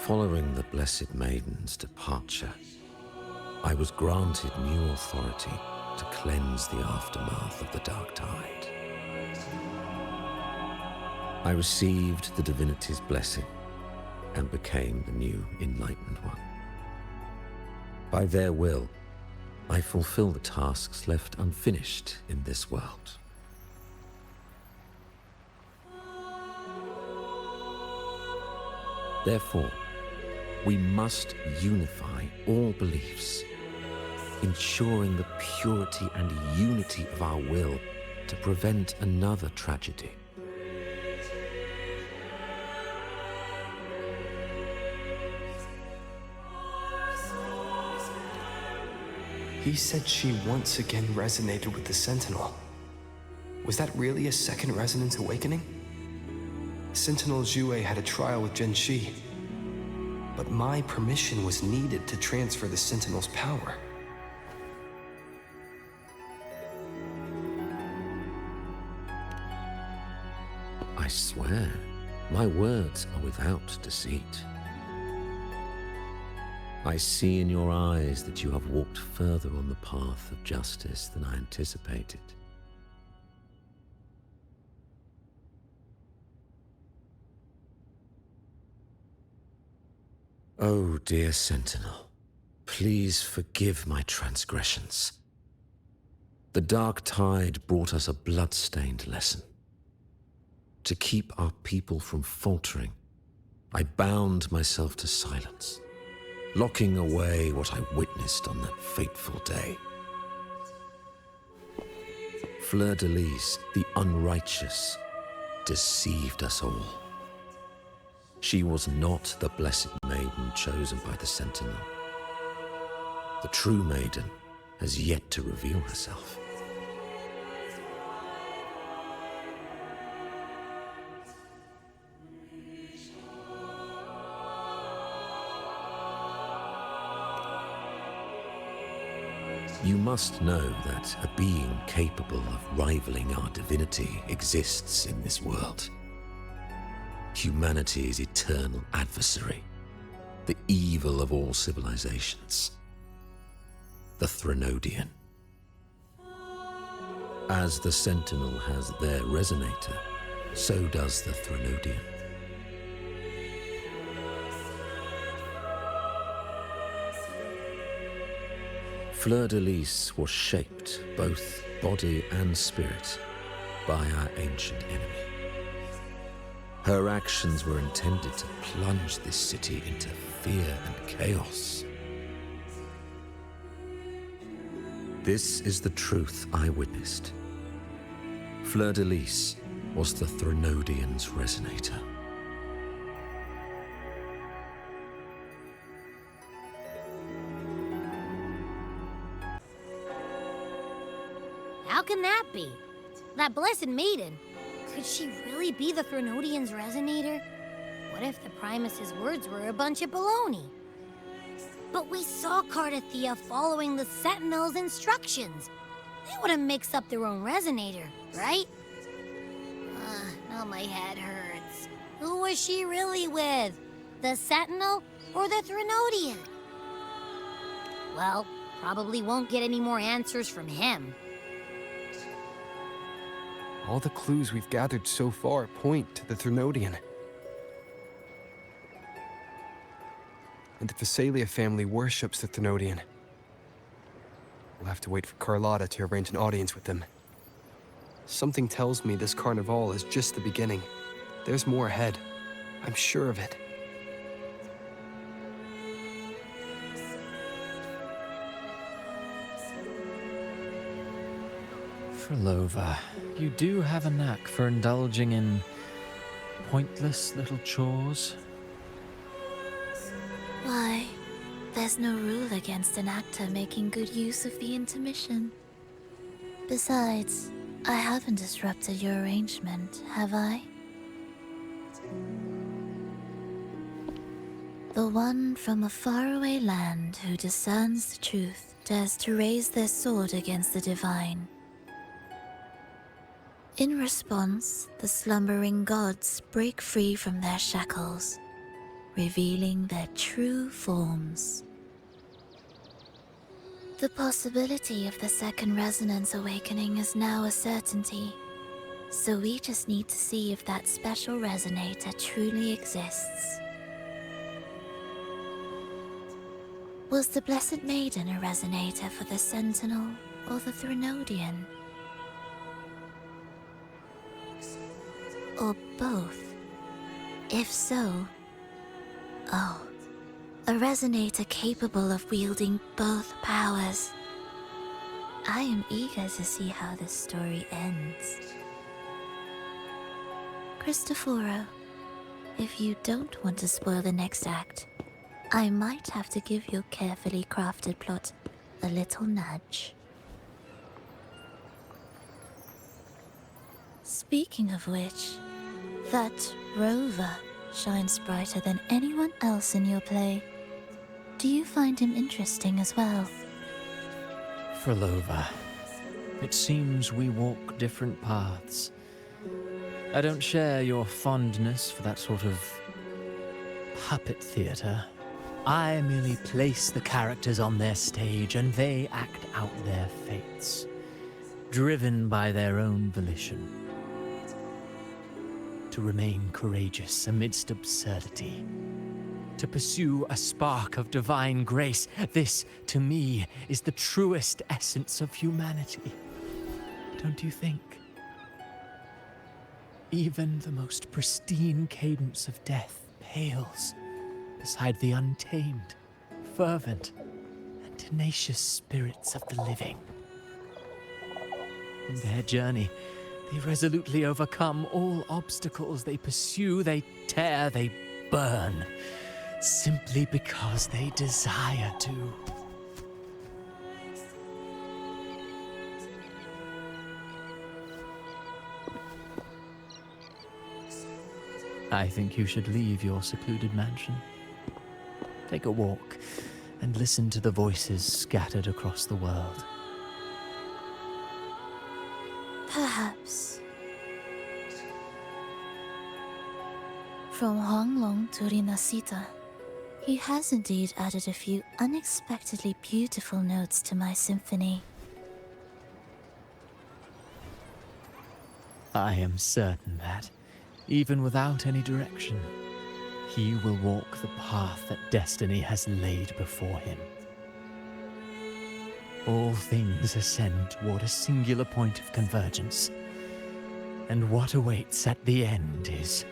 Following the Blessed Maiden's departure, I was granted new authority to cleanse the aftermath of the dark tide. I received the divinity's blessing and became the new Enlightened One. By their will, I fulfill the tasks left unfinished in this world. Therefore, we must unify all beliefs, ensuring the purity and unity of our will to prevent another tragedy. He said she once again resonated with the Sentinel. Was that really a second resonance awakening? Sentinel Jue had a trial with Genshi, but my permission was needed to transfer the Sentinel's power. I swear, my words are without deceit. I see in your eyes that you have walked further on the path of justice than I anticipated. Oh, dear Sentinel, please forgive my transgressions. The dark tide brought us a blood-stained lesson. To keep our people from faltering, I bound myself to silence, locking away what I witnessed on that fateful day. Fleur-de-Lis, the unrighteous, deceived us all. She was not the Blessed Maiden chosen by the Sentinel. The true Maiden has yet to reveal herself. You must know that a being capable of rivaling our divinity exists in this world. Humanity's eternal adversary, the evil of all civilizations, the Threnodian. As the Sentinel has their resonator, so does the Threnodian. Fleur-de-Lis was shaped, both body and spirit, by our ancient enemy. Her actions were intended to plunge this city into fear and chaos. This is the truth I witnessed. Fleur-de-Lis was the Threnodian's resonator. How can that be? That Blessed Maiden, could she really be the Threnodian's resonator? What if the Primus's words were a bunch of baloney? But we saw Cardathia following the Sentinel's instructions. They wouldn't mix up their own resonator, right? Now my head hurts. Who was she really with? The Sentinel or the Threnodian? Well, probably won't get any more answers from him. All the clues we've gathered so far point to the Threnodian. And the Phasalia family worships the Threnodian. We'll have to wait for Carlotta to arrange an audience with them. Something tells me this Karneval is just the beginning. There's more ahead. I'm sure of it. Frolova, you do have a knack for indulging in pointless little chores. Why, there's no rule against an actor making good use of the intermission. Besides, I haven't disrupted your arrangement, have I? The one from a faraway land who discerns the truth dares to raise their sword against the divine. In response, the slumbering gods break free from their shackles, revealing their true forms. The possibility of the second resonance awakening is now a certainty, so we just need to see if that special resonator truly exists. Was the Blessed Maiden a resonator for the Sentinel or the Threnodian? Or both? If so, oh, a resonator capable of wielding both powers. I am eager to see how this story ends. Cristoforo, if you don't want to spoil the next act, I might have to give your carefully crafted plot a little nudge. Speaking of which, that rover shines brighter than anyone else in your play. Do you find him interesting as well? Frolova, it seems we walk different paths. I don't share your fondness for that sort of puppet theater. I merely place the characters on their stage and they act out their fates, driven by their own volition. To remain courageous amidst absurdity. To pursue a spark of divine grace. This, to me, is the truest essence of humanity. Don't you think? Even the most pristine cadence of death pales beside the untamed, fervent, and tenacious spirits of the living. In their journey, they resolutely overcome all obstacles. They pursue, they tear, they burn, simply because they desire to. I think you should leave your secluded mansion. Take a walk and listen to the voices scattered across the world. Perhaps. From Honglong to Rinasita, he has indeed added a few unexpectedly beautiful notes to my symphony. I am certain that, even without any direction, he will walk the path that destiny has laid before him. All things ascend toward a singular point of convergence, and what awaits at the end is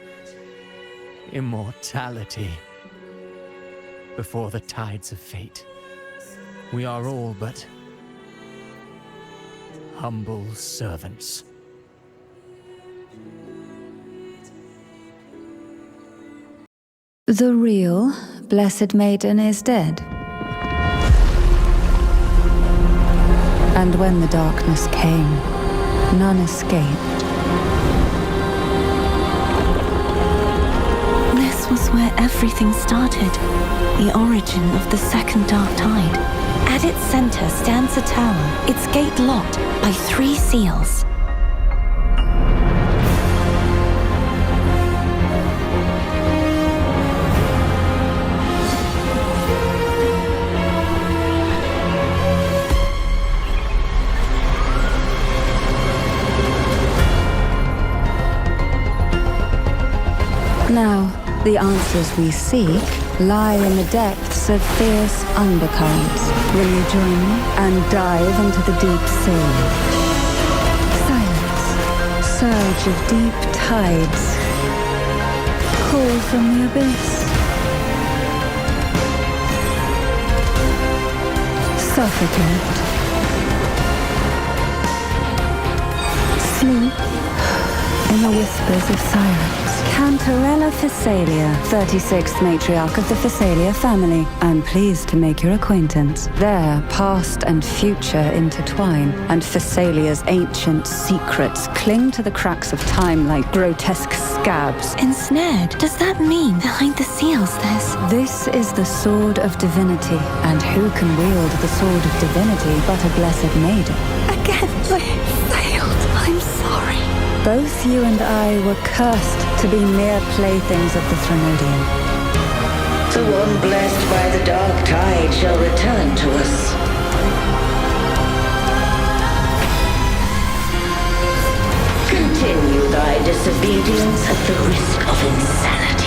immortality. Before the tides of fate, we are all but humble servants. The real Blessed Maiden is dead. And when the darkness came, none escaped. This was where everything started. The origin of the second dark tide. At its center stands a tower, its gate locked by 3 seals. Now, the answers we seek lie in the depths of fierce undercurrents. Will you join me and dive into the deep sea? Silence. surge of deep tides call from the abyss. Suffocate. Sleep in the whispers of silence. Cantarella Phasalia, 36th matriarch of the Phasalia family. I'm pleased to make your acquaintance. Their past and future intertwine, and Phasalia's ancient secrets cling to the cracks of time like grotesque scabs. Ensnared? Does that mean behind the seals This is the Sword of Divinity, and who can wield the Sword of Divinity but a blessed maiden? Again, I failed. I'm sorry. Both you and I were cursed to be mere playthings of the Threnodian. The one blessed by the dark tide shall return to us. Continue thy disobedience at the risk of insanity.